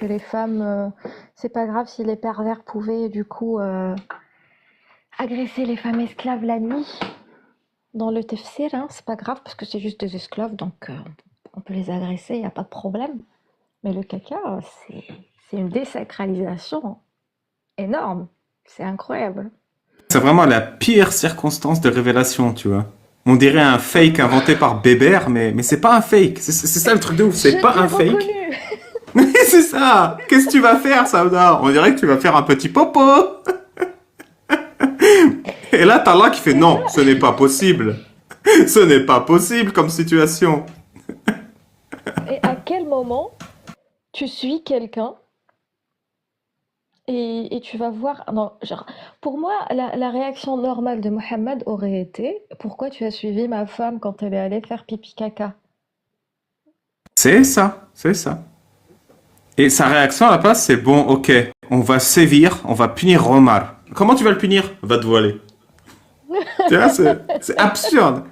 que les femmes, c'est pas grave si les pervers pouvaient du coup agresser les femmes esclaves la nuit. Dans le tafsir, hein, c'est pas grave parce que c'est juste des esclaves, donc on peut les agresser, il n'y a pas de problème. Mais le caca, c'est une désacralisation énorme. C'est incroyable. C'est vraiment la pire circonstance de révélation, tu vois. On dirait un fake inventé par Bébert, mais c'est pas un fake. C'est ça le truc de ouf, Je c'est pas t'ai un fake. reconnu. C'est ça. Qu'est-ce que tu vas faire, Sauda? On dirait que tu vas faire un petit popo. Et là, t'as Allah qui fait C'est non, ça. ce n'est pas possible. Ce n'est pas possible comme situation. Et à quel moment tu suis quelqu'un et tu vas voir. Non, genre, pour moi, la réaction normale de Mohammed aurait été: pourquoi tu as suivi ma femme quand elle est allée faire pipi caca? C'est ça, c'est ça. Et sa réaction à la place, c'est bon, ok, on va sévir, on va punir Omar. Comment tu vas le punir? Va te voiler. Tu vois, c'est absurde.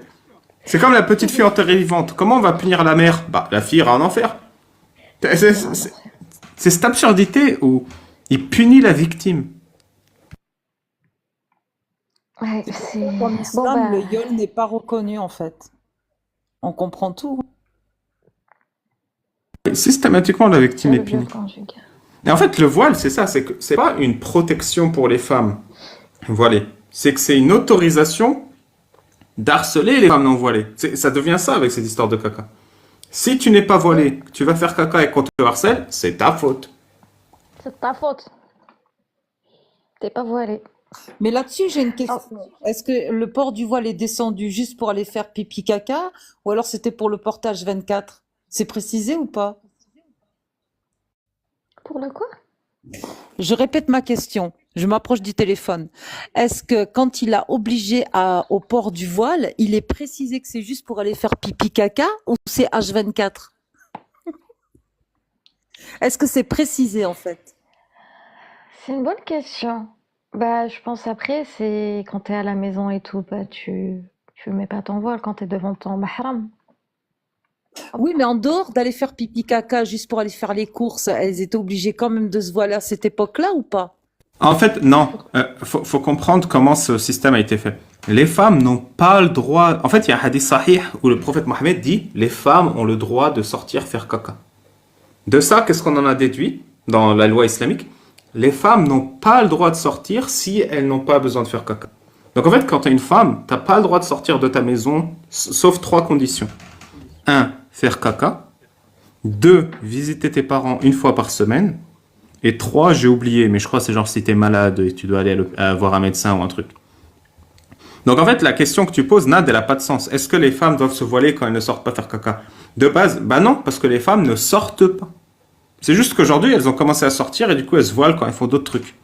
C'est comme la petite fille enterrée vivante. Comment on va punir la mère? Bah, la fille ira en enfer. C'est La fille ira en c'est- enfer. c'est cette absurdité où il punit la victime. Ouais, C'est pour c'est. ça qu'en Bon, islam, bah, le viol n'est pas reconnu en fait. On comprend tout. Systématiquement, la victime c'est est le viol punie. conjugal. Et en fait, le voile, c'est ça, c'est que c'est pas une protection pour les femmes voilées. C'est que c'est une autorisation d'harceler les femmes non voilées. Ça devient ça avec cette histoire de caca. Si tu n'es pas Mm, voilé, que tu vas faire caca et qu'on te harcèle, c'est ta faute. c'est de ta faute. T'es pas voilé. Mais là-dessus, j'ai une Oh, question. Est-ce que le port du voile est descendu juste pour aller faire pipi caca ou alors c'était pour le portage 24? C'est précisé ou pas? pour le quoi? Je répète ma question. Je m'approche du téléphone. Est-ce que quand il a obligé au port du voile, il est précisé que c'est juste pour aller faire pipi caca ou c'est H24? Est-ce que c'est précisé en fait? C'est une bonne question. Bah, je pense après, c'est quand t'es à la maison et tout, bah, tu mets pas ton voile quand t'es devant ton mahram. Hop. Oui, mais en dehors d'aller faire pipi caca juste pour aller faire les courses, elles étaient obligées quand même de se voiler à cette époque-là ou pas? En fait, non. Faut comprendre comment ce système a été fait. Les femmes n'ont pas le droit. En fait, il y a un hadith sahih où le prophète Mohammed dit les femmes ont le droit de sortir faire caca. De ça, qu'est-ce qu'on en a déduit dans la loi islamique? Les femmes n'ont pas le droit de sortir si elles n'ont pas besoin de faire caca. Donc en fait, quand tu es une femme, tu n'as pas le droit de sortir de ta maison, sauf trois conditions. Un, faire caca. Deux, visiter tes parents une fois par semaine. Et trois, j'ai oublié, mais je crois que c'est genre si t'es malade et tu dois aller voir un médecin ou un truc. Donc en fait, la question que tu poses, Nad, elle n'a pas de sens. Est-ce que les femmes doivent se voiler quand elles ne sortent pas faire caca? De base, bah non, parce que les femmes ne sortent pas. C'est juste qu'aujourd'hui, elles ont commencé à sortir et du coup, elles se voilent quand elles font d'autres trucs.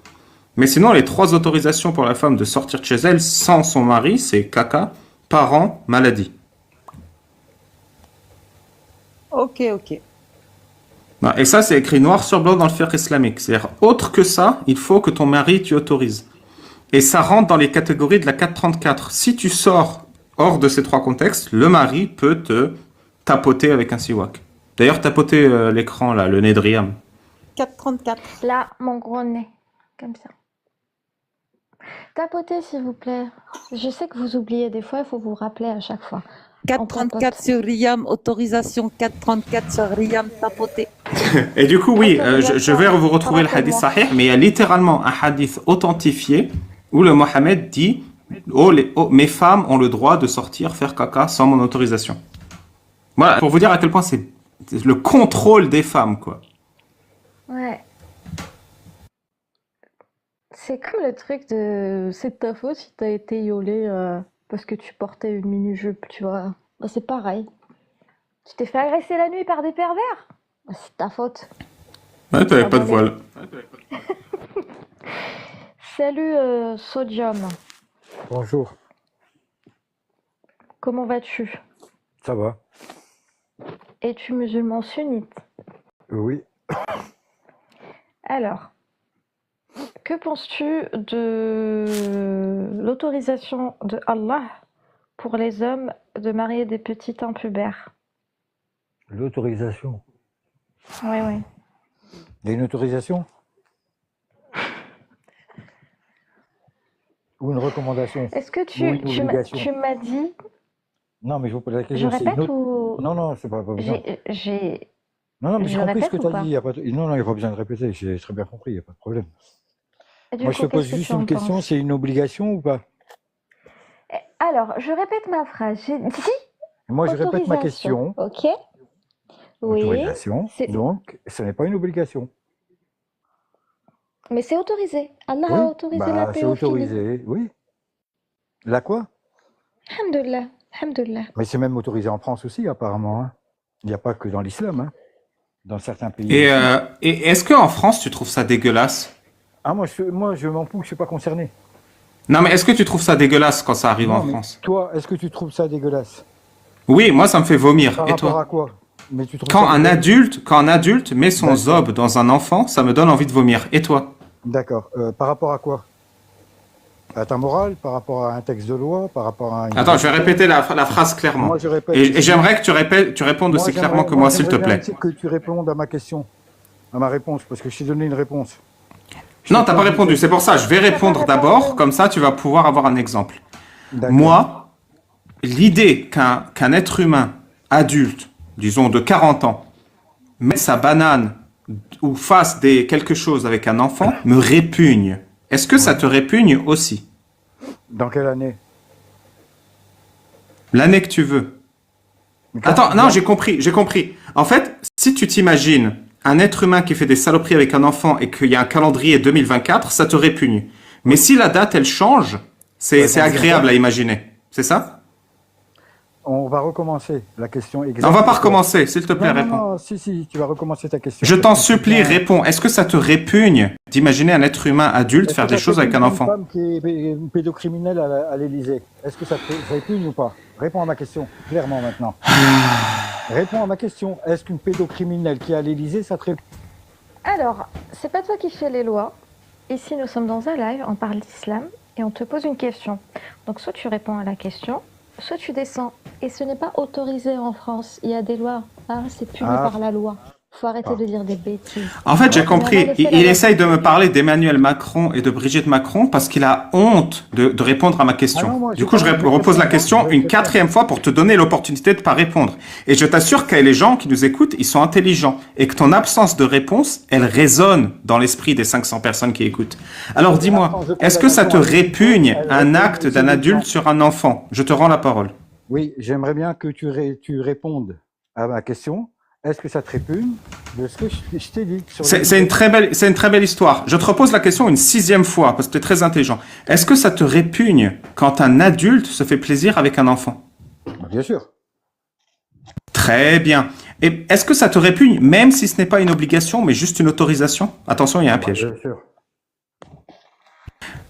Mais sinon, les trois autorisations pour la femme de sortir de chez elle sans son mari, c'est caca, parents, maladie. Ok, ok. Non, et ça, c'est écrit noir sur blanc dans le fiqh islamique. C'est-à-dire, autre que ça, il faut que ton mari t'y autorise. Et ça rentre dans les catégories de la 434. Si tu sors hors de ces trois contextes, le mari peut te tapoter avec un siwak. D'ailleurs, tapoter l'écran, là, le nez de Riam. 4,34. Là, mon gros nez. Comme ça. Tapotez, s'il vous plaît. Je sais que vous oubliez des fois, il faut vous rappeler à chaque fois. On 4,34 tapote. sur Riam, autorisation 4,34 sur Riam, tapoté. Et du coup, oui, je vais Autorisation. vous retrouver le hadith Rappelle-moi. sahih, mais il y a littéralement un hadith authentifié où le Mohammed dit oh, mes femmes ont le droit de sortir faire caca sans mon autorisation. Voilà, pour vous dire à quel point c'est le contrôle des femmes, quoi. Ouais. C'est comme le truc de c'est de ta faute si t'as été iolé parce que tu portais une mini-jupe, tu vois. Bah, c'est pareil. Tu t'es fait agresser la nuit par des pervers? Bah, c'est de ta faute. Ouais, T'es t'avais pas pas de voilé. voile. Salut Sodium, Bonjour, comment vas-tu? ça va? Es-tu musulman sunnite? Oui, Alors, que penses-tu de l'autorisation de Allah pour les hommes de marier des petites impubères? l'autorisation. Oui, oui. Il y a une autorisation ou une recommandation Est-ce que ou une obligation? tu m'as dit, Non, mais je vous pose la je question. C'est une répète autre... ou Non, non, c'est pas besoin. j'ai, Non, non, mais j'ai je compris ce que répète tu ou as dit. pas? Il y a pas de- Non, non, il n'y a pas besoin de répéter. J'ai très bien compris, il n'y a pas de problème. Et du Moi, je te coup, pose qu'est-ce que juste tu une en question. penses? C'est une obligation ou pas? Alors, je répète ma phrase. J'ai dit Moi, je répète ma autorisation, question. ok? Oui, Autorisation. c'est, Donc, ce n'est pas une obligation. mais c'est autorisé. Allah a Oui, autorisé la bah, c'est pédophilie. autorisé. Oui. La quoi? Alhamdulillah, alhamdulillah. Mais c'est même autorisé en France aussi, apparemment, hein. Il n'y a pas que dans l'islam, hein. Dans certains pays Et, aussi. et est-ce qu'en France, tu trouves ça dégueulasse? Ah, moi, je m'en fous, je suis pas concerné. Non, mais est-ce que tu trouves ça dégueulasse quand ça arrive en Non, mais France? toi, est-ce que tu trouves ça dégueulasse? Oui, moi, ça me fait vomir. Par Et rapport toi? à quoi? Mais tu trouves ça Quand un adulte met son D'accord. zob dans un enfant, ça me donne envie de vomir. Et toi? D'accord. Par rapport à quoi? À ta morale? Par rapport à un texte de loi? Par rapport à une... Attends, je vais répéter la phrase clairement. Moi, je répète. Et j'aimerais que tu répondes aussi clairement que moi, s'il te j'aimerais plaît. bien que tu répondes à ma question, à ma réponse, parce que je t'ai donné une réponse. Non, t'as pas répondu. C'est pour ça, je vais répondre d'abord. Comme ça, tu vas pouvoir avoir un exemple. D'accord. Moi, l'idée qu'un être humain adulte, disons de 40 ans, mette sa banane ou fasse quelque chose avec un enfant me répugne. Est-ce que ça te répugne aussi? Dans quelle année? L'année que tu veux. Mais quand- Attends, non, j'ai compris. En fait, si tu t'imagines un être humain qui fait des saloperies avec un enfant et qu'il y a un calendrier 2024, ça te répugne. Mais si la date, elle change, c'est agréable à imaginer. C'est ça? On va recommencer la question exacte. On va pas recommencer, s'il te plaît, Non, non, réponds. non, si, tu vas recommencer ta question. Je t'en Parce que c'est supplie, bien- réponds. Est-ce que ça te répugne d'imaginer un être humain adulte Est-ce faire que des ça choses avec un répugne enfant? Une femme qui est pédocriminelle à l'Élysée, est-ce que ça te répugne ou pas? Réponds à ma question, clairement maintenant. Réponds à ma question. Est-ce qu'une pédocriminelle qui est à l'Élysée, ça te répugne? Alors, c'est pas toi qui fais les lois. Ici, nous sommes dans un live, on parle d'islam et on te pose une question. Donc, soit tu réponds à la question, soit tu descends. Et ce n'est pas autorisé en France. Il y a des lois. Ah, c'est puni Ah. par la loi. Faut arrêter de dire des bêtises. En fait, j'ai compris. Mais on a laissé Il la essaye de me parler d'Emmanuel Macron et de Brigitte Macron parce qu'il a honte de répondre à ma question. Ah non, moi, Du j'ai coup, je pas honte de repose la répondre. question Je une sais quatrième fois pour te donner l'opportunité de pas répondre. Et je t'assure que les gens qui nous écoutent, ils sont intelligents et que ton absence de réponse, elle résonne dans l'esprit des 500 personnes qui écoutent. Alors dis-moi, Attends, je pose est-ce la que ça te question à Brigitte, répugne elle un répond acte aussi d'un des adulte gens. sur un enfant? Je te rends la parole. Oui, j'aimerais bien que tu répondes à ma question. Est-ce que ça te répugne de ce que je t'ai dit sur les- C'est une très belle histoire. Je te repose la question une 6e fois parce que tu es très intelligent. Est-ce que ça te répugne quand un adulte se fait plaisir avec un enfant? Bien sûr. Très bien. Et est-ce que ça te répugne même si ce n'est pas une obligation mais juste une autorisation? Attention, il y a un piège. Bien sûr.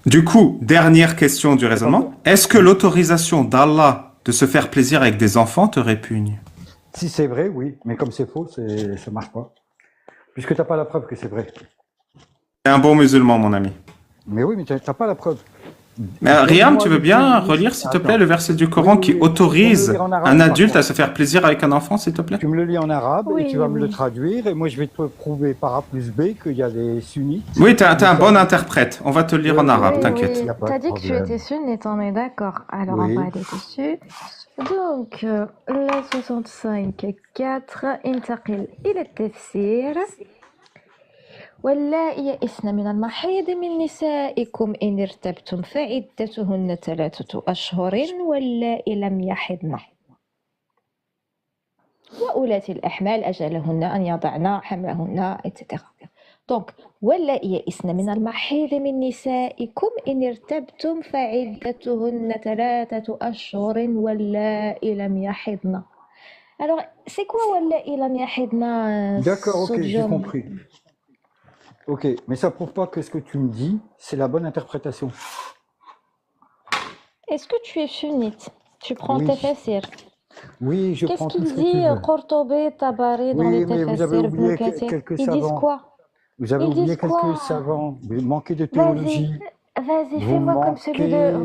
Du coup, dernière question du raisonnement. Est-ce que l'autorisation d'Allah de se faire plaisir avec des enfants te répugne? Si c'est vrai, oui. Mais comme c'est faux, ça marche pas. Puisque tu n'as pas la preuve que c'est vrai. T'es un bon musulman, mon ami. Mais oui, mais tu n'as pas la preuve. Mais Riyam, tu veux bien relire, s'il te plaît, le verset du Coran qui autorise un adulte à se faire plaisir avec un enfant, s'il te plaît? Tu me le lis en arabe Oui, et tu vas oui, me le oui. traduire. Et moi, je vais te prouver par A plus B qu'il y a des sunnites. Oui, t'es un bon interprète. On va te le lire en arabe, Oui, t'inquiète. oui. Y a pas de T'as dit que tu problème. étais sunnite, on est d'accord. Alors, Oui. on va aller dessus. Donc, la 65.4 انتقل إلى التفسير. واللائي يئسن من المحيض من نسائكم إن ارتبتم فعدتهن 3 أشهر واللائي لم يحضن وأولات الأحمال أجلهن أن يضعن حملهن etc. Donc, واللائي يئسن من المحيض من نسائكم إن ارتبتم فعدتهن 3 أشهر واللائي لم يحضن. Alors, c'est quoi واللائي لم يحضن? D'accord, ok, j'ai Sodium. compris. Ok, mais ça prouve pas que ce que tu me dis, c'est la bonne interprétation. Est-ce que tu es sunnite? Tu prends Oui. tes tafsirs. Oui, je Qu'est-ce prends tout qu'il ce que tu dit veux. Qurtubi, Tabari dans Oui, les mais vous avez tafsirs, oublié Ibn Kathir? quelques Ils disent savants. quoi? Vous avez Ils oublié disent quelques quoi? savants. Vous manquez de Vas-y. théologie. Vas-y, Vous fais-moi manquez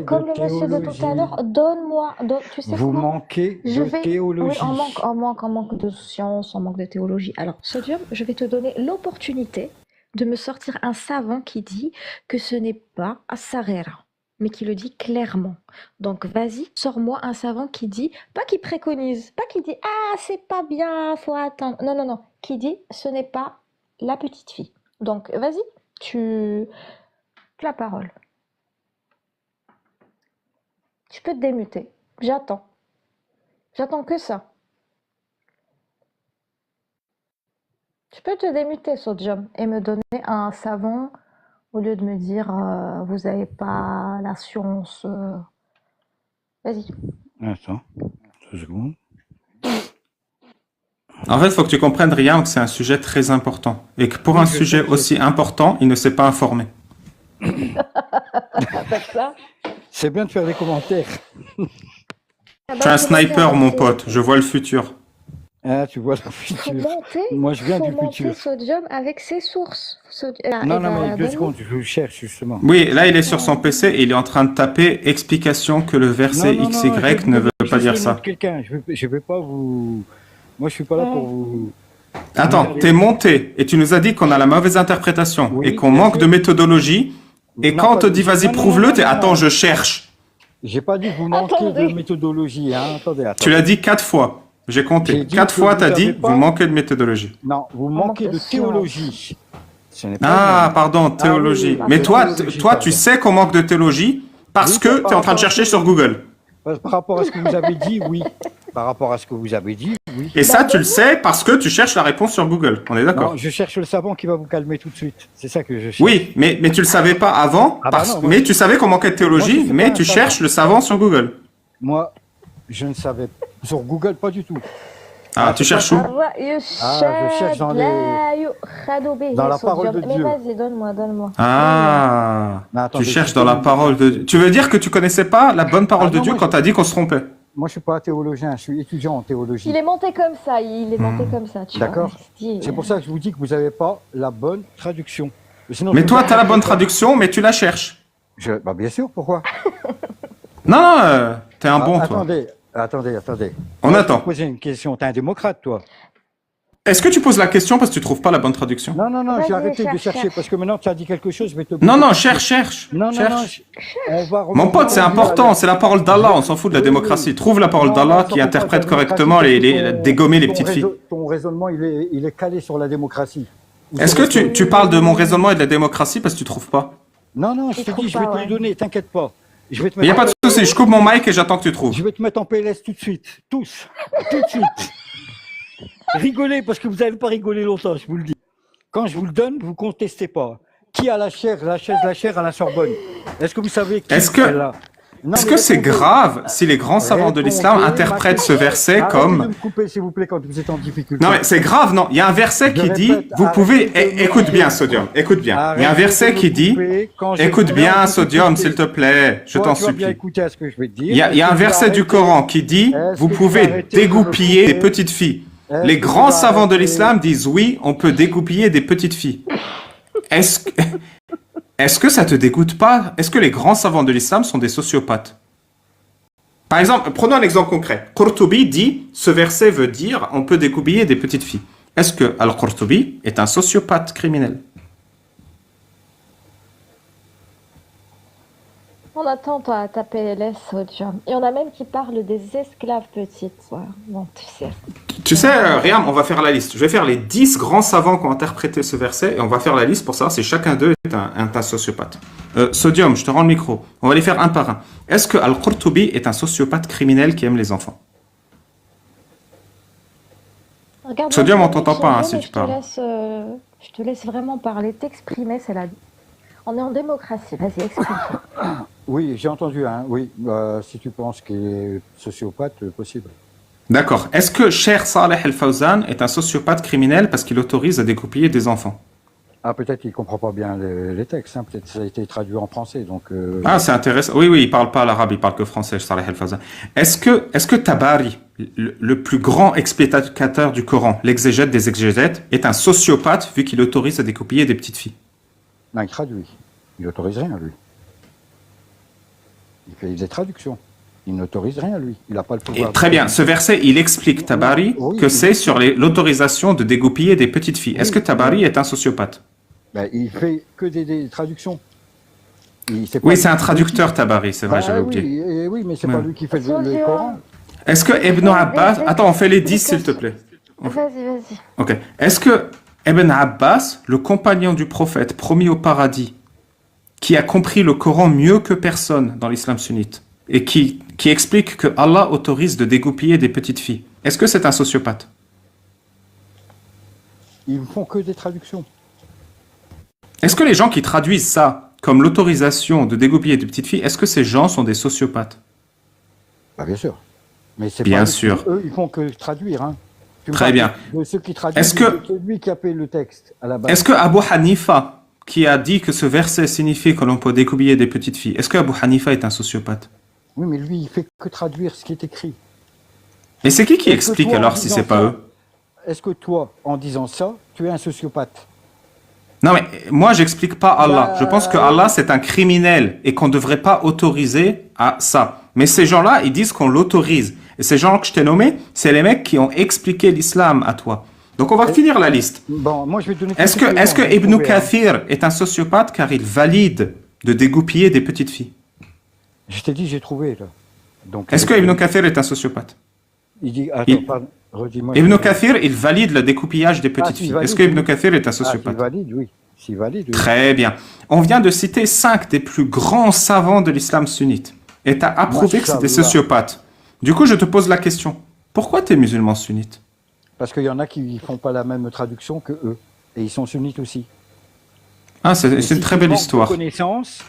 comme de le monsieur de tout à théologie. l'heure. Donne-moi, tu sais Vous quoi? manquez Je de vais, oui, théologie. on manque de science, on manque de théologie. Alors, Sodium, je vais te donner l'opportunité de me sortir un savant qui dit que ce n'est pas Assarera, mais qui le dit clairement. Donc, vas-y, sors-moi un savant qui dit, pas qui préconise, pas qui dit, ah, c'est pas bien, faut attendre. Non, non, non, qui dit, ce n'est pas la petite fille. Donc, vas-y, tu la parole. Tu peux te démuter. J'attends. J'attends que ça. Tu peux te démuter, Sodium, et me donner un savon au lieu de me dire vous n'avez pas la science. Vas-y. Attends, 2 secondes. En fait, il faut que tu comprennes, Riyam, que c'est un sujet très important. Et que pour Oui, un je sujet sais. aussi important, il ne s'est pas informé. Avec ça. C'est bien de faire des commentaires. Ah Je suis un bah, tu vas bien sniper, mon passer. pote. Je vois le futur. Ah, tu vois le Faut futur. monter, Moi, je viens faut du monter futur. Sodium avec ses sources. Non, non, mais 2 donne-nous. secondes, je cherche justement. Oui, là, il est sur son PC et il est en train de taper explication que le verset Non, non, XY non, je ne vais veut pas juste dire les noms ça. de quelqu'un. Je vais pas vous. Moi, je suis pas là pour vous. Attends, t'es monté et tu nous as dit qu'on a la mauvaise interprétation Oui, et qu'on bien manque sûr. de méthodologie. Et Non, quand on pas- te dit vas-y, non, non, prouve-le, non, t'es non, attends, non. je cherche. J'ai pas dit que vous manquez Attendez. de méthodologie. Hein. Attendez, Tu l'as attendez. dit 4 fois. J'ai J'ai compté. dit 4 que fois, vous t'as avez dit pas- vous manquez de méthodologie. Non, vous manque manquez de de science. théologie. Ce n'est pas Ah, le même. pardon, théologie. oui, Mais de toi, théologie, toi, tu pardon. sais qu'on manque de théologie parce Oui, que par t'es en train de rapport à chercher ce sur que- Google. Par rapport à ce que vous avez dit, oui. Par rapport à ce que vous avez dit, oui. Et ça, Bah, tu le donne-nous. sais parce que tu cherches la réponse sur Google. On est d'accord? Non, je cherche le savant qui va vous calmer tout de suite. C'est ça que je cherche. Oui, mais tu le savais pas avant, Ah bah parce, non, moi, mais tu savais qu'on manquait de théologie, moi, je sais mais pas tu un savant. cherches le savant sur Google. Moi, je ne savais sur Google pas du tout. Ah, Ah, tu c'est cherches pas où? je cherche dans dans la parole de Mais Dieu. vas-y, donne-moi. Ah, Mais attendez, tu cherches juste dans la une- parole de Dieu. Tu veux dire que tu connaissais pas la bonne parole Ah de non, Dieu moi, quand t'as dit qu'on se trompait? Moi, je suis pas théologien, je suis étudiant en théologie. Il est monté comme ça, il est monté comme ça, tu vois. D'accord. Il se dit, C'est pour ça que je vous dis que vous n'avez pas la bonne traduction. Sinon, Mais je toi, vous t'as la bonne pas. traduction, mais tu la cherches. Bah, bien sûr, pourquoi? Non, non, t'es un bon, toi. Attendez. On Moi, attend. Je vais te poser une question. T'es un démocrate, toi? Est-ce que tu poses la question parce que tu trouves pas la bonne traduction? Non, Vas-y, j'ai arrêté de cherche, chercher cherche. parce que maintenant tu as dit quelque chose, je vais te. Non, non, cherche. Non, cherche. on va Mon pote, c'est remonter important, c'est la parole d'Allah, on s'en fout de la Oui, démocratie. oui. Trouve la parole Non, d'Allah non, qui ça, interprète comprends, la correctement démocratie, dégommer les ton petites filles. Ton raisonnement, il est calé sur la démocratie. Est-ce que tu parles de mon raisonnement et de la démocratie parce que tu trouves pas? Non, je Il te trouve dis, je vais pas, te ouais. le donner, t'inquiète pas. Je vais te Il n'y a mettre pas de souci, je coupe mon mic et j'attends que tu trouves. Je vais te mettre en PLS tout de suite. Tous. Tout de suite. Rigolez, parce que vous n'allez pas rigoler longtemps, je vous le dis. Quand je vous le donne, vous contestez pas. Qui a la chaise à la Sorbonne? Est-ce que vous savez qui Est-ce que- est là? Non, Est-ce mais que c'est répondez. grave si les grands savants de l'islam Répondez interprètent ma ce verset Arrêtez de comme... me couper, s'il vous plaît, quand vous êtes en difficulté. Non mais c'est grave, non. Il y a un verset Je qui dit, répète, vous pouvez... arrêtez de me Écoute bien, couper. Sodium, écoute bien. Il y a un Arrêtez verset de me qui dit... couper quand je Écoute me bien, mets en Sodium, difficulté. s'il te plaît, je Toi, t'en tu vas bien supplie. écouter à ce que je vais te dire. Il y a un Est-ce que tu verset vas du arrêter- Coran qui dit, Est-ce vous que tu vas pouvez arrêter de me dégoupiller des couper petites filles. Est-ce Les que tu grands vas savants de arrêter- l'islam disent oui, on peut dégoupiller des petites filles. Est-ce que ça te dégoûte pas? Est-ce que les grands savants de l'islam sont des sociopathes? Par exemple, prenons un exemple concret. Qurtubi dit, ce verset veut dire, on peut dégoupiller des petites filles. Est-ce que Al-Qurtubi est un sociopathe criminel? On attend ta PLS, Sodium. Et on a même qui parle des esclaves petites. Ouais. Bon, tu sais. Tu sais, Riam, on va faire la liste. Je vais faire les 10 grands savants qui ont interprété ce verset et on va faire la liste pour savoir si chacun d'eux est un sociopathe. Sodium, je te rends le micro. On va les faire un par un. Est-ce que Al-Qurtubi est un sociopathe criminel qui aime les enfants? Regarde, Sodium, moi, on t'entend pas, hein, si mais tu parles. Je te laisse vraiment parler, t'exprimer, c'est la vie. On est en démocratie, vas-y, exprime. Oui, j'ai entendu, hein, oui. Si tu penses qu'il est sociopathe, possible. D'accord. Est-ce que Cheikh Saleh Al-Fawzan est un sociopathe criminel parce qu'il autorise à dégoupiller des enfants? Ah, peut-être qu'il comprend pas bien les textes, hein. Peut-être que ça a été traduit en français, donc... Ah, c'est intéressant. Oui, il parle pas l'arabe, il parle que français, Saleh Al-Fawzan. Est-ce que Tabari, le plus grand explicateur du Coran, l'exégète des exégètes, est un sociopathe vu qu'il autorise à dégoupiller des petites filles? Non, il traduit. Il n'autorise rien, lui. Il fait des traductions. Il n'autorise rien, lui. Il n'a pas le pouvoir. Très bien. Ce verset, il explique, Tabari, Oui, que c'est sur l'autorisation de dégoupiller des petites filles. Est-ce que Tabari est un sociopathe? Ben, il fait que des traductions. Oui, c'est un traducteur, Tabari, c'est vrai, j'avais oublié. Oui, mais c'est pas lui qui fait le Coran. Est-ce que Ibn Abbas... Attends, on fait les 10, s'il te plaît. Vas-y. Ok. Est-ce que Ibn Abbas, le compagnon du prophète promis au paradis, qui a compris le Coran mieux que personne dans l'islam sunnite, et qui explique que Allah autorise de dégoupiller des petites filles, est-ce que c'est un sociopathe? Ils ne font que des traductions. Est-ce que les gens qui traduisent ça comme l'autorisation de dégoupiller des petites filles, est-ce que ces gens sont des sociopathes? Bah, bien sûr. Mais c'est Bien pas sûr. Eux, ils font que traduire. Hein. Très bien. De ceux qui traduisent, Est-ce que- c'est lui qui a fait le texte à la base. Est-ce que Abu Hanifa, qui a dit que ce verset signifie que l'on peut dégoupiller des petites filles, est-ce que Abu Hanifa est un sociopathe? Oui, mais lui, il fait que traduire ce qui est écrit. Et c'est qui Est-ce que explique toi, en alors si disant c'est pas ça, eux? Est-ce que toi, en disant ça, tu es un sociopathe? Non mais moi j'explique pas Allah. Bah, Je pense que Allah c'est un criminel et qu'on ne devrait pas autoriser à ça. Mais ces gens-là, ils disent qu'on l'autorise. Et ces gens que je t'ai nommés, c'est les mecs qui ont expliqué l'islam à toi. Donc on va finir la liste. Bon, moi je vais te donner... Est-ce que Ibn Kathir est un sociopathe car il valide de dégoupiller des petites filles? Je t'ai dit, j'ai trouvé, là. Donc, Est-ce que Ibn Kathir est un sociopathe? Il dit... Attends, il- pardon, redis-moi. Ibn Kathir, il valide le découpillage des petites s'il filles. valide, Est-ce que Ibn oui. Kathir est un S'il sociopathe? valide, oui. S'il valide, oui. Très bien. On vient de citer 5 des plus grands savants de l'islam sunnite. Et tu as approuvé que c'est des Mashallah. sociopathes. Du coup, je te pose la question. Pourquoi tu es musulman sunnite? Parce qu'il y en a qui ne font pas la même traduction que eux. Et ils sont sunnites aussi. Ah, c'est Et une si très tu belle manques de histoire. connaissances,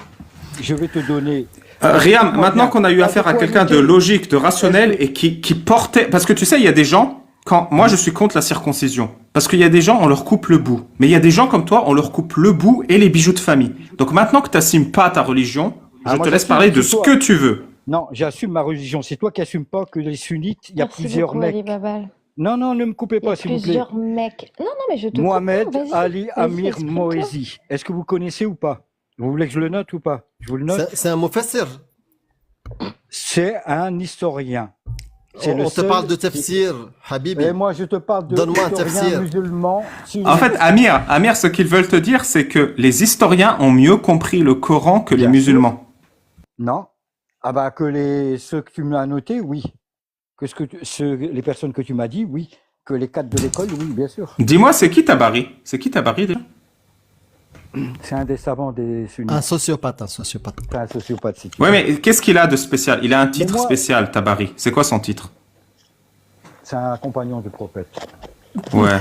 je vais te donner... Riam, Écoute-moi maintenant bien. qu'on a eu Pas affaire à quoi quelqu'un de noter. logique, de rationnel et qui portait... Parce que tu sais, il y a des gens... Moi, je suis contre la circoncision. Parce qu'il y a des gens, on leur coupe le bout. Mais il y a des gens comme toi, on leur coupe le bout et les bijoux de famille. Donc maintenant que tu n'assumes pas ta religion, je moi, te laisse j'assume, parler de c'est ce toi. que tu veux. Non, j'assume ma religion. C'est toi qui n'assumes pas que les sunnites, il y a Merci plusieurs beaucoup, Ali mecs. Babal. Non, non, ne me coupez Il y a pas, s'il vous plaît. plusieurs mecs. Non, mais je te Mohamed comprends, vas-y. Ali Vas-y, Amir exprime-toi. Moezi. Est-ce que vous connaissez ou pas? Vous voulez que je le note ou pas? Je vous le note. C'est un mufassir. C'est un historien. C'est le On te seul parle de qui- tafsir, Habibi. Et moi, je te parle de Donne-moi un historien tafsir. musulman. En fait, Amir, ce qu'ils veulent te dire, c'est que les historiens ont mieux compris le Coran que les Bien sûr. musulmans. Non. Ah bah que ceux que tu m'as notés, oui. Que les personnes que tu m'as dit, oui. Que les cadres de l'école, oui, bien sûr. Dis-moi, c'est qui Tabari? C'est qui Tabari déjà? C'est un des savants des sunnites. Un sociopathe, un sociopathe. C'est un sociopathe, si tu Ouais, veux. mais qu'est-ce qu'il a de spécial? Il a un titre moi- spécial, Tabari. C'est quoi son titre? C'est un compagnon du prophète. Ouais.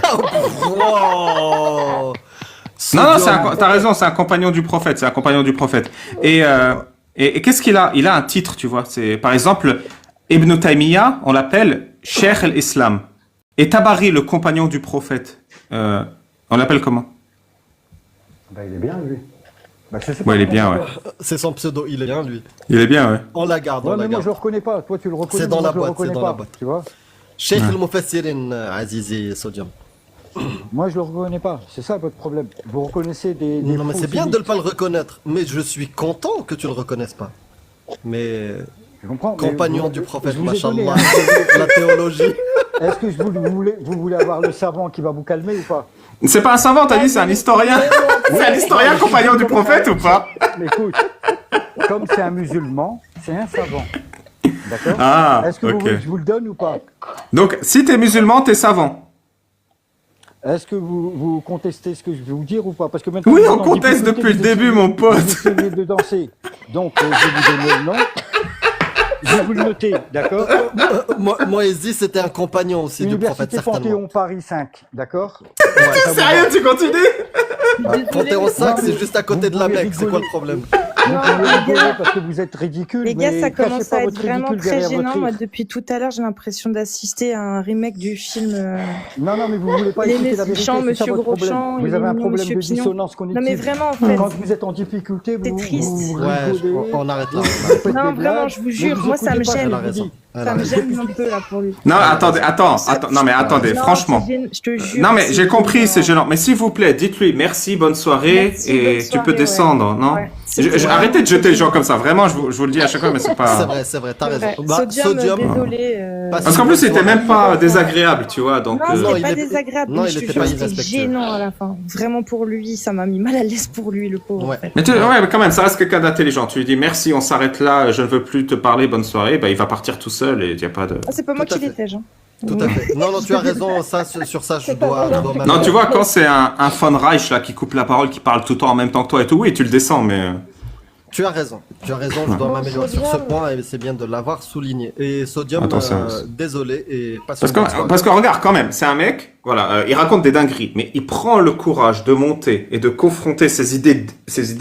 Wow. Non, t'as raison, c'est un compagnon du prophète. C'est un compagnon du prophète. Et qu'est-ce qu'il a? Il a un titre, tu vois. C'est, par exemple, Ibn Taymiyyah, on l'appelle Cheikh al-Islam. Et Tabari, le compagnon du prophète, on l'appelle comment? Bah, il est bien, lui. Bah, je sais Ouais, il est comment bien, ça ouais. s'appelle. C'est son pseudo, il est bien lui. Il est bien, ouais. On la garde, Ouais, on mais la moi, garde. je le reconnais pas. Toi, tu le reconnais. C'est dans mais moi, la je le boîte, reconnais c'est dans pas, la boîte. Tu vois. Cheikh al-Mufassirin, Azizi Sodium. Moi, je le reconnais pas. C'est ça votre problème. Vous reconnaissez des Non, mais faux c'est bien de ne sunnites. pas le reconnaître. Mais je suis content que tu le reconnaisses pas. Mais Je comprends. mais compagnon vous- du prophète, je vous ai donné, machallah, hein. la théologie. Est-ce que vous voulez avoir le savant qui va vous calmer ou pas? C'est pas un savant, t'as dit, c'est un historien. C'est un historien compagnon du prophète ou pas? Mais écoute, comme c'est un musulman, c'est un savant. D'accord? Ah, Est-ce que vous ok. voulez que je vous le donne ou pas? Donc, si t'es musulman, t'es savant. Est-ce que vous contestez ce que je vais vous dire ou pas? Parce que maintenant, Oui, vous on êtes en conteste difficulté, depuis le vous début, essayez- mon pote. Vous essayez de danser. Donc, je vais vous donner le nom. Je vais vous le noter, d'accord? Moïse, c'était un compagnon aussi du prophète, Université certainement. Panthéon Paris 5, d'accord? Sérieux, tu continues? Panthéon 5, c'est juste à côté de la Vous Mecque, c'est quoi rigolez. le problème? Vous pouvez rigoler parce que vous êtes ridicule, Les gars, mais ça cachez commence pas à être votre vraiment ridicule très derrière gênant. votre Moi, rire. depuis tout à l'heure, j'ai l'impression d'assister à un remake du film. Non, mais vous voulez pas Les écouter la vérité, Méchants, c'est ça Monsieur votre problème. Grosjean, Vous il avez est un mignon, problème Monsieur de Pignon. dissonance cognitive. Non, mais vraiment, en fait. Quand vous êtes en difficulté, C'est vous triste. rigolez. Ouais, on arrête là. vous faites Non, des vraiment, blagues, je vous mais jure, vous moi, ça écoutez me pas ce gêne. que Elle a je vous raison. dis. Ça me gêne un peu là pour lui. Non, Ah, attendez, vas-y. attends, non mais attendez, Non, franchement. c'est je te jure. Non mais c'est j'ai compris, gênant. c'est gênant. Mais s'il vous plaît, dites-lui merci, bonne soirée, Merci, et bonne tu soirée, peux ouais. descendre, non? Ouais, c'est vrai. Arrêtez de jeter les gens comme ça, vraiment, je vous le dis à chaque fois, mais c'est C'est pas... vrai, t'as C'est raison. vrai. Bah, Sodium, désolé. Passe Parce qu'en une plus, bonne c'était soirée. même pas désagréable, tu vois, donc... Non, Non, c'était il pas est- désagréable. non, mais il je te était jure, pas c'était irrespectueux. gênant à la fin. Vraiment pour lui, ça m'a mis mal à l'aise pour lui, le pauvre. Ouais. En fait. Mais ouais, mais quand même, ça reste quelqu'un d'intelligent. Tu lui dis merci, on s'arrête là, je ne veux plus te parler, bonne soirée, bah il va partir tout seul et il n'y a pas de... Ah, c'est pas moi Tout à qui fait. l'étais, Jean. Tout à fait. Non, tu as raison, sur ça, je dois même- Non, tu vois, quand c'est un von Reich là qui coupe la parole, qui parle tout le temps en même temps que toi et tout, oui, tu le descends, mais... Tu as raison, je dois Bon, m'améliorer sur ce Sodium. point et c'est bien de l'avoir souligné. Et Sodium, Attention. désolé et passe Parce une bonne soirée. parce que regarde, quand même, c'est un mec, voilà, il raconte des dingueries, mais il prend le courage de monter et de confronter ses idées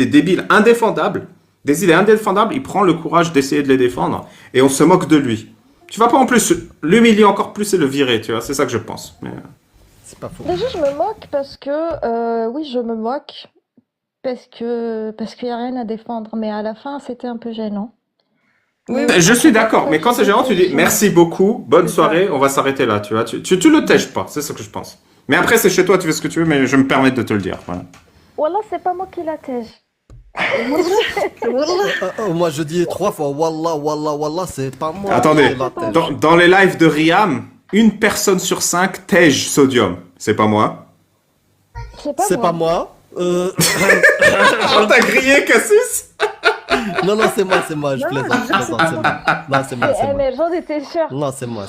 débiles, indéfendables, des idées indéfendables, il prend le courage d'essayer de les défendre, et on se moque de lui. Tu vas pas en plus l'humilier encore plus et le virer, tu vois, c'est ça que je pense. Mais... C'est pas faux. Déjà, je me moque parce que, oui, je me moque parce qu'il n'y a rien à défendre, mais à la fin, c'était un peu gênant. Oui, Je suis d'accord, mais quand c'est gênant, tu dis merci beaucoup, bonne C'est soirée, on va s'arrêter là, tu vois. Tu le tèches pas, c'est ce que je pense. Mais après, c'est chez toi, tu fais ce que tu veux, mais je me permets de te le dire. Voilà. Wallah, c'est pas moi qui la tège. Moi, je dis 3 fois Wallah, Wallah, Wallah, c'est pas moi. Attendez, qui la tèche. dans les lives de Riam, une personne sur 5 tège Sodium. C'est pas moi. C'est pas moi. On t'a grillé, Cassis? Non, c'est moi, je plaisante, c'est moi. Non, c'est moi. Mais j'en étais sûre. Non, c'est moi.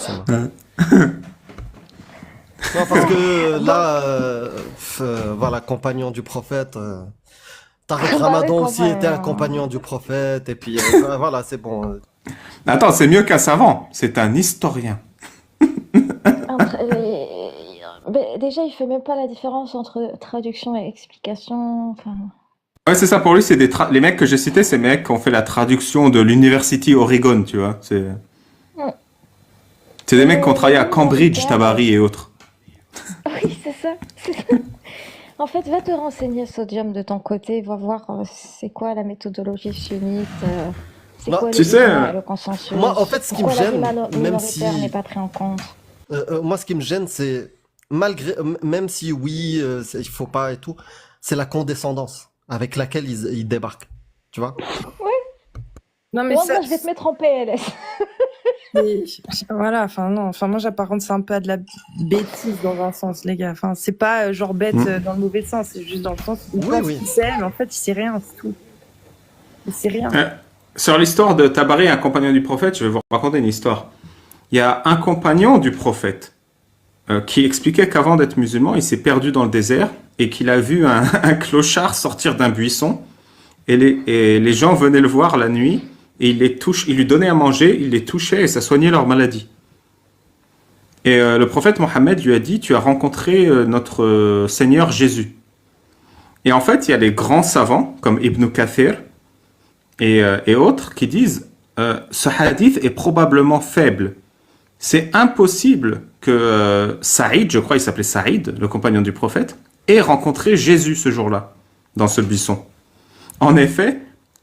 Non, parce que là, voilà, compagnon du prophète. Tariq Bah oui, Ramadan aussi compagnon. était un compagnon du prophète, et puis voilà, c'est bon. Attends, c'est mieux qu'un savant. C'est un historien. Mais déjà, il fait même pas la différence entre traduction et explication. Enfin, Ouais, c'est ça, pour lui, c'est les mecs que j'ai cités, c'est les mecs qui ont fait la traduction de l'University Oregon, tu vois. C'est des mecs qui ont travaillé à Cambridge, Tabari et autres. oui, c'est ça. En fait, va te renseigner, Sodium, de ton côté. Va voir c'est quoi la méthodologie sunnite. C'est Non, quoi tu sais, le consensus. moi, en fait, ce qui me pourquoi gêne, l'avis même minoritaire si- n'est pas pris en compte. Moi, ce qui me gêne, c'est même si oui, il faut pas et tout, c'est la condescendance avec laquelle ils débarquent. Tu vois? Non, mais Moi, ça, je vais te mettre en PLS. voilà, enfin non, enfin moi par contre c'est un peu de la bêtise dans un sens, les gars. Enfin c'est pas genre bête dans le mauvais sens, c'est juste dans le sens où il Oui, pense oui. qu'il sait, mais en fait il sait rien, c'est tout. Il sait rien. Sur l'histoire de Tabari, un compagnon du prophète, je vais vous raconter une histoire. Il y a un compagnon du prophète qui expliquait qu'avant d'être musulman, il s'est perdu dans le désert et qu'il a vu un clochard sortir d'un buisson et les gens venaient le voir la nuit et il lui donnait à manger, il les touchait et ça soignait leur maladie. Et le prophète Mohammed lui a dit, tu as rencontré notre Seigneur Jésus. Et en fait, il y a les grands savants comme Ibn Kathir et autres qui disent ce hadith est probablement faible. C'est impossible que Saïd, je crois il s'appelait Saïd, le compagnon du prophète, ait rencontré Jésus ce jour-là, dans ce buisson. En effet,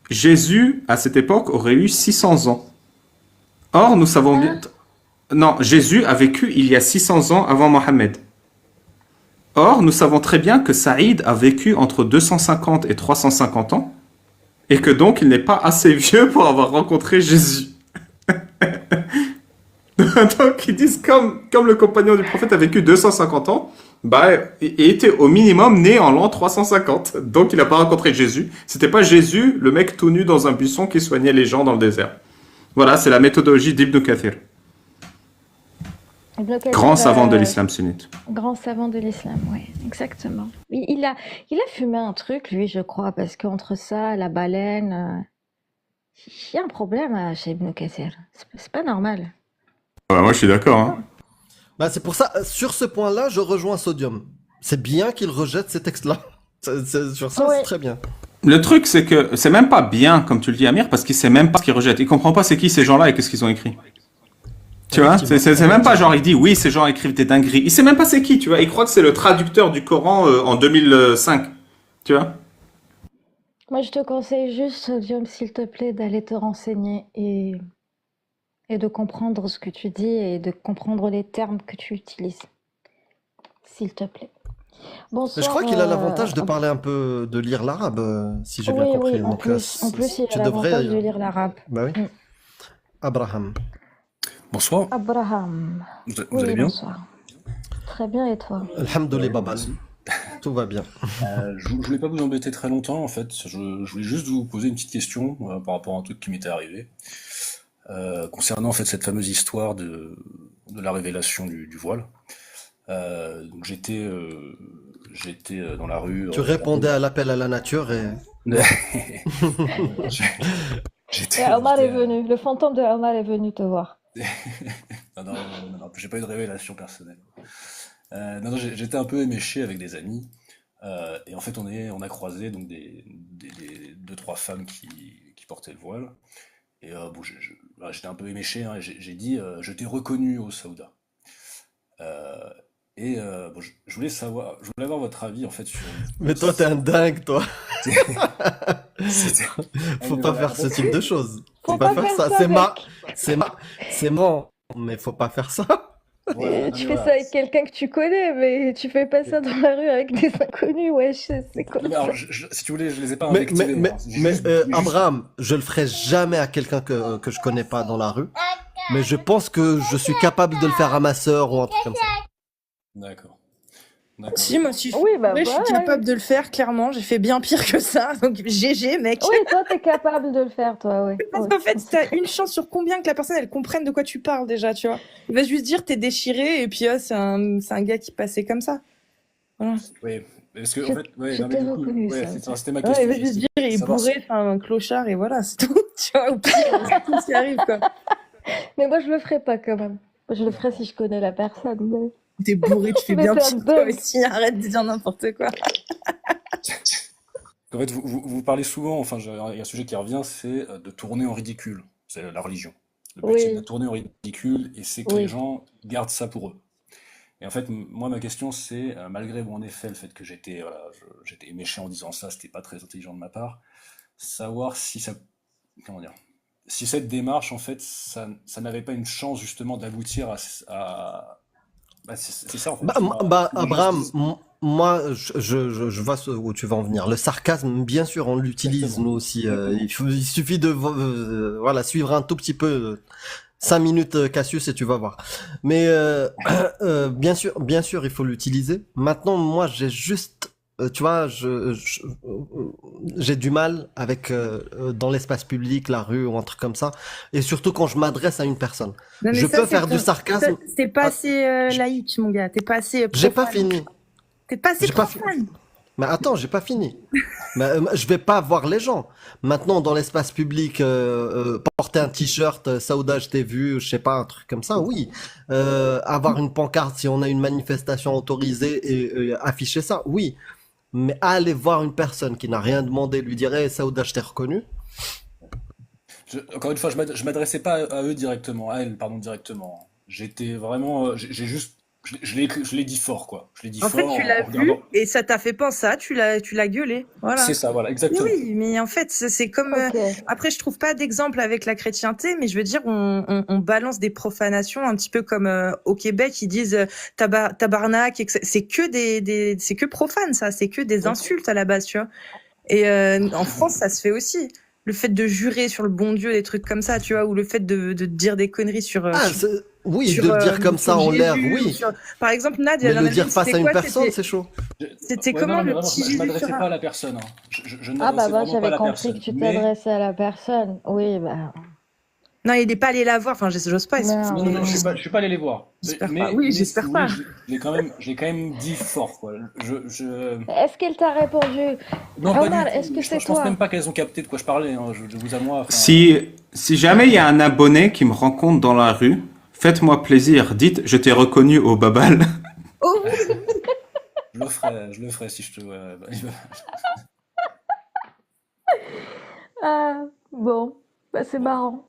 Jésus, à cette époque, aurait eu 600 ans. Or, nous savons bien... Non, Jésus a vécu il y a 600 ans avant Mohammed. Or, nous savons très bien que Saïd a vécu entre 250 et 350 ans, et que donc il n'est pas assez vieux pour avoir rencontré Jésus. Donc ils disent comme le compagnon du prophète a vécu 250 ans, bah il était au minimum né en l'an 350. Donc il n'a pas rencontré Jésus. C'était pas Jésus, le mec tout nu dans un buisson qui soignait les gens dans le désert. Voilà, c'est la méthodologie d'Ibn Kathir. Grand savant de l'islam sunnite. Grand savant de l'islam, oui, exactement. Il a fumé un truc, lui, je crois, parce qu'entre ça, la baleine, il y a un problème chez Ibn Kathir. C'est pas normal. Ouais, moi je suis d'accord. Hein. Bah, c'est pour ça, sur ce point-là, je rejoins Sodium. C'est bien qu'il rejette ces textes-là. Sur ça, Ouais. c'est très bien. Le truc, c'est que c'est même pas bien, comme tu le dis, Amir, parce qu'il sait même pas ce qu'il rejette. Il comprend pas c'est qui ces gens-là et qu'est-ce qu'ils ont écrit. Tu vois, c'est même pas genre il dit oui, ces gens écrivent des dingueries. Il sait même pas c'est qui, tu vois. Il croit que c'est le traducteur du Coran en 2005. Tu vois. Moi, je te conseille juste, Guillaume, s'il te plaît, d'aller te renseigner et et de comprendre ce que tu dis et de comprendre les termes que tu utilises, s'il te plaît. Mais je Bonsoir. crois qu'il a l'avantage de parler un peu, de lire l'arabe, si j'ai bien Oui, compris. oui, en Donc, plus, il tu a l'avantage de devrais. lire l'arabe. Bah oui. Mm. Abraham. Bonsoir, Abraham. vous Oui, allez bien? bonsoir. Très bien, et toi? Alhamdoulilah, Babal. Merci. Tout va bien. Je voulais pas vous embêter très longtemps en fait, je voulais juste vous poser une petite question par rapport à un truc qui m'était arrivé. Concernant en fait cette fameuse histoire de la révélation du voile. Donc j'étais dans la rue. Tu répondais à l'appel à la nature et. Et Omar est venu, le fantôme de Omar est venu te voir. Non, j'ai pas eu de révélation personnelle. Non, j'étais un peu éméché avec des amis. Et en fait, on a croisé donc deux, trois femmes qui portaient le voile. Et bon, voilà, j'étais un peu éméché, hein, et j'ai dit, je t'ai reconnu au Saouda. Bon, je voulais avoir votre avis en fait sur. Mais toi, t'es un dingue, toi. C'était- Faut mais pas voilà, faire ce en fait, type de choses. Faut Faut pas pas faire faire ça. ça, mec. C'est marrant, mais faut pas faire ça. voilà, non, Tu mais fais ça voilà. avec quelqu'un que tu connais, mais tu fais pas ça dans la rue avec des inconnus, wesh, c'est quoi Non, mais ça? alors, si tu voulais, je les ai pas Mais, invectivés. mais, hein. mais, J'ai juste- Abraham, je le ferai jamais à quelqu'un que je connais pas dans la rue. Mais je pense que je suis capable de le faire à ma sœur ou un truc comme ça. D'accord. Si, moi aussi, Oui, bah je suis voilà. capable de le faire, clairement. J'ai fait bien pire que ça. Donc, GG, mec. Oui, toi, t'es capable de le faire, toi, oui. Parce qu'en fait, t'as une chance sur combien que la personne, elle comprenne de quoi tu parles déjà, tu vois. Il va juste dire, t'es déchiré, et puis, c'est un gars qui passait comme ça. Voilà. Oui, parce que Je- en fait, ouais, je non, mais t'ai du coup, reconnu, ouais, ça. c'était ma Ouais, question. il va juste dire, il est Savoir bourré, c'est un clochard, et voilà, c'est tout. Tu vois, au pire, c'est tout ce qui arrive, quoi. Mais moi, je le ferai pas quand même. Je le ferai si je connais la personne. mais- T'es bourré, tu fais Mais bien t'es un pire, toi dingue. aussi. Arrête de dire n'importe quoi. En fait, vous parlez souvent, enfin, il y a un sujet qui revient, c'est de tourner en ridicule. C'est la religion. Le but, c'est Oui. de tourner en ridicule, et c'est que Oui. les gens gardent ça pour eux. Et en fait, moi, ma question, c'est, malgré, bon, en effet, le fait que j'étais éméché en disant ça, c'était pas très intelligent de ma part, savoir si ça, comment dire, si cette démarche, en fait, ça n'avait pas une chance, justement, d'aboutir bah, c'est ça, en fait. Les gens Abraham, se disent- moi, je vois où tu vas en venir. Le sarcasme, bien sûr, on l'utilise Exactement. nous aussi. Il suffit de voilà suivre un tout petit peu 5 minutes Cassius et tu vas voir. Mais bien sûr, il faut l'utiliser. Maintenant, moi, j'ai juste, tu vois, j'ai du mal avec dans l'espace public, la rue ou un truc comme ça, et surtout quand je m'adresse à une personne. Non, mais Je ça, peux c'est faire du ton- sarcasme. ça, C'est pas Ah, assez laïque, mon gars. T'es pas assez J'ai pas profane. fini. T'es pas assez J'ai pas profane. Mais attends, j'ai pas fini. Mais, je vais pas voir les gens. Maintenant, dans l'espace public, porter un t-shirt, Saouda, je t'ai vu, je sais pas, un truc comme ça, oui. Avoir une pancarte si on a une manifestation autorisée et afficher ça, oui. Mais aller voir une personne qui n'a rien demandé, lui dire, hey, Saouda, je t'ai reconnu. Encore une fois, je m'adressais pas à eux directement, à elle, pardon, directement. J'étais vraiment, j'ai juste, je l'ai dit fort, quoi. Je l'ai dit En fait, fort tu l'as en vu regardant. et ça t'a fait penser à ça, tu l'as gueulé. Voilà. C'est ça, voilà, exactement. Oui, mais en fait, c'est comme. Ok. Après, je trouve pas d'exemple avec la chrétienté, mais je veux dire, on balance des profanations un petit peu comme au Québec, ils disent tabarnak, et que c'est que c'est que profane, ça, c'est que des insultes à la base, tu vois. Et en France, ça se fait aussi. Le fait de jurer sur le bon Dieu, des trucs comme ça, tu vois, ou le fait de dire des conneries sur. Ah, oui, de le dire comme ça en l'air, oui. Par exemple, Nadia, Mais elle en le a dire dit, face c'était à une quoi, personne, c'était- c'est chaud. C'était Ouais, comment non, mais le vraiment, petit je Jésus m'adressais sur pas à la personne, hein. Je Ah bah n'adressais moi, vraiment pas à j'avais la compris personne. que tu Mais, t'adressais à la personne. Oui, bah. Non, il est pas allé la voir. Enfin, j'ose pas. Non. non, non, je suis pas allé les voir. J'espère Mais, pas. Oui, mais j'espère si vous pas. voulez, je l'ai quand même dit fort, quoi. Est-ce qu'elle t'a répondu? Non, pas Omar, du tout. est-ce que c'est Je pense toi? même pas qu'elles ont capté de quoi je parlais, hein. De vous à moi, enfin, Si jamais il y a un abonné qui me rencontre dans la rue, faites-moi plaisir, dites je t'ai reconnu au Babal. Oh, je le ferai si je te. Ah, bon, bah c'est marrant.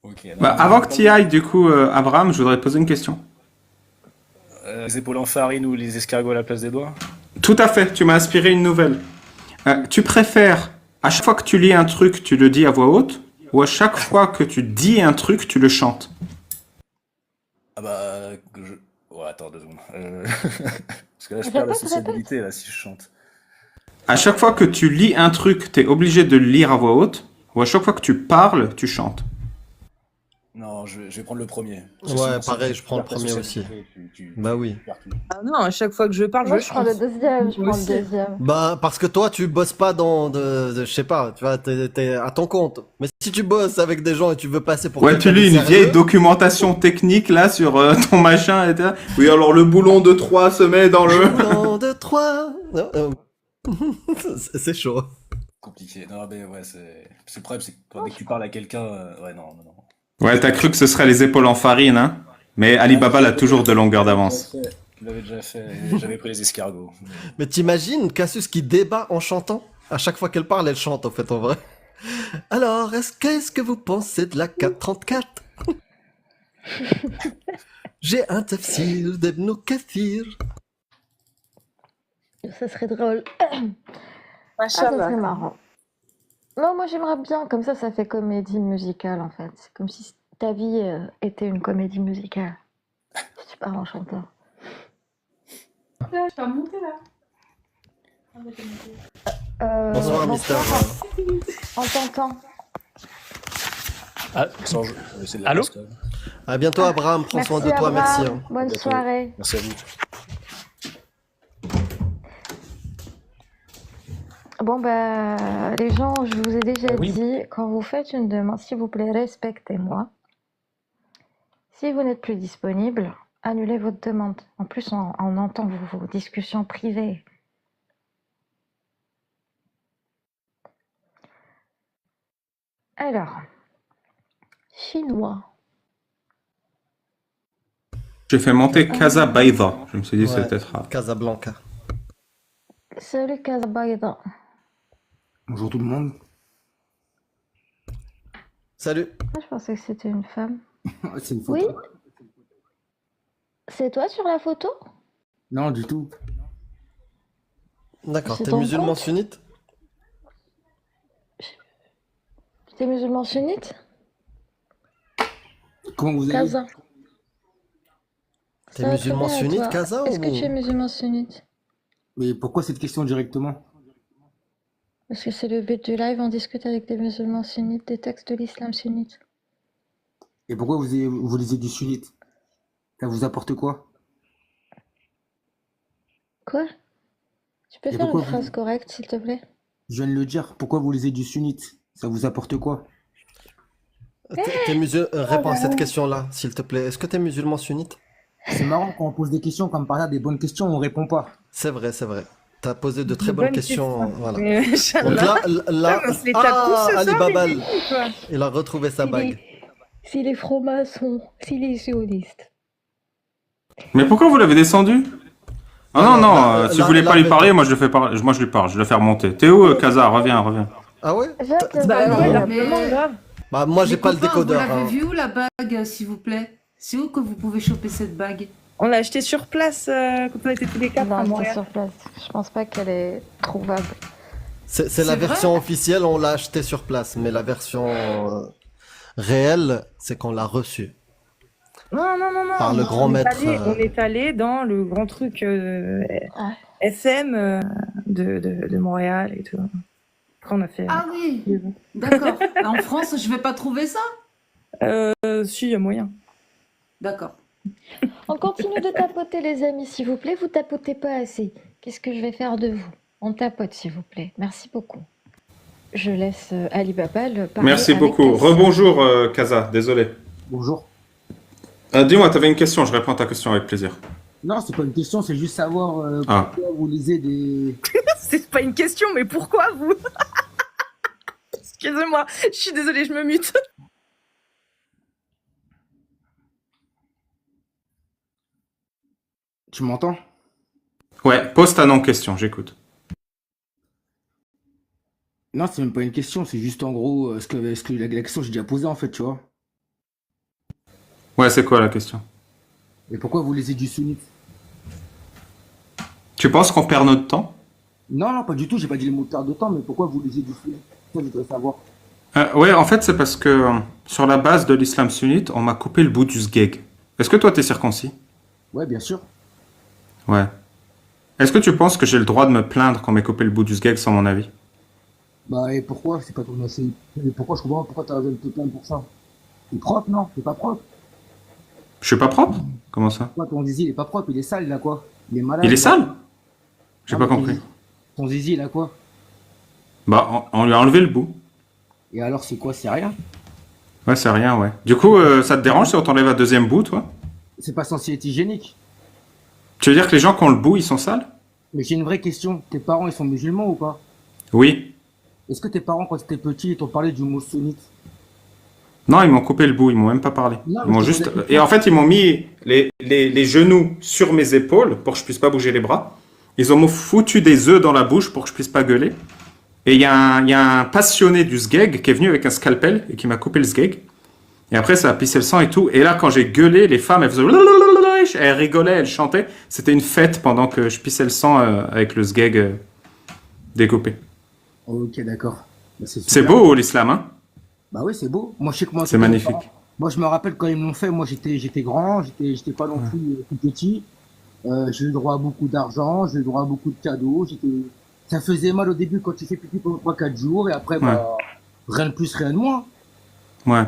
Ok. non, Bah, mais avant que tu y ailles, du coup, Abraham, je voudrais poser une question. les épaules en farine ou les escargots à la place des doigts? Tout à fait, tu m'as inspiré une nouvelle. Tu préfères, à chaque fois que tu lis un truc, tu le dis à voix haute, ou à chaque fois que tu dis un truc, tu le chantes? Ah bah, Ouais, attends 2 secondes. Parce que là, je perds la Répète, répète. sociabilité, là, si je chante. À chaque fois que tu lis un truc, t'es obligé de le lire à voix haute, ou à chaque fois que tu parles, tu chantes? Non, je vais prendre le premier. Parce que Ouais, sinon, pareil, si je prends le tu perds ta premier aussi. sociabilité, Bah oui. perds tout. Ah non, à chaque fois que je parle, Moi, je je prends le chante. deuxième. Je Moi prends le aussi. deuxième. Bah, parce que toi, tu bosses pas je sais pas, tu vois, t'es à ton compte. Mais si tu bosses avec des gens et tu veux passer pour Ouais, tu quelqu'un de lis une vieille sérieux, documentation technique là sur ton machin et tout. Oui, alors le boulon de 3 se met dans le. Boulant de 3. C'est chaud. Compliqué. Non, mais ouais, c'est le problème, c'est que dès que tu parles à quelqu'un, ouais, non, non, non. Ouais, t'as cru que ce serait les épaules en farine, hein? Mais Alibaba l'a toujours de longueur d'avance. Je l'avais déjà fait, et j'avais pris les escargots. Mais t'imagines Cassius qui débat en chantant? À chaque fois qu'elle parle, elle chante en fait en vrai. Alors, qu'est-ce que vous pensez de la 434? J'ai un tafsir d'Ibn Kathir. Ça serait drôle. Ah, ça serait marrant. Non, moi j'aimerais bien, comme ça fait comédie musicale en fait. C'est comme si ta vie était une comédie musicale. Si tu parles en chantant. Là, je t'ai remonté là. Bonsoir, Mister. On t'entend. Sans jeu, je vais essayer de la Allô place, quand même. À bientôt, Abraham. Prends soin de toi, Abraham. merci. Hein. Bonne Bientôt. soirée. Merci à vous. Bon, bah, les gens, je vous ai déjà Oui. dit, quand vous faites une demande, s'il vous plaît, respectez-moi. Si vous n'êtes plus disponible, annulez votre demande. En plus, on entend vos discussions privées. Alors, chinois. J'ai fait monter Casa Baïda. Je me suis dit, Ouais. c'est peut-être rare. Casablanca. Salut Casabaïda. Bonjour tout le monde. Salut. Ah, je pensais que c'était une femme. C'est une Oui. photo. C'est toi sur la photo? Non, du tout. D'accord, C'est t'es ton musulman compte sunnite? T'es musulman sunnite? Comment vous allez? Casa. T'es Ça va musulman très bien, et sunnite, toi? Casa, Est-ce que ou- tu es musulman sunnite? Mais pourquoi cette question directement? Parce que c'est le but du live, on discute avec des musulmans sunnites, des textes de l'islam sunnite. Et pourquoi vous lisez du sunnite? Ça vous apporte quoi? Quoi? Tu peux Et faire une pourquoi vous- phrase correcte, s'il te plaît? Je viens de le dire. Pourquoi vous lisez du sunnite? Ça vous apporte quoi? Réponds à cette question-là, s'il te plaît. Est-ce que t'es musulman sunnite? C'est marrant quand on pose des questions comme par là, des bonnes questions, on répond pas. C'est vrai, c'est vrai. T'as posé de très bonnes questions. Voilà. Mais, Donc là, on se les tape tous ce soir, Alibaba, les filles, quoi. il a retrouvé sa bague. Si les francs-maçons, si les sionistes. Mais pourquoi vous l'avez descendu? Ah non, Alors, non, là, si là, vous voulez là, pas lui là, parler, moi je le fais parler. Moi je lui parle, je le fais remonter. T'es où, Casa? Reviens, reviens. Ah ouais? Bah ouais, là, Mais- vraiment, là. Bah moi j'ai Les pas le copains, décodeur. Vous l'avez hein. vu où la bague, s'il vous plaît? C'est où que vous pouvez choper cette bague? On l'a acheté sur place quand on était tous les quatre à Non, c'est Montréal. sur place. Je pense pas qu'elle est trouvable. C'est la C'est vrai? version officielle, on l'a acheté sur place, mais la version réelle, c'est qu'on l'a reçue. Non, non, non, non. Par le grand On est maître, allé- On est allé dans le grand truc FM de Montréal et tout. Après, on a fait. Ah oui, d'accord. En France, je vais pas trouver ça? Si, il y a moyen. D'accord. On continue de tapoter, les amis, s'il vous plaît. Vous tapotez pas assez. Qu'est-ce que je vais faire de vous? On tapote, s'il vous plaît. Merci beaucoup. Je laisse Alibaba le parler. Merci avec beaucoup. passion. Rebonjour, Casa, désolé. Bonjour. Dis-moi, t'avais une question, je réponds à ta question avec plaisir. Non, c'est pas une question, c'est juste savoir Ah. pourquoi vous lisez des... C'est pas une question, mais pourquoi vous? Excusez-moi, je suis désolée, je me mute. Tu m'entends? Ouais, pose ta non-question, j'écoute. Non, c'est même pas une question, c'est juste en gros, est-ce que la question j'ai déjà posée en fait, tu vois? Ouais, c'est quoi la question? Et pourquoi vous lisez du sunnite? Tu penses qu'on perd notre temps? Non, non, pas du tout, j'ai pas dit le mot perte de temps, mais pourquoi vous lisez du sunnite? Ça, je voudrais savoir. Ouais, en fait, c'est parce que sur la base de l'islam sunnite, on m'a coupé le bout du sgeg. Est-ce que toi, t'es circoncis? Ouais, bien sûr. Ouais. Est-ce que tu penses que j'ai le droit de me plaindre qu'on m'ait coupé le bout du sgeg sans mon avis? Bah, et pourquoi? C'est pas ton assez. Et pourquoi je comprends pas pourquoi t'as besoin de te plaindre pour ça? T'es propre, non? T'es pas propre? Je suis pas propre? Comment ça? Toi, ton zizi, il est pas propre, il est sale, il a quoi? Il est malade. Il est il a- sale? J'ai Non, pas mais compris. ton zizi, il a quoi? Bah, on lui a enlevé le bout. Et alors, c'est quoi? C'est rien? Ouais, c'est rien, ouais. Du coup, ça te dérange si on t'enlève un deuxième bout, toi? C'est pas censé être hygiénique. Tu veux dire que les gens qui ont le bout, ils sont sales? Mais j'ai une vraie question. Tes parents, ils sont musulmans ou pas? Oui. Est-ce que tes parents, quand t'étais petit, ils t'ont parlé du mot sunnite? Non, ils m'ont coupé le bout, ils m'ont même pas parlé. Non, Ils mais m'ont je te juste... pose la question. Et en fait, ils m'ont mis les genoux sur mes épaules pour que je puisse pas bouger les bras. Ils ont foutu des œufs dans la bouche pour que je puisse pas gueuler. Et il y a un passionné du sgeg qui est venu avec un scalpel et qui m'a coupé le sgeg. Et après, ça a pissé le sang et tout. Et là, quand j'ai gueulé, les femmes, elles faisaient... Elles rigolaient, elles chantaient. C'était une fête pendant que je pissais le sang avec le sgeg découpé. Ok, d'accord. Bah, c'est C'est super. beau, l'islam, hein? Bah oui, c'est beau. Moi, je sais que moi, C'est magnifique. moi, je me rappelle quand ils me l'ont fait, moi, j'étais grand, j'étais pas non plus tout petit. J'ai eu droit à beaucoup d'argent, j'ai eu droit à beaucoup de cadeaux. Ça faisait mal au début quand tu fais pipi pendant 3-4 jours, et après, bah, rien de plus, rien de moins. Ouais.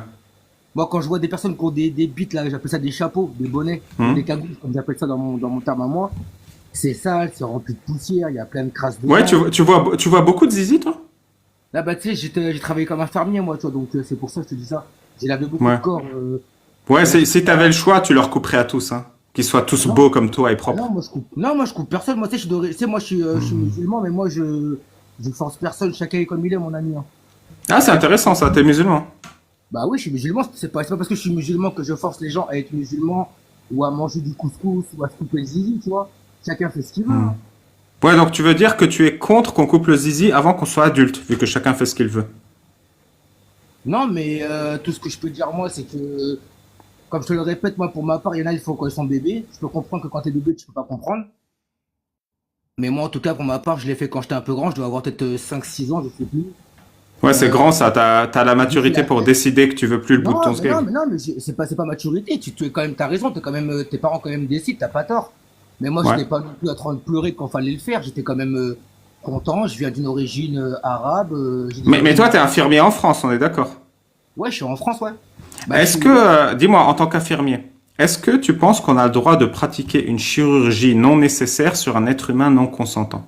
Moi, quand je vois des personnes qui ont des bites, là, j'appelle ça des chapeaux, des bonnets, des cagoules, comme j'appelle ça dans mon terme à moi, c'est sale, c'est rempli de poussière, il y a plein de crasses dedans. Ouais, tu vois beaucoup de zizi, toi? Là, bah, tu sais, j'ai travaillé comme infirmier, moi, tu vois, donc c'est pour ça que je te dis ça. J'ai lavé beaucoup Ouais. de corps. Ouais, si t'avais le choix, tu leur couperais à tous, hein. Qu'ils soient tous Non. beaux comme toi et Ah propres. non, moi, je coupe personne. Moi, tu sais, tu sais, moi, je suis musulman, mais moi, je force personne. Chacun est comme il est, mon ami, hein. Ah, c'est intéressant ça, t'es musulman. Bah oui, je suis musulman. C'est pas parce que je suis musulman que je force les gens à être musulmans ou à manger du couscous ou à se couper le zizi, tu vois. Chacun fait ce qu'il veut, hein. Ouais, donc tu veux dire que tu es contre qu'on coupe le zizi avant qu'on soit adulte, vu que chacun fait ce qu'il veut. Non, mais tout ce que je peux dire, moi, c'est que, comme je te le répète, moi, pour ma part, il y en a, il faut quand ils sont bébés. Je peux comprendre que quand t'es bébé, tu peux pas comprendre. Mais moi, en tout cas, pour ma part, je l'ai fait quand j'étais un peu grand. Je dois avoir peut-être 5-6 ans, je sais plus. Ouais, c'est grand ça, t'as la maturité pour décider que tu veux plus le bout de ton Non, sgeg. mais c'est pas maturité. Tu es quand même, t'as raison. T'es quand même, tes parents quand même décident. T'as pas tort. Mais moi, Ouais. j'étais pas non plus en train de pleurer quand fallait le faire. J'étais quand même content. Je viens d'une origine arabe. J'ai des Mais origines- toi, t'es infirmier en France, on est d'accord. Ouais, je suis en France, ouais. Bah, Est-ce je- que, dis-moi, en tant qu'infirmier, est-ce que tu penses qu'on a le droit de pratiquer une chirurgie non nécessaire sur un être humain non consentant?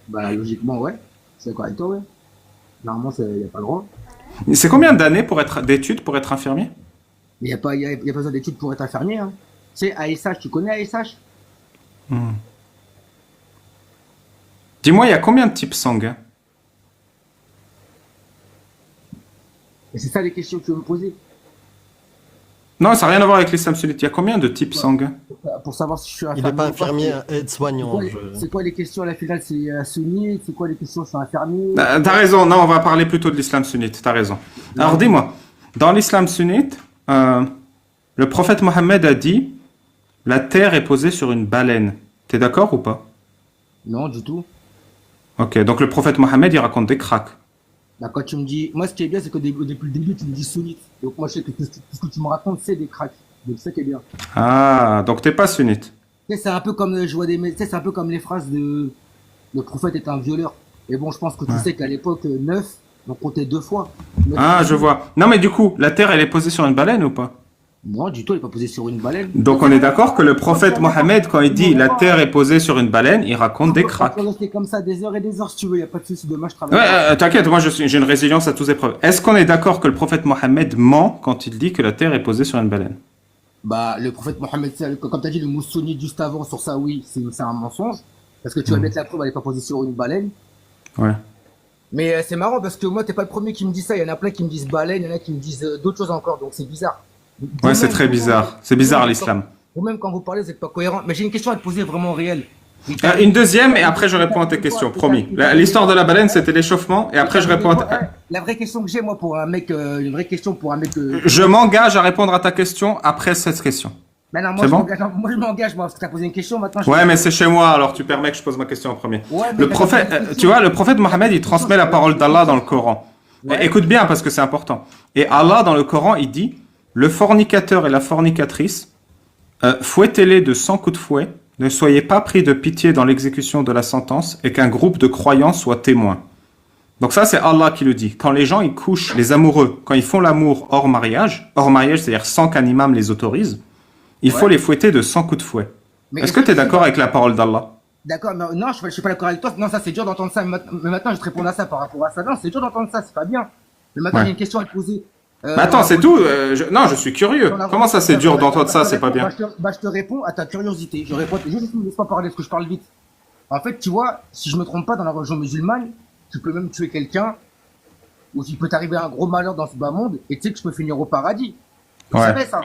Bah, logiquement, ouais. C'est d'accord avec toi, ouais. Normalement, il y a pas le droit. C'est combien d'années d'études pour être infirmier? Mais il y a pas besoin d'études pour être infirmier, hein. Tu sais, ASH, tu connais ASH? Dis-moi, il y a combien de types sanguins? Et c'est ça les questions que tu veux me poser. Non, ça n'a rien à voir avec l'islam sunnite. Il y a combien de types sanguins? Pour savoir si je suis Il infirmier. n'est pas ou infirmier, c'est aide-soignant. quoi, c'est quoi les questions à la finale? C'est sunni? C'est quoi les questions? Je suis infirmier? T'as raison, non, on va parler plutôt de l'islam sunnite, t'as raison. Alors dis-moi, dans l'islam sunnite, le prophète Mohammed a dit la terre est posée sur une baleine. T'es d'accord ou pas? Non, du tout. Ok, donc le prophète Mohammed il raconte des cracks. Bah, quand tu me dis, moi, ce qui est bien, c'est que depuis le début, tu me dis sunnite. Donc, moi, je sais que tout ce que tu me racontes, c'est des cracks. Donc, c'est ça qui est bien. Ah, donc t'es pas sunnite. Tu sais, c'est un peu comme, je vois tu sais, c'est un peu comme les phrases de, le prophète est un violeur. Et bon, je pense que tu sais qu'à l'époque, 9, on comptait 2 fois. 9, Ah, je vois. Non mais du coup, la terre elle est posée sur une baleine ou pas? Non, du tout, elle est pas posée sur une baleine. Donc on est d'accord que le prophète Mohammed, quand il dit la terre est posée sur une baleine, il raconte des cracks. On peut rester comme ça des heures et des heures si tu veux, y a pas de souci. Demain, je Ouais, travaille. t'inquiète, moi j'ai une résilience à toutes épreuves. Est-ce qu'on est d'accord que le prophète Mohammed ment quand il dit que la terre est posée sur une baleine? Bah, le prophète Mohammed, comme tu as dit, le mot sunnite juste avant sur ça, oui, c'est un mensonge. Parce que tu vas mettre la preuve, elle est pas posée sur une baleine. Ouais. Mais c'est marrant parce que moi, t'es pas le premier qui me dit ça. Il y en a plein qui me disent baleine, il y en a qui me disent d'autres choses encore, donc c'est bizarre. Ouais, c'est très bizarre. C'est bizarre l'islam. Ou même quand vous parlez, vous n'êtes pas cohérent. Mais j'ai une question à te poser vraiment réelle. Une deuxième et après je réponds à tes questions, promis. L'histoire de la baleine c'était l'échauffement et après je réponds à ta... La vraie question que j'ai, moi, pour un mec, une vraie question pour un mec. Je m'engage à répondre à ta question après cette question. Mais non, C'est bon moi, je m'engage, moi, parce que t'as posé une question maintenant. Ouais, mais c'est chez moi, alors tu permets que je pose ma question en premier. Ouais, mais Le prophète, tu vois, le prophète Mohammed, il transmet la parole d'Allah dans le Coran. Ouais. Écoute bien parce que c'est important. Et Allah, dans le Coran, il dit, le fornicateur et la fornicatrice, fouettez-les de 100 coups de fouet, ne soyez pas pris de pitié dans l'exécution de la sentence et qu'un groupe de croyants soit témoin. Donc ça, c'est Allah qui le dit. Quand les gens, ils couchent, les amoureux, quand ils font l'amour hors mariage, c'est-à-dire sans qu'un imam les autorise, il faut Ouais. les fouetter de 100 coups de fouet. Mais Est-ce que tu es d'accord avec la parole d'Allah? D'accord, mais non, je suis pas d'accord avec toi. Non, ça c'est dur d'entendre ça. Mais maintenant, je vais te répondre à ça par rapport à ça. Non, c'est dur d'entendre ça, c'est pas bien. Mais maintenant, Ouais. j'ai une question à te poser. Mais attends, c'est tout. Non, je suis curieux. Comment ça, c'est dur d'entendre ça, c'est pas bien? Je te réponds à ta curiosité. Je réponds, juste laisse-moi parler, parce que je parle vite. En fait, tu vois, si je me trompe pas, dans la religion musulmane, tu peux même tuer quelqu'un, ou il peut t'arriver un gros malheur dans ce bas monde, et tu sais que je peux finir au paradis. Tu Ouais. savais ça?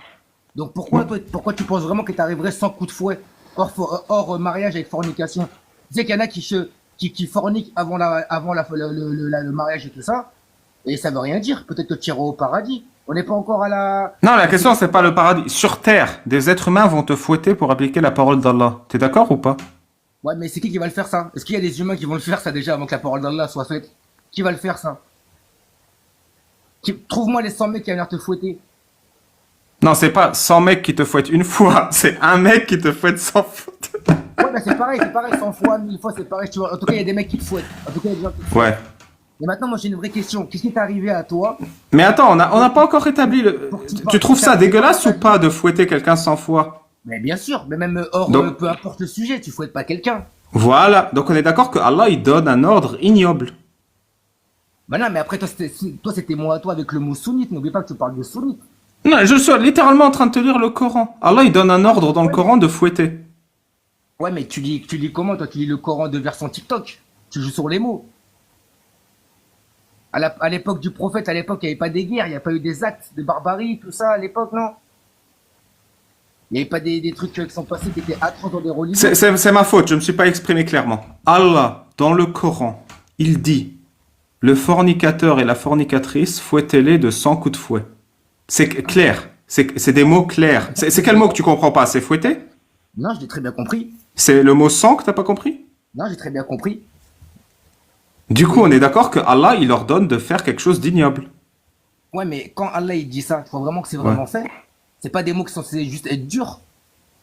Donc pourquoi tu penses vraiment que t'arriverais sans coup de fouet, hors mariage avec fornication? Tu sais qu'il y en a qui forniquent avant le mariage et tout ça, et ça veut rien dire. Peut-être que tu iras au paradis. On n'est pas encore à la... Non, la question, c'est pas le paradis. Sur Terre, des êtres humains vont te fouetter pour appliquer la parole d'Allah. T'es d'accord ou pas? Ouais, mais c'est qui va le faire ça? Est-ce qu'il y a des humains qui vont le faire ça déjà avant que la parole d'Allah soit faite? Qui va le faire ça? Trouve-moi les 100 mecs qui vont venir te fouetter. Non, c'est pas 100 mecs qui te fouettent une fois, c'est un mec qui te fouette 100 fois. Ouais, bah c'est pareil, 100 fois, 1000 fois, c'est pareil. Tu vois. En tout cas, il y a des mecs qui te fouettent. En tout cas, il y a des gens qui te fouettent. Ouais. Et maintenant, moi, j'ai une vraie question. Qu'est-ce qui t'est arrivé à toi? Mais attends, on n'a pas encore établi le... Tu trouves ça dégueulasse ou pas de fouetter quelqu'un 100 fois? Mais bien sûr, mais même hors, Donc- peu importe le sujet, tu fouettes pas quelqu'un. Voilà. Donc on est d'accord que Allah, il donne un ordre ignoble. Bah non, mais après, c'était moi à toi avec le mot sunnite. N'oublie pas que tu parles de sunnite. Non, je suis littéralement en train de te lire le Coran. Allah, il donne un ordre dans le Coran de fouetter. Ouais, mais tu lis comment, toi? Tu lis le Coran de version TikTok. Tu joues sur les mots. À l'époque du prophète, à l'époque, il n'y avait pas des guerres, il n'y a pas eu des actes de barbarie, tout ça, à l'époque, non? Il n'y avait pas des trucs qui sont passés qui étaient atroces dans des religions. C'est ma faute, je ne me suis pas exprimé clairement. Allah, dans le Coran, il dit, le fornicateur et la fornicatrice, fouettez-les de 100 coups de fouet. C'est clair. C'est des mots clairs. C'est quel mot que tu comprends pas? C'est fouetter? Non, j'ai très bien compris. C'est le mot 100 que t'as pas compris? Non, j'ai très bien compris. Du coup, on est d'accord que Allah, il leur donne de faire quelque chose d'ignoble. Ouais, mais quand Allah il dit ça, tu crois vraiment que c'est vraiment fait? C'est pas des mots qui sont censés juste être durs?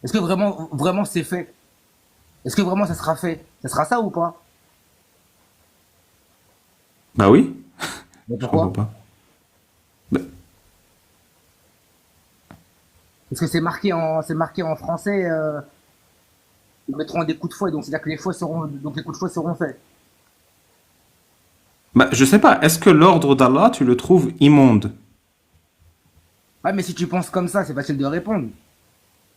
Est-ce que vraiment c'est fait? Est-ce que vraiment ça sera fait? Ça sera ça ou pas? Bah oui. Mais Je pourquoi? comprends pas. Parce que c'est marqué en français, ils mettront des coups de fouet, donc c'est-à-dire que les coups de fouet seront faits. Bah, je sais pas. Est-ce que l'ordre d'Allah, tu le trouves immonde? Ouais, mais si tu penses comme ça, c'est facile de répondre.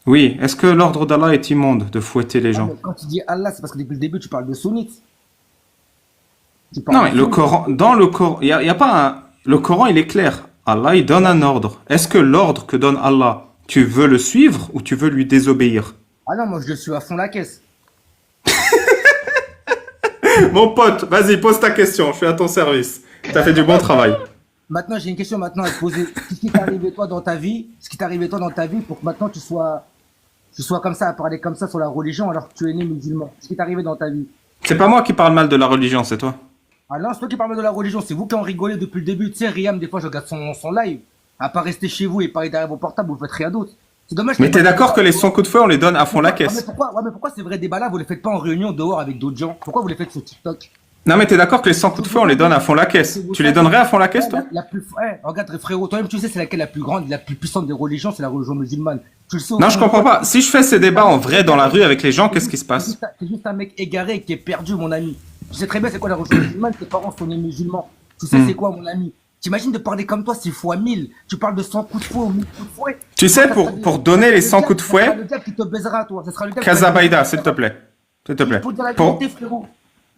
Oui. Est-ce que l'ordre d'Allah est immonde de fouetter les Ouais, gens? mais quand tu dis Allah, c'est parce que depuis le début, tu parles de sunnite. Tu parles Non, de mais le sunnite. Coran, dans le Coran, il y a pas un... Le Coran, il est clair. Allah, il donne un ordre. Est-ce que l'ordre que donne Allah, tu veux le suivre ou tu veux lui désobéir? Ah non, moi je le suis à fond la caisse. Mon pote, vas-y, pose ta question. Je suis à ton service. T'as fait du bon travail. Maintenant, j'ai une question maintenant à te poser. Qu'est-ce qui t'est arrivé toi dans ta vie? Ce qui t'est arrivé toi dans ta vie pour que maintenant tu sois comme ça, à parler comme ça sur la religion alors que tu es né musulman? Ce qui t'est arrivé dans ta vie? C'est pas moi qui parle mal de la religion, c'est toi. Ah non, c'est toi qui parles de la religion, c'est vous qui en rigolez depuis le début. Tu sais, Riam, des fois, je regarde son live. À pas rester chez vous et parler derrière vos portables, vous faites rien d'autre. C'est dommage. Mais t'es d'accord que les 100 coups de feu, on les donne à fond la Ouais, mais caisse? pourquoi ces vrais débats-là, vous les faites pas en réunion dehors avec d'autres gens? Pourquoi vous les faites sur TikTok? Non, mais t'es d'accord que les 100 coups de feu, on les donne à fond la caisse? Tu les donnerais à fond la caisse, toi? Regarde, frérot, toi-même, tu sais, c'est laquelle la plus grande, la plus puissante des religions, c'est la religion musulmane. Tu le sais. Non, je comprends pas. Si je fais ces débats en vrai dans la rue avec les gens, qu'est-ce qui se passe? C'est juste un mec égaré qui est perdu, mon ami. Tu sais très bien c'est quoi la religion musulmane, tes parents sont nés musulmans. Tu sais c'est quoi, mon ami? T'imagines de parler comme toi 6 fois 1000? Tu parles de 100 coups de fouet ou 1000 coups de fouet? Tu sais, pour donner les 100 coups de Ça sera fouet, le diable qui te baisera, toi. Ça sera le diable Kazabaïda, s'il te plaît. S'il te plaît. Faut dire la Pour- vérité, frérot.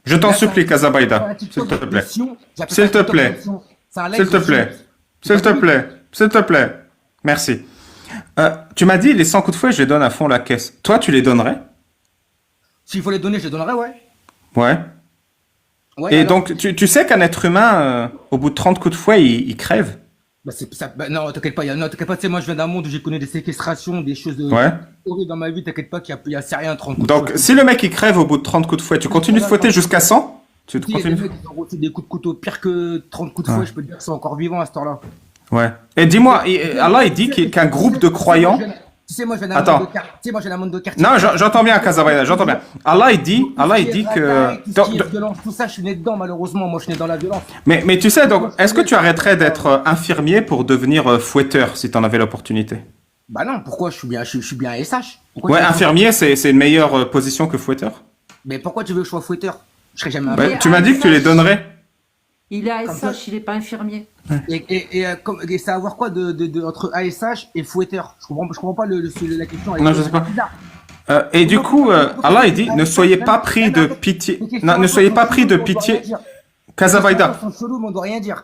Je t'en Là, supplie, c'est un Kazabaïda. S'il TikTok te plaît. d'émission. J'appelle S'il ça te TikTok plaît. d'émission. C'est un live S'il te de plaît. suite. S'il te plaît. S'il te plaît. Merci. Tu m'as dit, les 100 coups de fouet, je les donne à fond la caisse. Toi, tu les donnerais? S'il faut les donner, je les donnerai, ouais. Ouais. Ouais, Et alors, donc, tu sais qu'un être humain, au bout de 30 coups de fouet, il crève? non, t'inquiète pas, non, t'inquiète pas, tu sais, moi je viens d'un monde où j'ai connu des séquestrations, des choses Ouais. horribles dans ma vie, t'inquiète pas qu'il y a c'est rien 30 coups de Donc, fouet. si le mec, il crève au bout de 30 coups de fouet, tu continues de fouetter jusqu'à 100? Tu Il y a des continues. mecs qui ont reçu des coups de couteau pire que 30 coups de fouet, Ouais. je peux te dire qu'ils sont encore vivants à ce temps-là. Ouais. Et dis-moi, Allah, il dit qu'un groupe de croyants. Tu sais, moi, je viens d'un Attends. monde de quartier. Tu sais, moi, j'ai un monde de quartier. Non, j'entends bien, Kazabaïda, j'entends bien. Allah, il dit que. Tout ce qui est violence, tout ça, je suis né dedans, malheureusement. Moi, je suis né dans la violence. Mais tu sais, donc, est-ce que tu arrêterais d'être infirmier pour devenir fouetteur si tu en avais l'opportunité? Bah non, pourquoi je suis bien SH. Pourquoi Ouais, tu veux- infirmier, c'est une meilleure position que fouetteur. Mais pourquoi tu veux que je sois fouetteur? Je serais jamais un Bah, Mais tu m'as dit que tu les donnerais. Il est Comme ça. ASH, il est pas infirmier. Et ça a à voir quoi entre ASH et fouetteur? Je comprends pas la question. Non, je sais pas. Et du coup, Allah, il dit, ne soyez pas pris de pitié. Non, ne soyez pas pris de pitié. Kazabaïda. Sont chelous, mais on doit rien dire.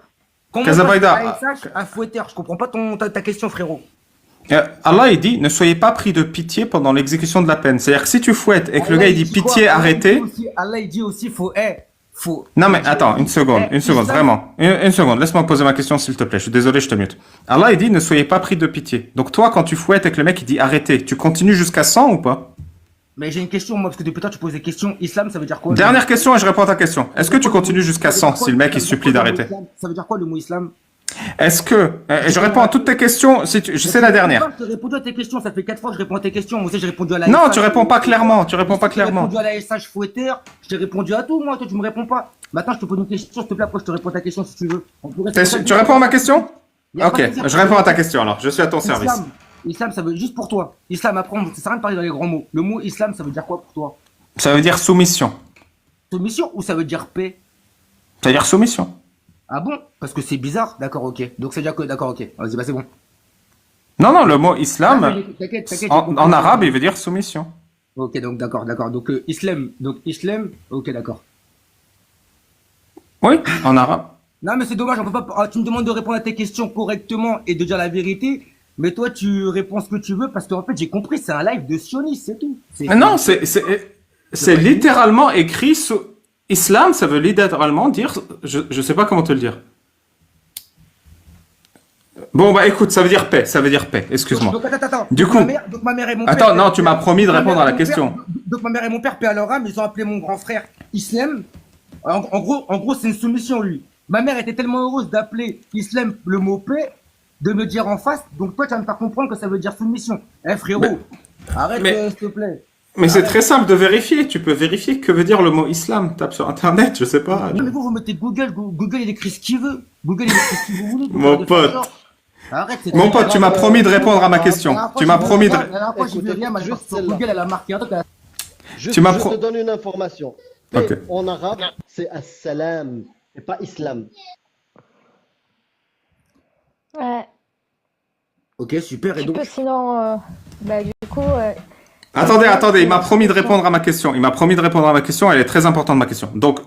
Comment Kazabaïda. on passe de ASH à fouetteur? Je comprends pas ta question, frérot. Allah, il dit, ne soyez pas pris de pitié pendant l'exécution de la peine. C'est-à-dire que si tu fouettes et que le Allah, gars, il dit quoi? pitié, arrêtez. Allah, il dit aussi, faut. Non, mais attends, une seconde, Islam- vraiment. Une seconde, laisse-moi poser ma question, s'il te plaît. Je suis désolé, je te mute. Allah, il dit, ne soyez pas pris de pitié. Donc toi, quand tu fouettes et que le mec, il dit arrêtez, tu continues jusqu'à 100 ou pas? Mais j'ai une question, moi, parce que depuis tard, tu poses des questions. Islam, ça veut dire quoi? Dernière question et je réponds à ta question. Est-ce que tu continues jusqu'à 100 si le mec, il supplie d'arrêter? Ça veut dire quoi le mot islam? Est-ce que, je réponds à toutes tes questions, si tu, c'est la dernière. Je t'ai répondu à tes questions, ça fait 4 fois que je réponds à tes questions. Moi aussi, j'ai répondu à la Non, SH. tu réponds pas clairement, tu réponds pas J'ai clairement. répondu à la SH fouetteur, je t'ai répondu à tout, moi, toi, tu me réponds pas. Maintenant, je te pose une question, s'il te plaît, après, je te réponds à ta question si tu veux. Tu réponds à ma question? Y a Ok, pas de dire. je réponds à ta question alors, je suis à ton service. Islam, ça veut juste pour toi. Islam, après, ça sert à rien de parler dans les grands mots. Le mot islam, ça veut dire quoi pour toi? Ça veut dire soumission. Soumission ou ça veut dire paix? Ça veut dire soumission. Ah bon? Parce que c'est bizarre? D'accord, ok. Donc, ça veut dire que, d'accord, ok. Vas-y, bah, c'est bon. Non, non, le mot islam, T'inquiète, j'ai en compris. arabe, il veut dire soumission. Ok, donc, d'accord. Donc, islam, ok, d'accord. Oui, en arabe. Non, mais c'est dommage, on peut pas. Tu me demandes de répondre à tes questions correctement et de dire la vérité, mais toi, tu réponds ce que tu veux parce qu'en fait, j'ai compris, c'est un live de sionistes, c'est tout. Non, c'est littéralement écrit sous islam, ça veut littéralement dire, je sais pas comment te le dire. Bon, bah écoute, ça veut dire paix, excuse-moi. Donc, attends. Du Donc, coup- ma mère et mon père. Attends, non, tu m'as promis de Ma répondre mère à la et mon père- question. Donc, ma mère et mon père, paix à leur âme, ils ont appelé mon grand frère Islam. En gros, c'est une soumission, lui. Ma mère était tellement heureuse d'appeler Islam le mot paix, de me dire en face, donc toi, tu vas me faire comprendre que ça veut dire soumission. Eh, frérot, arrête, mais- s'il te plaît. Mais c'est très simple de vérifier, tu peux vérifier que veut dire le mot islam, tape sur internet, je sais pas. Non, mais vous mettez Google, il écrit ce qu'il veut. Google, il écrit ce que vous voulez. Mon Vous pote. faites genre. Arrête, c'est Mon pote, tu m'as promis de répondre à ma question. Tu m'as promis de... La dernière fois, j'ai vu Écoute, rien, mais juste sur celle-là. Google, elle a marqué un truc. Juste, Tu m'as je pro- te donne une information. Paix Ok. en arabe, c'est as-salam et pas islam. Ouais. Ok, super. Et Tu donc, peux sinon, bah, du coup, Attendez, il m'a promis de répondre à ma question. Elle est très importante, ma question. Donc,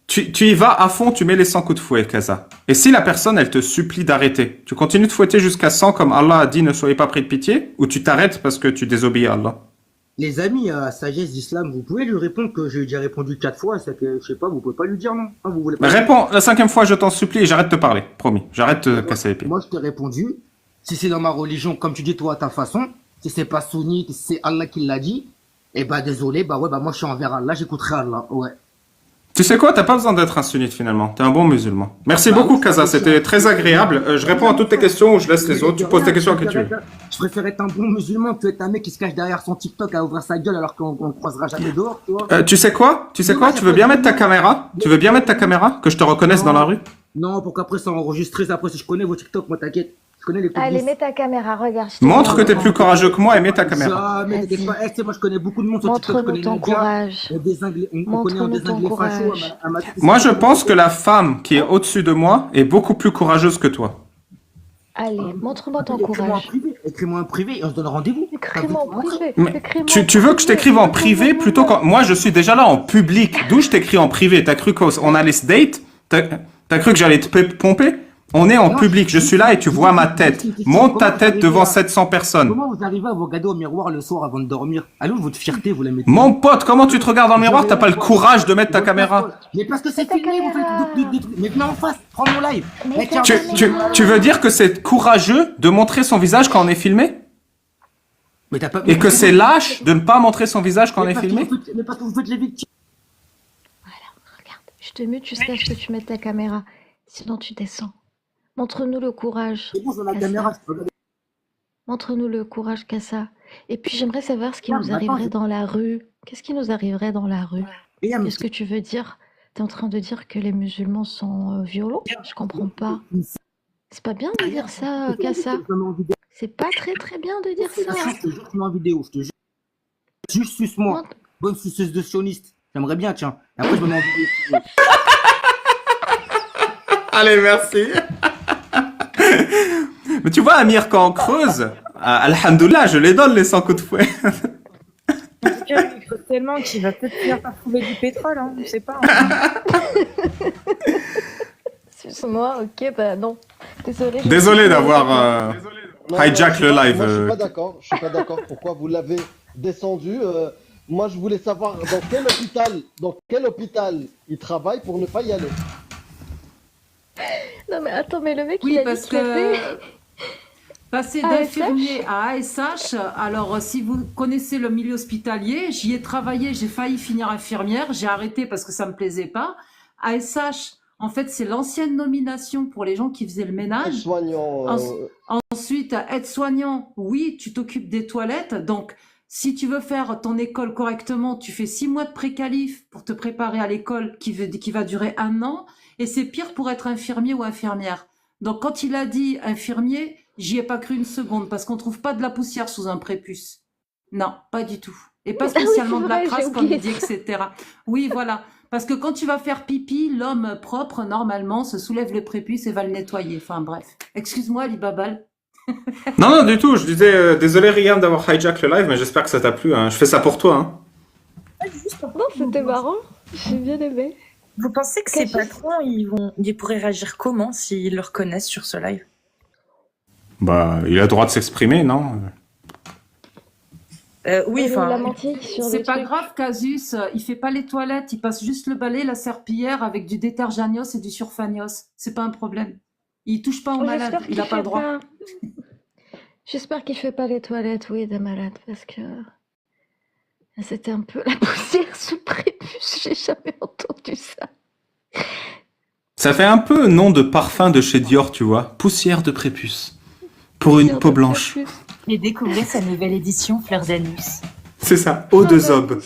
tu y vas à fond, tu mets les 100 coups de fouet, Kaza. Et si la personne, elle te supplie d'arrêter, tu continues de fouetter jusqu'à 100 comme Allah a dit, ne soyez pas pris de pitié, ou tu t'arrêtes parce que tu désobéis à Allah? les amis à Sagesse d'Islam, vous pouvez lui répondre que j'ai déjà répondu 4 fois, c'est que, je sais pas, vous pouvez pas lui dire non. Ah, vous voulez pas. Mais réponds, la 5e fois, je t'en supplie, et j'arrête de te parler. Promis. J'arrête de te casser les pieds. Moi, je t'ai répondu. Si c'est dans ma religion, comme tu dis toi à ta façon, si c'est pas sunnite, si c'est Allah qui l'a dit, eh bah désolé, bah ouais, bah moi je suis envers Allah, j'écouterai Allah, ouais. Tu sais quoi, t'as pas besoin d'être un sunnite finalement. T'es un bon musulman. Merci beaucoup, Kaza. C'était très agréable. Je réponds à toutes tes questions ou je laisse les autres. Tu poses tes questions à qui tu veux. Je préfère être un bon musulman que être un mec qui se cache derrière son TikTok à ouvrir sa gueule alors qu'on le croisera jamais dehors, tu vois. Tu sais quoi? Tu veux bien mettre ta caméra? Que je te reconnaisse dans la rue? Non, pour qu'après ça enregistré, après si je connais vos TikTok, moi t'inquiète. Je connais les codes allez, douces. mets ta caméra, regarde. je te Montre que montre. t'es plus courageux que moi et mets ta caméra. Jamais, t'inquiète pas. Eh, tu sais, moi je connais beaucoup de monde sur TikTok, je Montre-nous connais ton Nadia, courage. on connaît un Montre-nous ton désinglé facho courage. Moi, je pense que la femme qui est au-dessus de moi est beaucoup plus courageuse que toi. Allez, montre-moi ton Écris-moi en courage. privé, écris-moi en privé et on se donne rendez-vous. Écris-moi en privé. Mais écris-moi tu en veux que je privé. t'écrive en privé plutôt que... Moi, je suis déjà là en public. D'où je t'écris en privé? T'as cru qu'on allait se date? T'as cru que j'allais te pomper? On est en public. Je suis là et tu vois ma tête. Monte ta tête devant 700 personnes. Comment vous arrivez à vous regarder au miroir le soir avant de dormir? Allô, votre fierté, vous la mettez. Mon pote, comment tu te regardes dans le miroir? T'as pas le courage de mettre ta caméra. Mais parce que c'est Ta filmé, vous caméra. faites des trucs. Mais venez en face, prends mon live. Mais Eh, ta tiens, Tu veux dire que c'est courageux de montrer son visage quand on est filmé? mais t'as pas. Et que c'est lâche de ne pas montrer son visage quand on est filmé? Mais parce que vous faites les victimes. Je te mute jusqu'à ce que tu mettes ta caméra. Sinon, tu descends. Montre-nous le courage, C'est bon, sur la Kassa. caméra, je peux regarder. Montre-nous le courage, Kassa. Et puis, j'aimerais savoir ce qui Non, nous mais attends, arriverait dans la rue. Qu'est-ce qui nous arriverait dans la rue? Regarde, Qu'est-ce que tu veux dire? T'es en train de dire que les musulmans sont violents? Je comprends pas. C'est pas bien de dire ça, Kassa. je te mets en vidéo. C'est pas très très bien de dire ça. Je te jure, je te mets en vidéo, je te jure. Juste suce-moi. Montre- Bonne suceuse de sioniste. J'aimerais bien, tiens. Et après, je me mets en vidéo. si tu veux. Allez, merci. Mais tu vois, Amir, quand on creuse, alhamdoulilah, je les donne les 100 coups de fouet. En tout cas, il creuse tellement qu'il va peut-être finir par trouver du pétrole, hein. On sait pas. Hein. Excuse-moi, ok, bah non. Désolée. Désolé d'avoir Non, hijack le live. Moi, je suis pas d'accord. Je suis pas d'accord. Pourquoi vous l'avez descendu moi, je voulais savoir dans quel hôpital il travaille pour ne pas y aller. Non mais attends, mais le mec Oui, il a parce dit qu'il était... que passer ASH? d'infirmier à ASH, alors si vous connaissez le milieu hospitalier, j'y ai travaillé, j'ai failli finir infirmière, j'ai arrêté parce que ça me plaisait pas. ASH, en fait, c'est l'ancienne nomination pour les gens qui faisaient le ménage. Soignant. Ensuite, aide-soignant, oui, tu t'occupes des toilettes. Donc, si tu veux faire ton école correctement, tu fais 6 mois de préqualif pour te préparer à l'école qui va durer 1 an. Et c'est pire pour être infirmier ou infirmière. Donc, quand il a dit infirmier, j'y ai pas cru une seconde parce qu'on trouve pas de la poussière sous un prépuce. Non, pas du tout. Et pas Ah oui, spécialement c'est de la vrai, j'ai crasse, comme oublié il dit, ça. etc. Oui, voilà. Parce que quand tu vas faire pipi, l'homme propre, normalement, se soulève le prépuce et va le nettoyer. Enfin, bref. Excuse-moi, Ali Babal. Non, non, du tout. Je disais, désolé, Riyam, d'avoir hijack le live, mais j'espère que ça t'a plu. Hein. Je fais ça pour toi. Hein. Non, c'était marrant. J'ai bien aimé. Vous pensez que ces patrons, ils pourraient réagir comment s'ils le reconnaissent sur ce live? Bah, il a le droit de s'exprimer, non? Oui, Il a enfin, menti sur C'est des pas trucs. grave, Casus. Il fait pas les toilettes. Il passe juste le balai, la serpillière avec du détergenios et du surfanios. C'est pas un problème. Il touche pas aux malades. J'espère Il qu'il a pas le fait droit. pas... J'espère qu'il fait pas les toilettes, oui, des malades, parce que c'était un peu la poussière sous le prépuce. J'ai jamais entendu ça. Ça fait un peu nom de parfum de chez Dior, tu vois. Poussière de prépuce. Pour une Poussière peau de blanche. prépuce. Et découvrez sa nouvelle édition Fleur d'Anus. C'est ça. Eau de zob.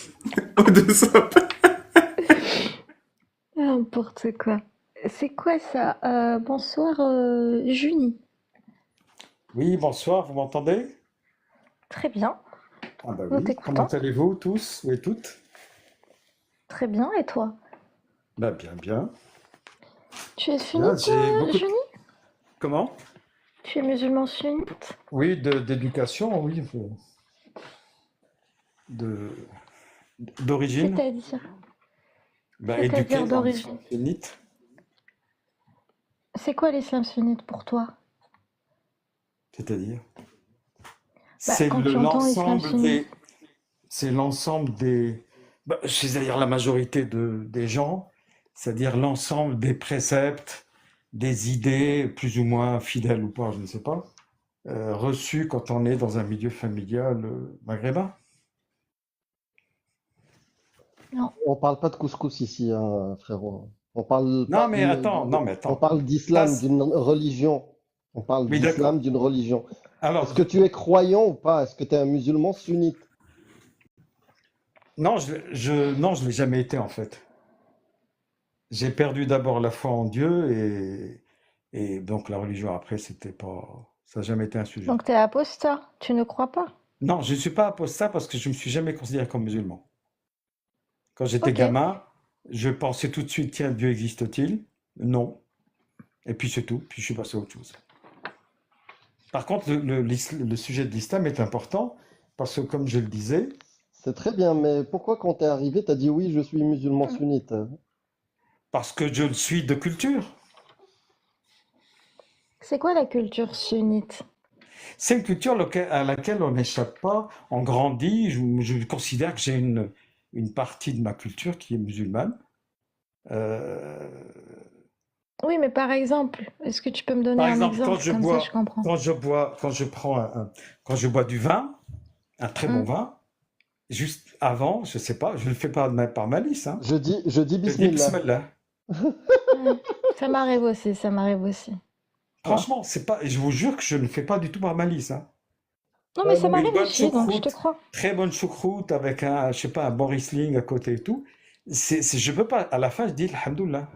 Eau de zob. N'importe quoi. C'est quoi ça? Bonsoir, Junie. Oui, bonsoir, vous m'entendez? Très bien. Ah bah Nous oui, comment t'écoutons. allez-vous tous et toutes? Très bien, et toi? Bah bien, bien. Tu es Là, sunnite, j'ai beaucoup de... Junie? Comment? Tu es musulman sunnite? Oui, d'éducation, oui. De... D'origine. C'est-à-dire? Bah, C'est-à-dire éduqué dans d'origine. l'islam sunnite. C'est quoi l'islam sunnite pour toi? C'est-à-dire? Bah, C'est quand tu entends islam l'ensemble sunnite. C'est l'ensemble des... Bah, c'est-à-dire la majorité des gens, c'est-à-dire l'ensemble des préceptes, des idées, plus ou moins fidèles ou pas, je ne sais pas, reçues quand on est dans un milieu familial maghrébin. Non. On parle pas de couscous ici, hein, frérot. On parle Non, pas mais attends, non, mais on attends. parle d'islam, Ça, c'est- d'une religion. On parle Oui, d'islam, d'accord. d'une religion. Alors, Est-ce que tu es croyant ou pas? Est-ce que tu es un musulman sunnite? non, non, je l'ai jamais été en fait. J'ai perdu d'abord la foi en Dieu et donc la religion après, c'était pas, ça n'a jamais été un sujet. Donc t'es apostat, tu ne crois pas? Non, je ne suis pas apostat parce que je ne me suis jamais considéré comme musulman. Quand j'étais Ok. gamin, je pensais tout de suite, tiens, Dieu existe-t-il? Non. Et puis c'est tout, puis je suis passé à autre chose. Par contre, le sujet de l'islam est important parce que, comme je le disais, C'est très bien, mais pourquoi quand t'es arrivé, t'as dit oui, je suis musulman sunnite? parce que je le suis de culture. C'est quoi la culture sunnite? C'est une culture à laquelle on n'échappe pas, on grandit. Je considère que j'ai une partie de ma culture qui est musulmane. Euh, Oui, mais par exemple, est-ce que tu peux me donner Par un exemple, exemple comme ça, je comprends. quand je bois du vin, un très bon vin, juste avant, je sais pas, je ne le fais pas par malice, hein. Je dis Je dis bismillah. bismillah. Ouais. Ça m'arrive aussi, ça m'arrive aussi. Voilà. Franchement, c'est pas, je vous jure que je ne fais pas du tout par malice, hein. Non, mais ça Une m'arrive bonne aussi, donc je te choucroute, crois. très bonne choucroute avec un, je sais pas, un bon Riesling à côté et tout. Je peux pas, à la fin, je dis Alhamdoulilah.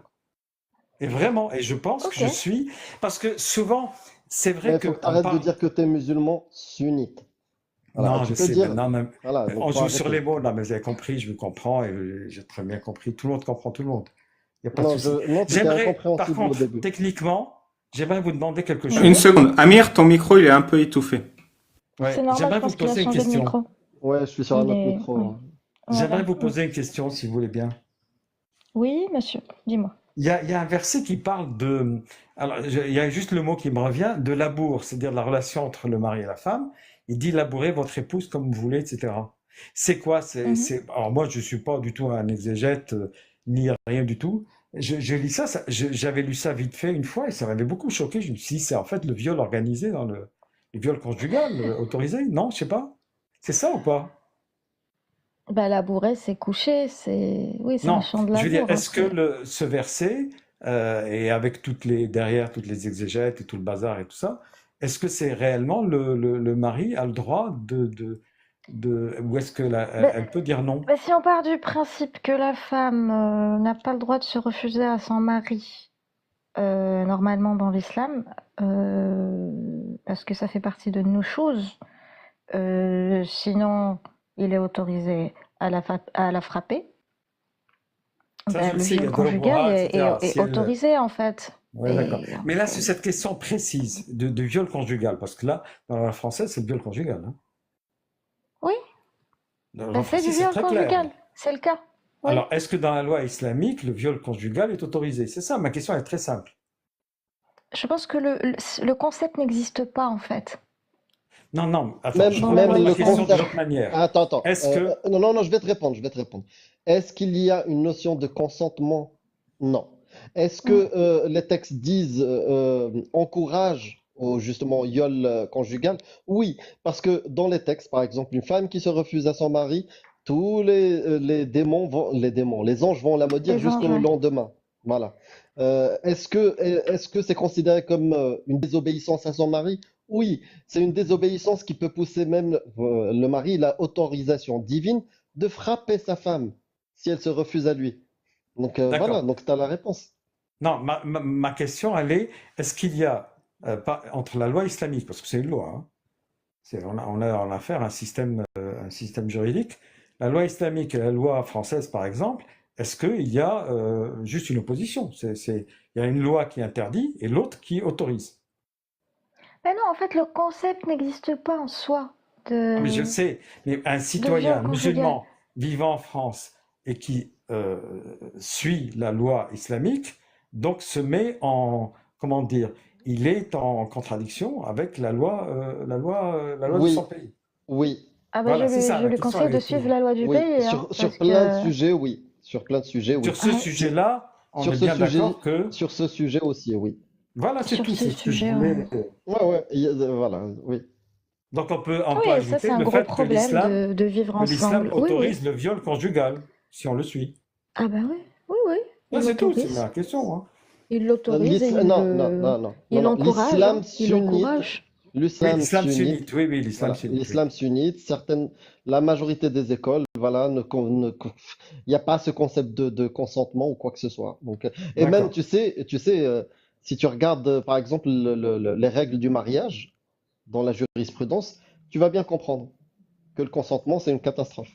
Et vraiment, et je pense que Ok. je suis, parce que souvent, c'est vrai Mais il faut que tu qu'on arrêtes de parle, dire que tu es musulman sunnite. Voilà, non, je tu peux sais dire, maintenant, même, voilà, donc on faut joue sur les arrêter. mots, là, mais vous avez compris, je vous comprends, et j'ai très bien compris, tout le monde comprend tout le monde. Il n'y a pas de Non, souci. non, c'était J'aimerais, par incompréhensible au contre, début. techniquement, j'aimerais vous demander quelque Oui. Une chose. seconde. Amir, ton micro, il est un peu étouffé. C'est Ouais, normal, je j'aimerais vous pense qu'il a poser une changé de question. micro. Ouais, je suis sur un Il autre est... micro. Oui. J'aimerais Voilà. vous poser une question, si vous voulez bien. Oui, monsieur, dis-moi. Il y a un verset qui parle de, alors il y a juste le mot qui me revient, de labour, c'est-à-dire la relation entre le mari et la femme. Il dit labourez votre épouse comme vous voulez, etc. C'est quoi? Mhm. Alors moi, je suis pas du tout un exégète, ni rien du tout. Je lis ça, j'avais lu ça vite fait une fois et ça m'avait beaucoup choqué. Je me suis dit, c'est en fait le viol organisé dans le viol conjugal autorisé, non? Je sais pas. C'est ça ou pas? Bah, labourer, c'est coucher, c'est... Oui, c'est un Non, champ de je veux dire, labour, est-ce que après. ce verset, et avec derrière toutes les exégètes et tout le bazar et tout ça, est-ce que c'est réellement le mari a le droit ou est-ce que Bah, elle peut dire non? bah, si on part du principe que la femme n'a pas le droit de se refuser à son mari, normalement dans l'islam, parce que ça fait partie de nos choses, sinon il est autorisé à la frapper. Ça, Bah, je le le sais, il y viol a conjugal Doroboa, est, etc. est Si elle, autorisé en fait. ouais, d'accord. Et Mais là, donc, sur cette question précise de viol conjugal, parce que là, dans la loi française, c'est le viol conjugal, hein. oui, Dans la bah, loi c'est du française, c'est viol très clair. conjugal, c'est le cas. Oui. Alors, est-ce que dans la loi islamique, le viol conjugal est autorisé? C'est ça, ma question est très simple. Je pense que le concept n'existe pas en fait Non, non, attends, Même, je dans la même loi formule ma le question islamique. d'une concept. autre manière. Attends, attends. Est-ce que, Non, non, non, je vais te répondre, je vais te répondre. Est-ce qu'il y a une notion de consentement? Non. Est-ce Mm. que les textes disent, encouragent au justement viol conjugal? Oui, parce que dans les textes, par exemple, une femme qui se refuse à son mari, tous les démons les anges vont la maudire Les anges, jusqu'au ouais. lendemain. Voilà. Est-ce que c'est considéré comme une désobéissance à son mari? Oui, c'est une désobéissance qui peut pousser même le mari, il a autorisation divine de frapper sa femme si elle se refuse à lui. Donc voilà, d'accord. donc tu as la réponse. Non, ma question, elle est-ce qu'il y a, entre la loi islamique, parce que c'est une loi, hein, on a en affaire un système juridique, la loi islamique et la loi française, par exemple, est-ce qu'il y a juste une opposition? Il y a une loi qui interdit et l'autre qui autorise. Mais non, en fait, le concept n'existe pas en soi Ah, mais je de, sais, mais un de citoyen viol conjugal. musulman vivant en France et qui suit la loi islamique, donc se met en, comment dire, il est en contradiction avec la loi de son Oui, pays. oui, Ah bah, Voilà, c'est ça, je la lui question conseille elle de est suivre la loi du oui. pays, hein, Sur parce plein de que... sujets, oui. Sur plein de sujets, oui. Sur ce Ouais, sujet-là, on Sur est ce bien sujet, d'accord que, sur ce sujet aussi, oui. voilà, c'est sur tout, ce c'est ce que je sujet, voulais. ouais. Ouais, ouais, voilà, oui. Donc on peut Oui, ça c'est ajouter un le gros fait que problème de vivre ensemble. Oui, oui. autorise le viol conjugal, si on le suit. Ah bah oui, oui, oui, Ouais, il c'est tout, c'est l'autorise. ma question, hein. Il l'autorise et il Non, non, non, non, il non, non. encourage, hein, il encourage. Oui, L'islam l'islam sunnite, sunnite, oui, l'islam voilà, sunnite, oui. l'islam sunnite, la majorité des écoles, voilà, il n'y a pas ce concept de consentement ou quoi que ce soit. Donc, et même, D'accord. tu sais, si tu regardes, par exemple, les règles du mariage dans la jurisprudence, tu vas bien comprendre que le consentement, c'est une catastrophe.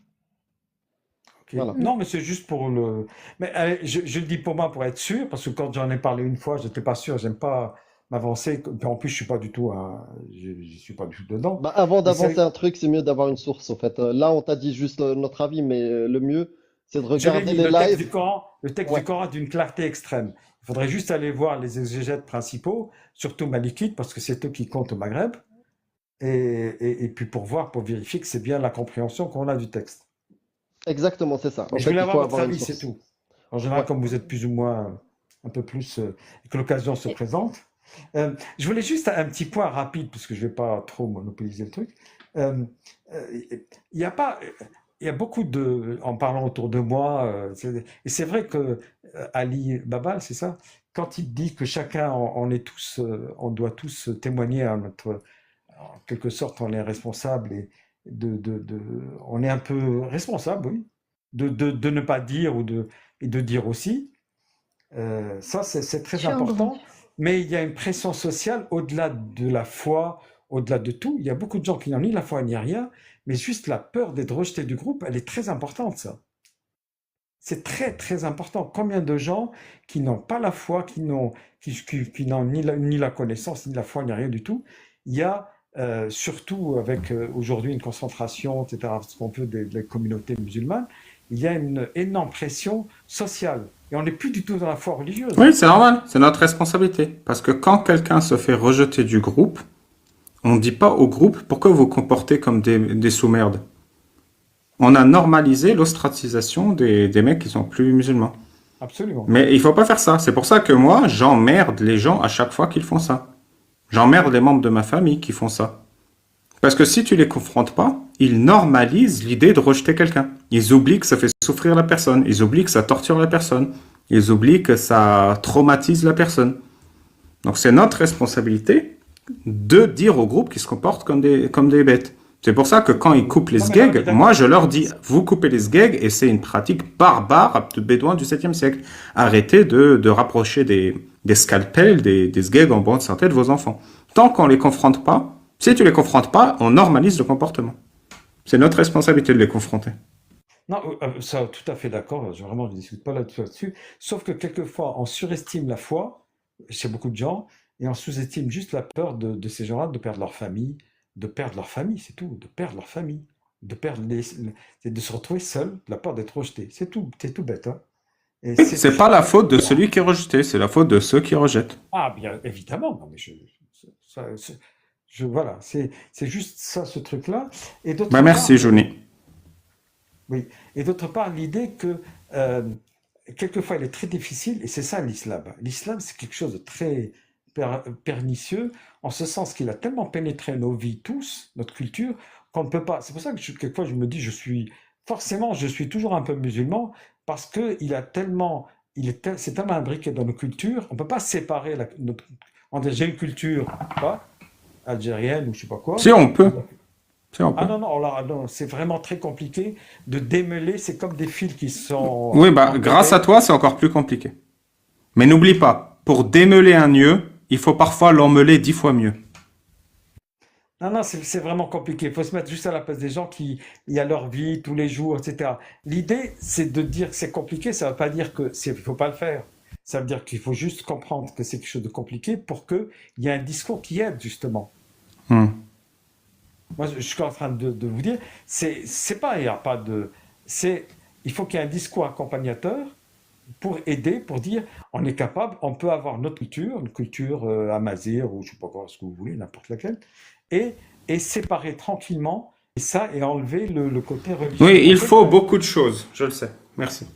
Ok. Voilà. Non, mais c'est juste pour le. Mais je le dis pour moi pour être sûr, parce que quand j'en ai parlé une fois, j'étais pas sûr, j'aime pas m'avancer. Puis en plus, je suis pas du tout, je suis pas du tout dedans. Bah, avant Mais d'avancer c'est, un truc, c'est mieux d'avoir une source, en fait. Là, on t'a dit juste notre avis, mais le mieux, c'est de je l'ai regarder dit, les lives. Le texte Ouais. du Coran est d'une clarté extrême. Il faudrait juste aller voir les exégètes principaux, surtout malikites, parce que c'est eux qui comptent au Maghreb, et puis pour voir, pour vérifier que c'est bien la compréhension qu'on a du texte. Exactement, c'est ça. En Mais je fait, voulais il avoir faut votre avoir une avis, c'est source. tout. En général, Ouais. comme vous êtes plus ou moins un peu plus, et que l'occasion se Et- présente. Je voulais juste un petit point rapide, parce que je vais pas trop monopoliser le truc. Euh, Il n'y a pas, il y a beaucoup en parlant autour de moi, et c'est vrai que Ali Babal, c'est ça, quand il dit que chacun, on est tous, on doit tous témoigner à notre, en quelque sorte, on est responsable on est un peu responsable, oui, de ne pas dire et de dire aussi. Ça, c'est très Je suis en droit. important, mais il y a une pression sociale au-delà de la foi, au-delà de tout. Il y a beaucoup de gens qui n'ont ni la foi ni rien, mais juste la peur d'être rejeté du groupe, elle est très importante, ça. C'est très, très important. Combien de gens qui n'ont pas la foi, qui n'ont ni la connaissance, ni la foi, ni rien du tout. Il y a, surtout avec aujourd'hui une concentration, etc., ce qu'on peut des communautés musulmanes, il y a une énorme pression sociale. Et on n'est plus du tout dans la foi religieuse. Oui, c'est normal, c'est notre responsabilité. Parce que quand quelqu'un se fait rejeter du groupe, on ne dit pas au groupe pourquoi vous vous comportez comme des sous-merdes. On a normalisé l'ostracisation des mecs qui sont plus musulmans. Absolument. Mais il ne faut pas faire ça. C'est pour ça que moi, j'emmerde les gens à chaque fois qu'ils font ça. J'emmerde les membres de ma famille qui font ça. Parce que si tu les confrontes pas, ils normalisent l'idée de rejeter quelqu'un. Ils oublient que ça fait souffrir la personne. Ils oublient que ça torture la personne. Ils oublient que ça traumatise la personne. Donc c'est notre responsabilité de dire au groupe qu'ils se comportent comme des bêtes. C'est pour ça que quand ils coupent les sgegs, moi je leur dis, vous coupez les sgegs et c'est une pratique barbare de bédouins du 7e siècle. Arrêtez de rapprocher des scalpels, des sgegs en bonne santé de vos enfants. Tant qu'on les confronte pas, si tu les confrontes pas, on normalise le comportement. C'est notre responsabilité de les confronter. Non, ça, tout à fait d'accord. Je ne discute pas là-dessus. Sauf que quelquefois, on surestime la foi chez beaucoup de gens et on sous-estime juste la peur de ces gens-là de perdre leur famille, c'est tout, de perdre leur famille, c'est de se retrouver seul, de la peur d'être rejeté. C'est tout bête, hein. Et Oui, c'est pas la faute de celui qui est rejeté, c'est la faute de ceux qui rejettent. Ah, bien évidemment, non, mais voilà, c'est juste ça, ce truc-là. Et d'autre Bah merci, Johnny. Oui, et d'autre part, l'idée que quelquefois il est très difficile, et c'est ça l'islam. L'islam, c'est quelque chose de très pernicieux, en ce sens qu'il a tellement pénétré nos vies tous, notre culture, qu'on ne peut pas. C'est pour ça que quelquefois je me dis, je suis toujours un peu musulman, parce que c'est tellement imbriqué dans nos cultures, on ne peut pas séparer j'ai une culture, pas algérienne ou je sais pas quoi. Si on peut. Ah non, c'est vraiment très compliqué de démêler, c'est comme des fils qui sont... Oui, bah grâce à toi, c'est encore plus compliqué. Mais n'oublie pas, pour démêler un nœud, il faut parfois l'emmêler 10 fois mieux. Non, c'est vraiment compliqué. Il faut se mettre juste à la place des gens qui y a leur vie tous les jours, etc. L'idée, c'est de dire que c'est compliqué, ça ne veut pas dire qu'il ne faut pas le faire. Ça veut dire qu'il faut juste comprendre que c'est quelque chose de compliqué pour qu'il y ait un discours qui aide, justement. Moi, je suis en train de vous dire, il n'y a pas de... Il faut qu'il y ait un discours accompagnateur pour aider, pour dire, on est capable, on peut avoir notre culture, une culture amazigh ou je ne sais pas quoi, ce que vous voulez, n'importe laquelle, et séparer tranquillement et enlever le côté religieux. Oui, il faut beaucoup de choses, je le sais. Merci.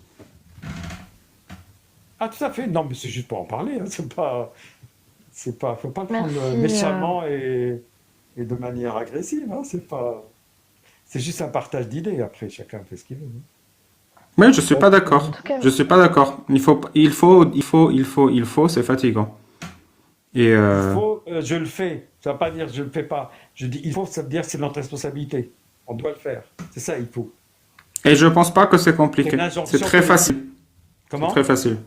Ah, tout à fait. Non, mais c'est juste pour en parler. Hein. Faut pas le prendre Merci. méchamment et de manière agressive. Hein. C'est juste un partage d'idées. Après, chacun fait ce qu'il veut. Hein. Mais je suis pas d'accord. En tout cas, Je suis pas d'accord. Il faut, c'est fatigant. Et Je le fais. Ça ne veut pas dire je le fais pas. Je dis il faut, ça veut dire c'est notre responsabilité. On doit le faire. C'est ça, il faut. et je pense pas que c'est C'est compliqué. une injonction C'est très collective. facile. C'est Comment? très facile.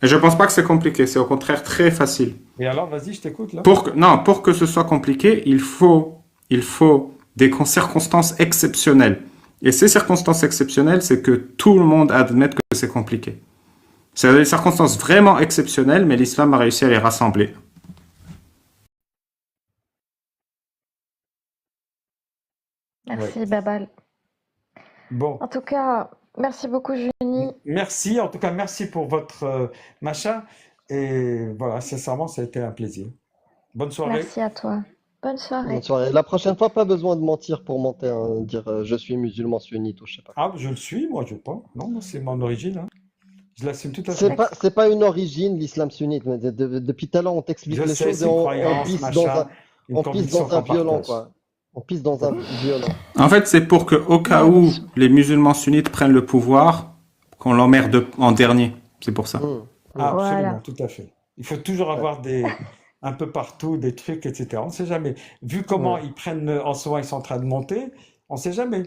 Et je pense pas que c'est compliqué. C'est au contraire très facile. Et alors, vas-y, je t'écoute là. Pour que ce soit compliqué, il faut des circonstances exceptionnelles. Et ces circonstances exceptionnelles, c'est que tout le monde admette que c'est compliqué. C'est des circonstances vraiment exceptionnelles, mais l'islam a réussi à les rassembler. merci Babal. Bon, En tout cas, merci beaucoup Juni. merci. En tout cas, merci pour votre machin. Et voilà, sincèrement, ça a été un plaisir. Bonne soirée. Merci à toi. Bonne soirée. Bonne soirée. La prochaine fois, pas besoin de mentir pour monter, hein, dire je suis musulman sunnite ou je sais pas. Ah, je le suis, moi, je pense. Non, c'est mon origine. Hein. Je l'assume tout à C'est fait. pas, c'est pas une origine, l'islam sunnite. Mais depuis tout à l'heure, on t'explique Je les sais, choses c'est et une on croyance, pisse machin, une on pisse conviction dans un qu'on violon, partage. quoi. On pisse dans un violon. En fait, c'est pour que, au cas Non, mais où les musulmans sunnites prennent le pouvoir, qu'on l'emmerde en dernier. C'est pour ça. Ah, voilà. absolument, tout à fait. Il faut toujours avoir un peu partout des trucs, etc. On ne sait jamais. Vu comment Ouais. ils prennent en ce moment, ils sont en train de monter, on ne sait jamais.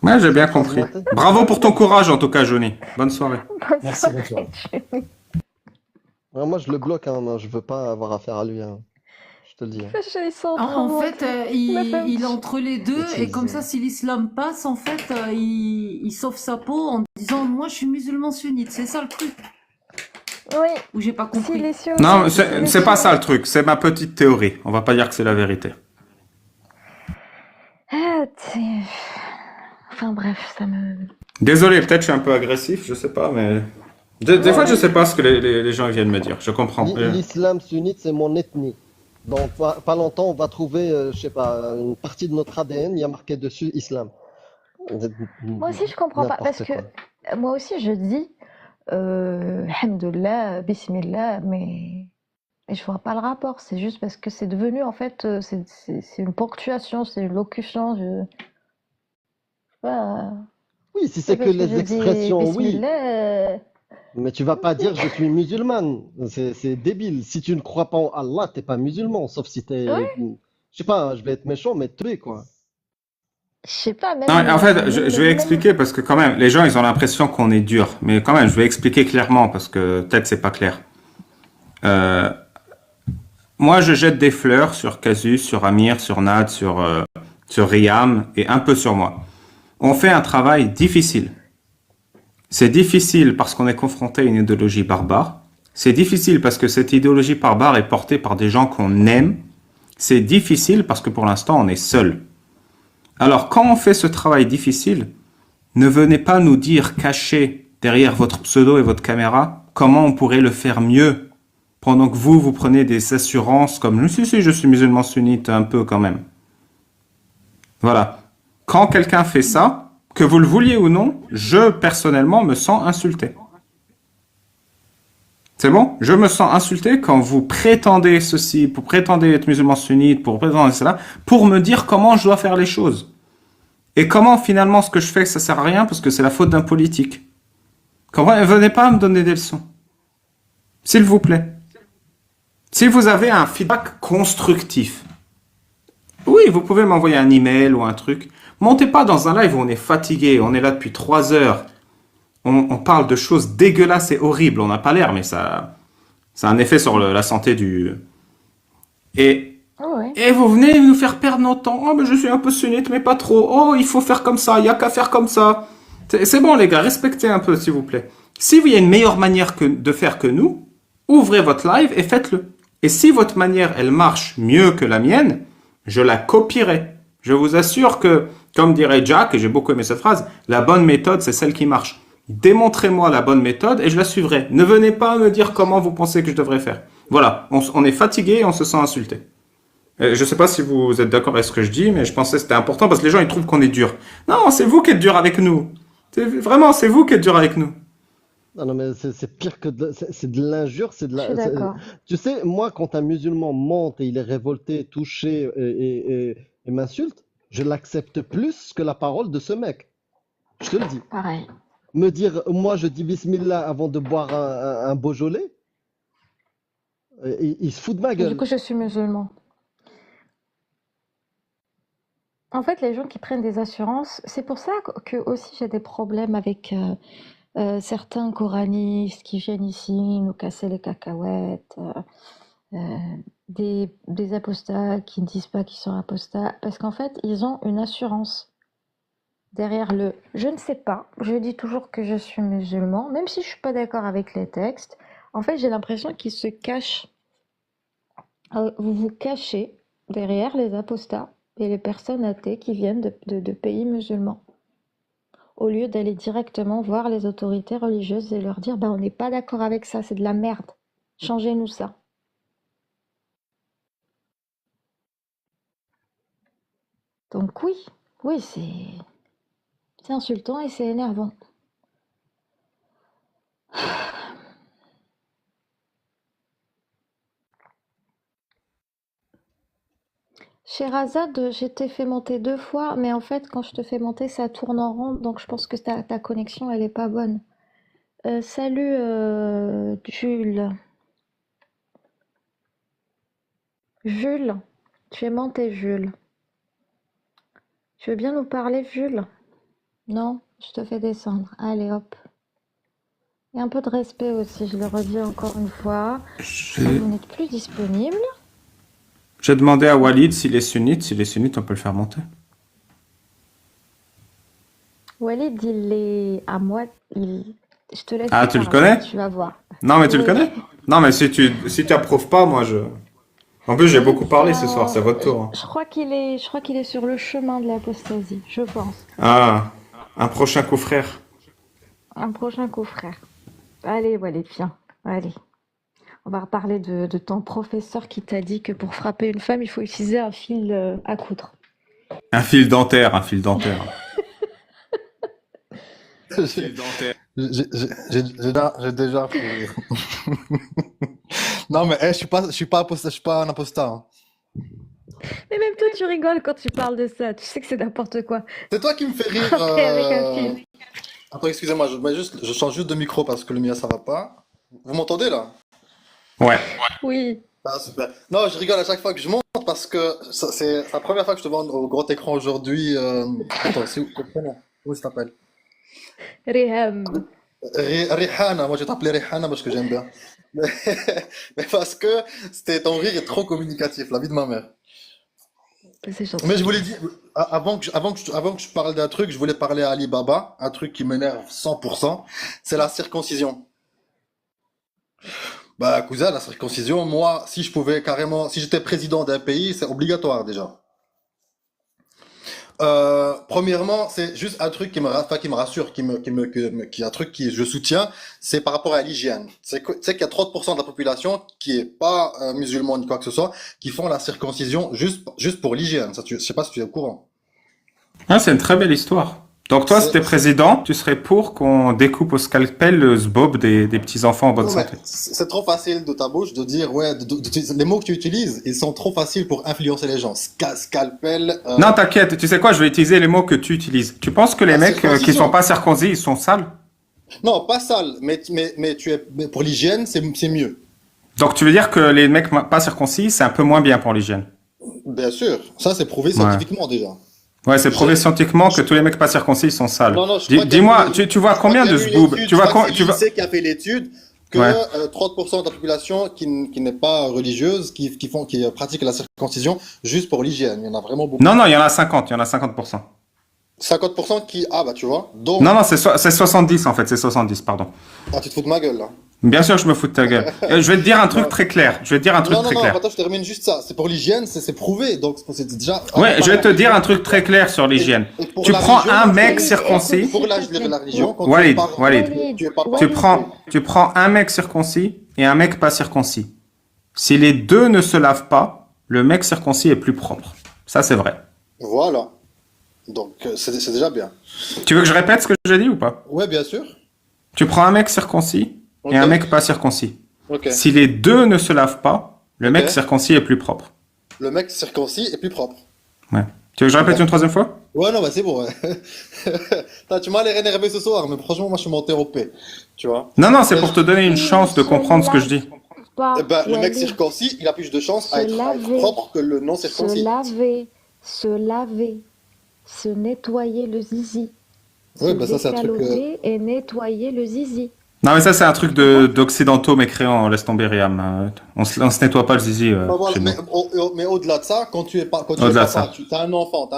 Ouais, j'ai Ils sont bien en train de compris. monter. Bravo pour ton courage, en tout cas, Johnny. Bonne soirée. Bonne Merci, bonne soirée, soirée. Julie. Ouais, moi, je le bloque, hein, moi, je veux pas avoir affaire à lui, hein. Je te le dis, hein. Ils sont en train En de fait, monter. il, Ma femme. il est entre les deux et comme ça, Bêtise. si l'islam passe, en fait, il sauve sa peau en disant, moi, je suis musulman sunnite. C'est ça le truc. Oui, Ou j'ai pas si compris. les sionistes, Non, si les c'est pas ça le sionistes. truc. C'est ma petite théorie. On va pas dire que c'est la vérité. Ah, enfin bref, ça me. Désolé, peut-être je suis un peu agressif, je sais pas, mais. Des Non, fois, je mais sais pas ce que les gens viennent me dire. Je comprends. l'islam sunnite, c'est mon ethnie. Dans pas longtemps, on va trouver, je sais pas, une partie de notre ADN, il y a marqué dessus islam. Moi aussi, je comprends pas. Parce N'importe que quoi. moi aussi, je dis Alhamdoulilah, Bismillah, mais je vois pas le rapport. C'est juste parce que c'est devenu, en fait, c'est une ponctuation, c'est une locution. Je sais pas. Oui, si C'est c'est que parce que les je dis expressions, oui. Bismillah. Mais tu vas pas dire je suis musulmane. C'est débile. Si tu ne crois pas en Allah, t'es pas musulman. Sauf si Ouais, t'es, je sais pas, je vais être méchant, mais tué, quoi. je sais pas, Non, en fait, je vais même. expliquer parce que quand même, les gens, ils ont l'impression qu'on est dur. Mais quand même, je vais expliquer clairement parce que peut-être c'est pas clair. Euh, Moi, je jette des fleurs sur Casus, sur Amir, sur Nad, sur Riam et un peu sur moi. On fait un travail difficile. C'est difficile parce qu'on est confronté à une idéologie barbare. C'est difficile parce que cette idéologie barbare est portée par des gens qu'on aime. C'est difficile parce que pour l'instant, on est seul. Alors, quand on fait ce travail difficile, ne venez pas nous dire, caché derrière votre pseudo et votre caméra, comment on pourrait le faire mieux, pendant que vous prenez des assurances comme, si, je suis musulman sunnite, un peu quand même. Voilà. Quand quelqu'un fait ça, que vous le vouliez ou non, je, personnellement, me sens insulté. C'est bon? Je me sens insulté quand vous prétendez ceci, pour prétendez être musulman sunnite, pour prétendre cela, pour me dire comment je dois faire les choses. Et comment finalement ce que je fais, ça sert à rien parce que c'est la faute d'un politique. Comment, venez pas me donner des leçons. S'il vous plaît. Si vous avez un feedback constructif, oui, vous pouvez m'envoyer un email ou un truc. Montez pas dans un live où on est fatigué, on est là depuis 3 heures. On parle de choses dégueulasses et horribles. On n'a pas l'air, mais ça a un effet sur la santé du... Et vous venez nous faire perdre notre temps. Oh, mais je suis un peu sunnite, mais pas trop. Oh, il faut faire comme ça, il n'y a qu'à faire comme ça. C'est bon, les gars, respectez un peu, s'il vous plaît. Si vous y a une meilleure manière de faire que nous, ouvrez votre live et faites-le. Et si votre manière, elle marche mieux que la mienne, je la copierai. Je vous assure que, comme dirait Jack, et j'ai beaucoup aimé cette phrase, la bonne méthode, c'est celle qui marche. Démontrez-moi la bonne méthode et je la suivrai. Ne venez pas me dire comment vous pensez que je devrais faire. Voilà, on est fatigué et on se sent insulté. Je ne sais pas si vous êtes d'accord avec ce que je dis, mais je pensais que c'était important parce que les gens ils trouvent qu'on est dur. Non, c'est vous qui êtes dur avec nous. Vraiment, c'est vous qui êtes dur avec nous. Non, non, mais c'est pire que c'est de l'injure, c'est de Je suis la. d'accord. Tu sais, moi, quand un musulman monte et il est révolté, touché et m'insulte, je l'accepte plus que la parole de ce mec. Je te le dis. Pareil. Me dire, moi, je dis Bismillah avant de boire un Beaujolais, il se fout de ma Et du coup, gueule. je suis musulman. En fait, les gens qui prennent des assurances, c'est pour ça que aussi j'ai des problèmes avec certains coranistes qui viennent ici nous casser les cacahuètes, des apostats qui ne disent pas qu'ils sont apostats, parce qu'en fait, ils ont une assurance derrière le je ne sais pas. Je dis toujours que je suis musulman, même si je suis pas d'accord avec les textes. En fait, j'ai l'impression qu'ils se cachent. Vous vous cachez derrière les apostats et les personnes athées qui viennent de pays musulmans, au lieu d'aller directement voir les autorités religieuses et leur dire, bah, on n'est pas d'accord avec ça, c'est de la merde, changez-nous ça. Donc oui, oui, c'est insultant et c'est énervant. Sherazade, je t'ai fait monter 2 fois, mais en fait, quand je te fais monter, ça tourne en rond, donc je pense que ta connexion, elle est pas bonne. Salut, Jules. Jules, tu es monté, Jules. Tu veux bien nous parler, Jules? Non, je te fais descendre. Allez, hop. Et un peu de respect aussi, je le redis encore une fois. Vous n'êtes plus disponible. J'ai demandé à Walid s'il est sunnite. S'il est sunnite, on peut le faire monter. Walid, il est à moi. Je te laisse Ah, le tu le faire, connais? tu vas voir. Non, mais tu le Oui. connais? Non, mais si tu approuves pas, moi je. En plus, j'ai beaucoup parlé ce soir, c'est votre tour. Hein. Je crois qu'il est sur le chemin de l'apostasie, je pense. Ah, un prochain coup frère. Un prochain coup, frère. Allez, Walid, viens. Allez. On va reparler de ton professeur qui t'a dit que pour frapper une femme, il faut utiliser un fil à coudre. Un fil dentaire, un fil dentaire. J'ai déjà fait. Non, mais je suis pas un apostat. Hein. Mais même toi, tu rigoles quand tu parles de ça. Tu sais que c'est n'importe quoi. C'est toi qui me fais rire. Frapper avec un fil. Attends, excusez-moi, je change juste de micro parce que le mien ça va pas. Vous m'entendez là? Ouais. Oui. Ah, super. Non, je rigole à chaque fois que je monte parce que c'est la première fois que je te vois au grand écran aujourd'hui. Attends, c'est où ton prénom? Comment ça t'appelle? Riham. Rihana, moi je vais t'appeler Rihana parce que j'aime bien. Mais parce que ton rire est trop communicatif, la vie de ma mère. C'est gentil. Mais je voulais dire, avant que je parle d'un truc, je voulais parler à Ali Baba, un truc qui m'énerve 100%, c'est la circoncision. Bah, cousin, la circoncision, moi, si je pouvais carrément, si j'étais président d'un pays, c'est obligatoire déjà. Premièrement, c'est juste un truc qui me rassure, qui est un truc qui je soutiens, c'est par rapport à l'hygiène. C'est qu'il y a 30% de la population qui est pas musulman ni quoi que ce soit, qui font la circoncision juste pour l'hygiène. Ça, je sais pas si tu es au courant. Ah, c'est une très belle histoire. Donc toi, si t'es président, tu serais pour qu'on découpe au scalpel le sbob des petits-enfants en bonne Non, mais santé. c'est trop facile de ta bouche de dire, ouais, les mots que tu utilises, ils sont trop faciles pour influencer les gens. Scalpel. Non, t'inquiète, tu sais quoi, je vais utiliser les mots que tu utilises. Tu penses que les mecs qui circoncision. sont pas circoncis, ils sont sales? Non, pas sale, mais mais pour l'hygiène, c'est mieux. Donc tu veux dire que les mecs pas circoncis, c'est un peu moins bien pour l'hygiène? Bien sûr, ça c'est prouvé scientifiquement déjà. Ouais, c'est prouvé scientifiquement que tous les mecs pas circoncis sont sales. Non, non, je crois Dis-moi, qu'il y a tu vois combien de sboobs? Tu vois c'est l'INSEE qui a fait l'étude que Ouais. 30% de la population qui n'est pas religieuse, qui pratique la circoncision juste pour l'hygiène. Il y en a vraiment beaucoup. Non, il y en a 50, il y en a 50%. 50% qui, ah bah tu vois, donc, Non, c'est 70 en fait, c'est 70, pardon. ah tu te fous de ma gueule là. Bien sûr que je me fous de ta gueule. Je vais te dire un truc très clair. Je vais te dire un truc Non, très non, clair. attends, je termine juste ça. C'est pour l'hygiène, c'est prouvé, donc c'est déjà. Ouais, je vais te dire un truc très clair sur l'hygiène. pour Tu la prends religion, un mec circoncis. Pour la religion, quand Walid, tu es pas tu prends un mec circoncis et un mec pas circoncis. Si les deux ne se lavent pas, le mec circoncis est plus propre. Ça, c'est vrai. Voilà. Donc c'est déjà bien. Tu veux que je répète ce que j'ai dit ou pas? Ouais, bien sûr. Tu prends un mec circoncis et un mec pas circoncis. Ok. Si les deux ne se lavent pas, le mec Ok. circoncis est plus propre. Le mec circoncis est plus propre. Ouais. Tu veux que je répète une troisième fois? Ouais, non, bah c'est bon. Ouais. Tu m'as l'air énervé ce soir, mais franchement, moi je suis monté au P. Tu vois. Non, c'est pour te donner une chance de comprendre ce que je dis. Eh ben, le mec circoncis, il a plus de chance à être propre que le non circoncis. Se laver, se nettoyer le zizi. Oui, bah ça c'est un truc. Décaloter et nettoyer le zizi. Non, mais ça, c'est un truc d'occidentaux mécréants. Laisse tomber, Riam. On se nettoie pas le zizi. Bah voilà, chez nous. mais au-delà de ça, quand tu es pas, Au-delà de papa, ça. tu as un enfant,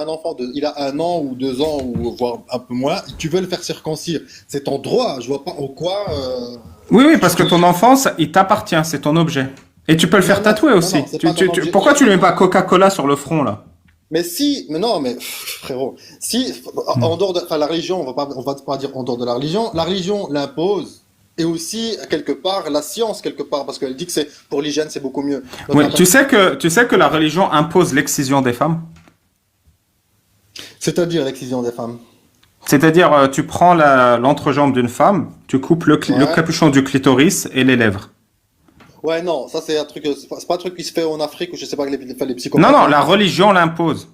il a 1 an ou 2 ans ou voire un peu moins, tu veux le faire circoncire, c'est ton droit. Je vois pas en quoi. Oui, parce que ton enfant, il t'appartient. C'est ton objet. Et tu peux le faire tatouer aussi. c'est pas ton objet. Pourquoi tu lui mets pas Coca-Cola sur le front, là? Mais non, mais frérot, si en dehors de, enfin la religion, on va pas dire en dehors de la religion l'impose. Et aussi, quelque part, la science, quelque part, parce qu'elle dit que c'est pour l'hygiène, c'est beaucoup mieux. Donc, Oui, attends, tu sais que la religion impose l'excision des femmes? c'est-à-dire l'excision des femmes. C'est-à-dire, tu prends l'entrejambe d'une femme, tu coupes le capuchon du clitoris et les lèvres. Ouais, non, ça c'est un truc, c'est pas un truc qui se fait en Afrique ou je sais pas, les Non, psychopathes. non, la religion l'impose.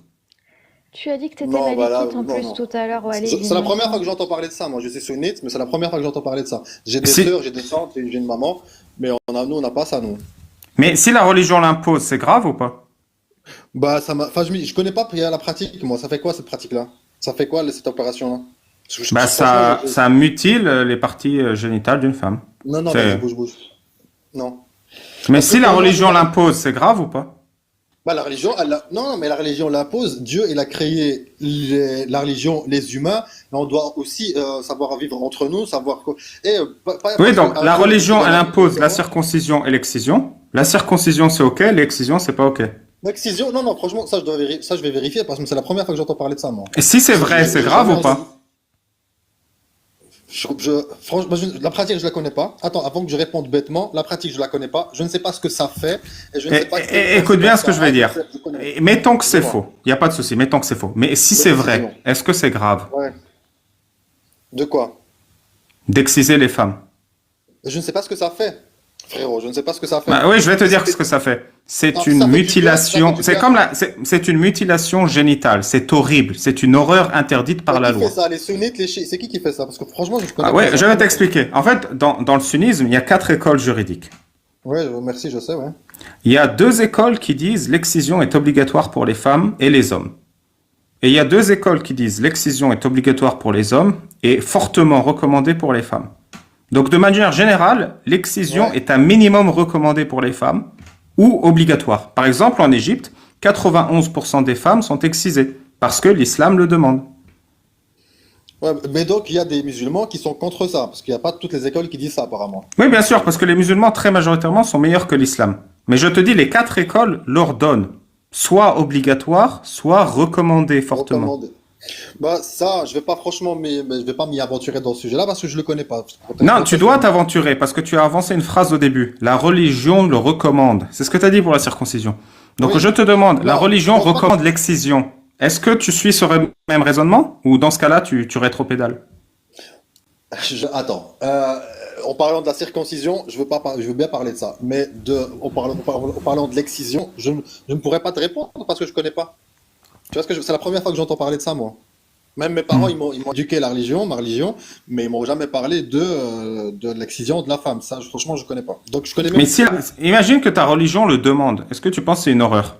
Tu as dit que t'étais Non, bah là, malékite en non, plus non. tout à l'heure, Walid, C'est il la me première fois semble. que j'entends parler de ça. Moi, je suis sunnite, mais c'est la première fois que j'entends parler de ça. J'ai des Si, sœurs, j'ai des tantes, j'ai une maman, mais nous, on n'a pas ça, nous. mais si la religion l'impose, c'est grave ou pas? Bah, enfin, je connais pas la pratique, moi. Ça fait quoi, cette pratique-là? Ça fait quoi, cette opération-là? Bah, Franchement, ça mutile les parties génitales d'une femme. non, non, vas-y, C'est... bouge. Non. Mais Parce que si la pour moi, religion l'impose, c'est grave ou pas? bah, la religion, non, mais la religion l'impose. Dieu, il a créé la religion, les humains, mais on doit aussi savoir vivre entre nous, savoir quoi. Et Oui, parce donc que la un homme qui religion, donne elle la vie, impose la etc. circoncision et l'excision. La circoncision, c'est OK, l'excision, c'est pas OK. L'excision, non, franchement, ça, ça, je vais vérifier parce que c'est la première fois que j'entends parler de ça, moi. Et si c'est vrai, c'est J'ai grave jamais ou pas? Franchement, la pratique, je la connais pas. Attends, avant que je réponde bêtement, la pratique, je la connais pas. Je ne sais pas ce que ça fait. Et je ne sais pas quelles Écoute bien ce que conséquences je ça vais a. dire. Je connais. Et mettons que c'est Dis-moi. faux. Il n'y a pas de souci, mettons que c'est faux. Mais si c'est Vas-y, vrai, dis-moi. est-ce que c'est grave Ouais. De quoi? d'exciser les femmes? Je ne sais pas ce que ça fait. Frérot, je ne sais pas ce que ça fait. Bah oui, je vais te dire ce que ça fait. C'est Non, une ça fait du bien, ça mutilation. fait du C'est bien. comme c'est une mutilation génitale. C'est horrible. C'est une horreur interdite par Mais la qui loi. fait ça? Les sunnites, les chiites, c'est qui fait ça? Parce que franchement, je connais Ah pas ouais, ça. je vais t'expliquer. En fait, dans le sunnisme, il y a 4 écoles juridiques. Ouais, merci, je sais, ouais. Il y a 2 écoles qui disent l'excision est obligatoire pour les femmes et les hommes. Et il y a 2 écoles qui disent l'excision est obligatoire pour les hommes et fortement recommandée pour les femmes. Donc de manière générale, l'excision Ouais. est un minimum recommandé pour les femmes ou obligatoire. Par exemple, en Égypte, 91% des femmes sont excisées parce que l'islam le demande. Ouais, mais donc, il y a des musulmans qui sont contre ça, parce qu'il n'y a pas toutes les écoles qui disent ça, apparemment. Oui, bien sûr, parce que les musulmans, très majoritairement, sont meilleurs que l'islam. Mais je te dis, les 4 écoles l'ordonnent. Soit obligatoire, soit recommandé fortement. Recommandé. Bah, ça, je vais pas franchement, je vais pas m'y aventurer dans ce sujet-là parce que je le connais pas. Non, tu dois t'aventurer parce que tu as avancé une phrase au début. La religion le recommande. C'est ce que tu as dit pour la circoncision. Donc Oui. je te demande, la Non, religion je pense pas recommande l'excision. Est-ce que tu suis ce même raisonnement ou dans ce cas-là, tu rétropédales? Attends. En parlant de la circoncision, je veux bien parler de ça. Mais en parlant de l'excision, je ne pourrais pas te répondre parce que je connais pas. Tu vois ce que c'est la première fois que j'entends parler de ça, moi. Même mes parents, ils m'ont éduqué ma religion, mais ils m'ont jamais parlé de l'excision de la femme. Ça, franchement, je connais pas. Donc, je connais même. Mais si, imagine que ta religion le demande. Est-ce que tu penses que c'est une horreur?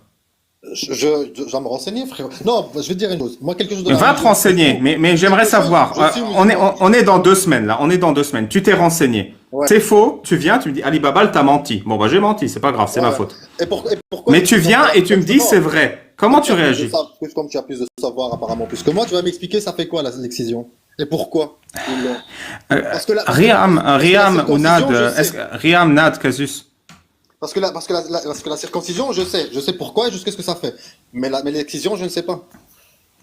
Je dois me renseigner, frère. Non, je vais te dire une chose. Moi, quelque chose de la Va te religion, renseigner, mais j'aimerais quelque chose, savoir. je suis On musulman. est dans 2 semaines là. On est dans 2 semaines. Tu t'es renseigné. Ouais. C'est faux. Tu viens, tu me dis Ali Babal, t'as menti. Bon bah j'ai menti, c'est pas grave, c'est ma Ouais. faute. Et pourquoi Mais tu viens et tu me dis c'est vrai. vrai. Comment tu réagis? Comme tu as plus de savoir apparemment plus que moi, tu vas m'expliquer ça fait quoi l'excision et pourquoi Parce que Riam ou Nad, je sais. Riam, Nad, Casus. Parce que la circoncision, je sais pourquoi et je sais ce que ça fait. Mais l'excision, je ne sais pas.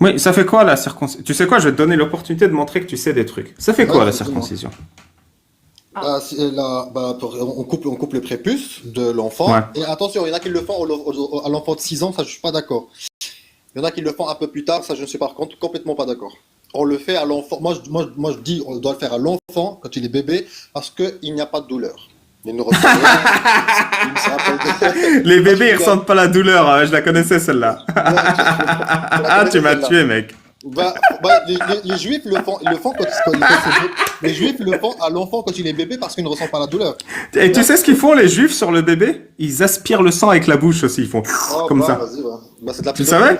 Oui, ça fait quoi la circoncision? Tu sais quoi, je vais te donner l'opportunité de montrer que tu sais des trucs. Ça fait quoi la circoncision? On coupe le prépuce de l'enfant. Ouais. Et attention, il y en a qui le font à l'enfant de 6 ans, ça je suis pas d'accord. Il y en a qui le font un peu plus tard, ça je ne suis par contre complètement pas d'accord. On le fait à l'enfant. Moi, je dis on doit le faire à l'enfant quand il est bébé parce qu'il n'y a pas de douleur. Il ne ressent rien. Il se rappelle de- Les bébés, ils ressentent pas la douleur. Je la connaissais celle-là. Ah, tu m'as tué, mec. Les juifs le font les juifs le font à l'enfant quand il est bébé parce qu'il ne ressent pas la douleur. Et tu sais ce qu'ils font les juifs sur le bébé? Ils aspirent le sang avec la bouche aussi. Ils font comme ça. Vas-y, c'est de la Tu le savais?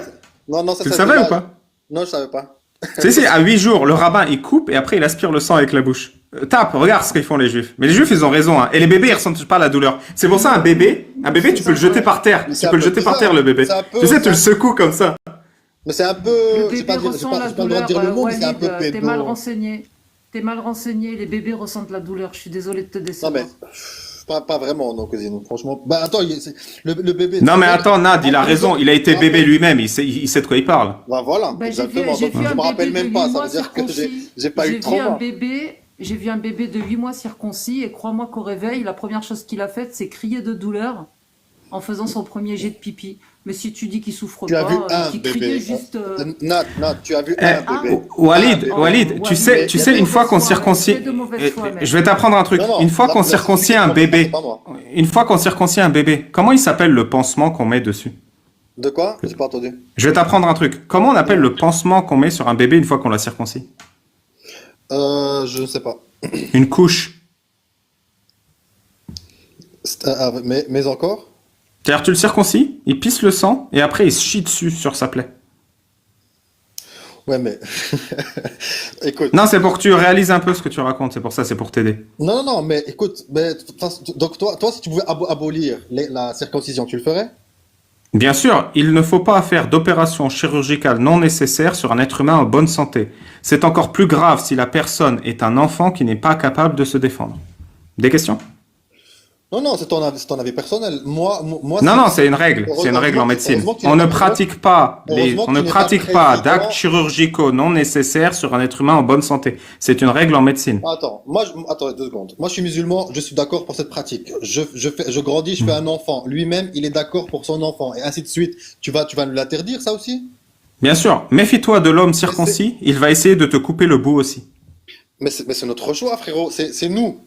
Non, ça Tu le c'est de savais la- ou pas? Non, je savais pas. Si, à 8 jours, le rabbin, il coupe et après, il aspire le sang avec la bouche. Tape, regarde ce qu'ils font les juifs. Mais les juifs, ils ont raison. Hein. Et les bébés, ils ressentent pas la douleur. C'est pour ça, un bébé, tu peux le jeter par terre. Mais Tu c'est un peux le peu jeter par bizarre. terre, le bébé. C'est un peu- Tu sais, tu le secoues comme ça. Mais c'est un peu. Le J'ai bébé pas le ressent la droit de douleur, dire le mot, mais c'est un Walid, peu t'es pédo. mal renseigné. T'es mal renseigné, les bébés ressentent la douleur. Je suis désolée de te Non, décevoir. mais. Pas vraiment, non, cousine. Franchement. Bah, attends, le bébé. Non, mais attends, Nad, il a raison. Il a été bébé lui-même. Il sait de quoi il parle. Bah, voilà. Ben, j'ai vu Exactement. Donc, un je me rappelle bébé de même pas. 8 Ça mois veut dire que circoncis. j'ai pas eu de trauma. J'ai vu un bébé de 8 mois circoncis et crois-moi qu'au réveil, la première chose qu'il a faite, c'est crier de douleur. en faisant son premier jet de pipi. Mais si tu dis qu'il souffre Tu as vu pas, un qu'il bébé. criait juste. Nat, tu as vu un bébé. Walid, Oh, Walid, ouais, tu sais, mais une fois qu'on tu es circoncis, de mauvaise foi, mec. je vais t'apprendre un truc. Non, non, Une fois qu'on la circoncis circoncision, un bébé, c'est pas moi. une fois qu'on circoncis un bébé, comment il s'appelle le pansement qu'on met dessus? De quoi? J'ai pas entendu. Je vais t'apprendre un truc. Comment on appelle le pansement qu'on met sur un bébé une fois qu'on l'a circoncis? Je ne sais pas. Une couche. Mais encore? C'est-à-dire, tu le circoncis, il pisse le sang, et après il se chie dessus sur sa plaie. Ouais, mais. Écoute. Non, c'est pour que tu réalises un peu ce que tu racontes, c'est pour ça, c'est pour t'aider. Non, mais écoute, donc toi, si tu pouvais abolir la circoncision, tu le ferais? Bien sûr, il ne faut pas faire d'opération chirurgicale non nécessaire sur un être humain en bonne santé. C'est encore plus grave si la personne est un enfant qui n'est pas capable de se défendre. Des questions? Non, c'est ton avis personnel. Moi, Non, c'est une règle. C'est une règle en médecine. On ne pratique pas d'actes chirurgicaux non nécessaires sur un être humain en bonne santé. C'est une règle en médecine. Attends, attends 2 secondes. Moi, je suis musulman, je suis d'accord pour cette pratique. Je grandis, je fais un enfant. Lui-même, il est d'accord pour son enfant, et ainsi de suite. Tu vas nous l'interdire, ça aussi? Bien sûr. Méfie-toi de l'homme circoncis. Il va essayer de te couper le bout aussi. Mais c'est notre choix, frérot. C'est nous.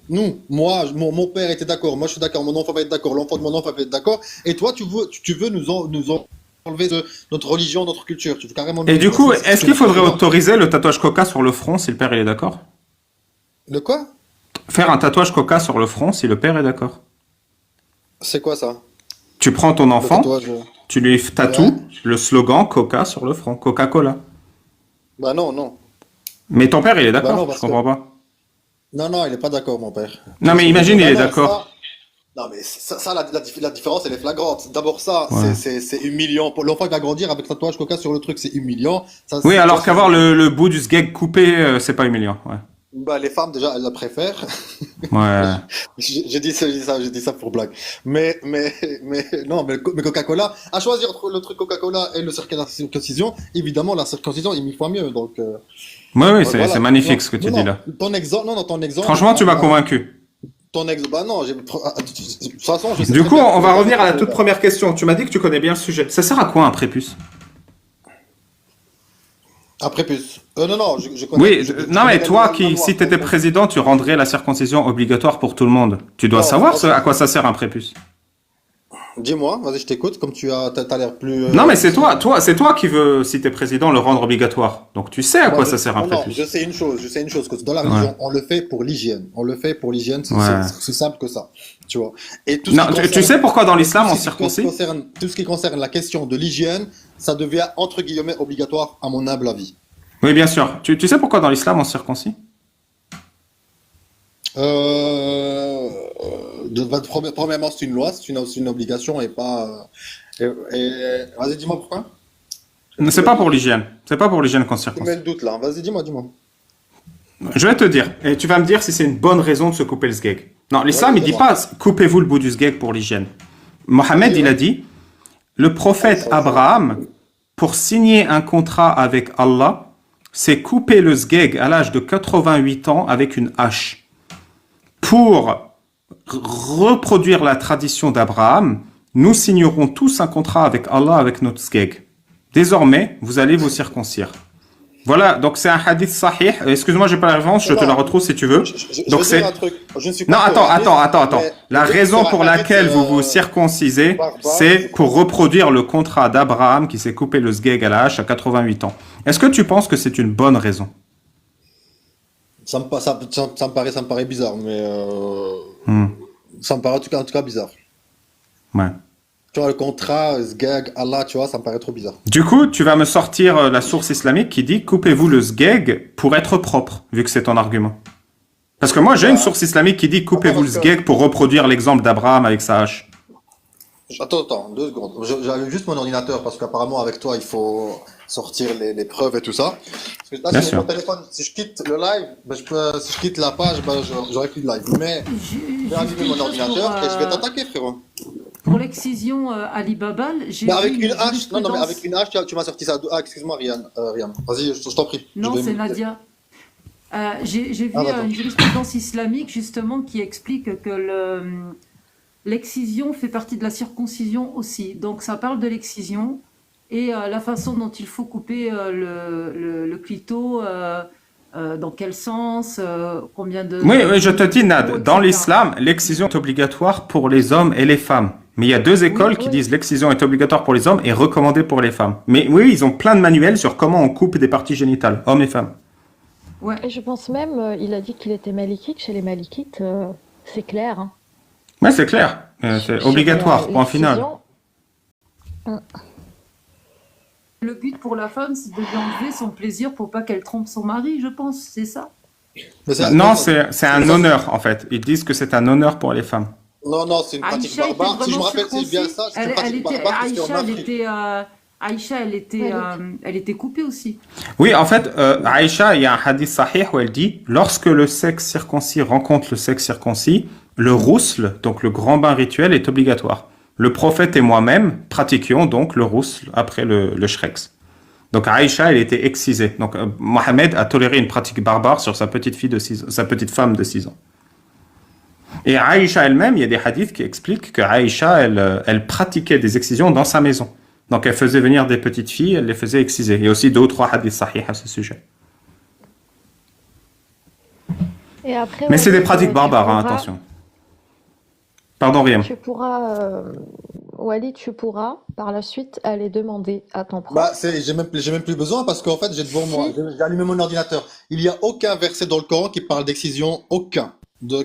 Moi, mon père était d'accord. Moi, je suis d'accord. Mon enfant va être d'accord. L'enfant de mon enfant va être d'accord. Et toi, tu veux nous enlever de notre religion, notre culture. Tu veux carrément. Et du coup, est-ce qu'il faudrait autoriser le tatouage coca sur le front si le père il est d'accord? Le quoi? Faire un tatouage coca sur le front si le père est d'accord. C'est quoi ça? Tu prends ton enfant, tatouage... tu lui tatoues le slogan Coca sur le front, Coca-Cola. Bah non. Mais ton père, il est d'accord, je comprends pas. Non, il est pas d'accord, mon père. Non, mais imagine, il est d'accord. Non, mais ça la différence, elle est flagrante. D'abord, ça, c'est humiliant. Pour l'enfant qui va grandir avec tatouage coca sur le truc, c'est humiliant. Ça, oui, alors qu'avoir le bout du sgeg coupé, c'est pas humiliant. Ouais. Bah, les femmes, déjà, elles la préfèrent. Ouais. J'ai dit ça pour blague. Mais Coca-Cola, à choisir entre le truc Coca-Cola et le circoncision, évidemment, la circoncision est 1000 fois mieux. Donc, oui, voilà. c'est magnifique ce que tu dis là. Ton exemple. Franchement, tu m'as convaincu. Bah non, de toute façon, je sais Du coup, très bien on que- va revenir à la toute première question. Tu m'as dit que tu connais bien le sujet. Ça sert à quoi un prépuce? Un prépuce. Non, je connais. Oui, non, mais connais toi, la loi. si tu étais président, tu rendrais la circoncision obligatoire pour tout le monde. Tu dois Non, savoir franchement. à quoi ça sert un prépuce. Dis-moi, vas-y, je t'écoute, comme t'as l'air plus. Non, mais c'est toi qui veux, si t'es président, le rendre obligatoire. Donc tu sais à quoi ça sert un Non, prépuce. je sais une chose, que dans la religion, on le fait pour l'hygiène. C'est simple que ça. Tu vois. Et tout ce Non, qui tu concerne- sais pourquoi dans l'islam on tout ce qui circoncis? tout ce qui concerne la question de l'hygiène, ça devient entre guillemets obligatoire à mon humble avis. Oui, bien sûr. Tu sais pourquoi dans l'islam on circoncis? Premièrement, c'est une loi, c'est une obligation et pas. Vas-y, dis-moi pourquoi. C'est pas pour l'hygiène. C'est pas pour l'hygiène qu'on Tu circoncis. mets le doute là. Vas-y, dis-moi. Je vais te dire, et tu vas me dire si c'est une bonne raison de se couper le sgeg. Non, l'islam, il dit pas coupez-vous le bout du sgeg pour l'hygiène. Mohammed, il a dit, le prophète Abraham, pour signer un contrat avec Allah, s'est coupé le sgeg à l'âge de 88 ans avec une hache. Pour reproduire la tradition d'Abraham, nous signerons tous un contrat avec Allah avec notre sgeg. Désormais, vous allez vous circoncire. Voilà, donc c'est un hadith sahih. Excuse-moi, j'ai pas la référence, je te la retrouve si tu veux. Donc je vais dire un truc. Je ne suis pas Non, attends. mais- La mais raison sur un pour hadith, laquelle vous vous circoncisez, c'est pour reproduire le contrat d'Abraham qui s'est coupé le sgeg à la hache à 88 ans. Est-ce que tu penses que c'est une bonne raison? Ça me paraît bizarre, mais ça me paraît en tout cas bizarre. Ouais. Tu vois, le contrat, sgeg, Allah, tu vois, ça me paraît trop bizarre. Du coup, tu vas me sortir la source islamique qui dit coupez-vous le sgeg pour être propre, vu que c'est ton argument. Parce que moi, j'ai une source islamique qui dit coupez-vous le sgeg pour reproduire l'exemple d'Abraham avec sa hache. Attends, 2 secondes. J'allume juste mon ordinateur parce qu'apparemment, avec toi, il faut sortir les preuves et tout ça. Parce que là, Bien sur sûr. mon téléphone, si je quitte le live, si je quitte la page, j'aurai plus de live. Mais je vais allumer mon ordinateur et je vais t'attaquer, frérot. Pour l'excision Alibaba, j'ai Mais avec vu une hache, non, mais jurisprudence- avec une hache, tu m'as sorti ça. Ah, excuse-moi, Ryan. Vas-y, je t'en prie. Non, Je vais c'est me- Nadia. J'ai vu Ah, d'accord. une jurisprudence islamique justement qui explique que l'excision fait partie de la circoncision aussi. Donc ça parle de l'excision et la façon dont il faut couper le clito, dans quel sens, combien Oui, oui, je te dis, de Nad, dans etc. l'islam, l'excision est obligatoire pour les hommes et les femmes. Mais il y a deux écoles qui Oui. disent l'excision est obligatoire pour les hommes et recommandée pour les femmes. Mais oui, ils ont plein de manuels sur comment on coupe des parties génitales, hommes et femmes. Ouais. Et je pense même, il a dit qu'il était malikite. Chez les malikites, c'est clair. Hein. Ouais, c'est clair. C'est Chez obligatoire, point final. l'excision, Le but pour la femme, c'est de lui enlever son plaisir pour pas qu'elle trompe son mari, je pense, c'est ça. Mais Non, c'est un honneur, en fait. Ils disent que c'est un honneur pour les femmes. Non, non, c'est une pratique Aïcha était barbare. Si je me vraiment rappelle, c'est bien circoncis. ça, c'est une pratique barbare parce qu'en Afrique. Aïcha, elle était coupée aussi. Oui, en fait, Aïcha, il y a un hadith sahih où elle dit, lorsque le sexe circoncis rencontre le sexe circoncis, le rousl, donc le grand bain rituel, est obligatoire. Le prophète et moi-même pratiquions donc le rousl après le shrex. Donc Aïcha, elle était excisée. Donc Mohammed a toléré une pratique barbare sur sa petite femme de 6 ans. Et Aïcha elle-même, il y a des hadiths qui expliquent que Aïcha, elle pratiquait des excisions dans sa maison. Donc elle faisait venir des petites filles, elle les faisait exciser. Il y a aussi 2 ou 3 hadiths sahih à ce sujet. Et après, Mais c'est des Walid, pratiques tu barbares, hein, pourras, attention. Pardon, Riem. Walid, tu pourras par la suite aller demander à ton prof. Bah, j'ai même plus besoin parce qu'en fait, j'ai devant moi, j'ai allumé mon ordinateur. Il n'y a aucun verset dans le Coran qui parle d'excision,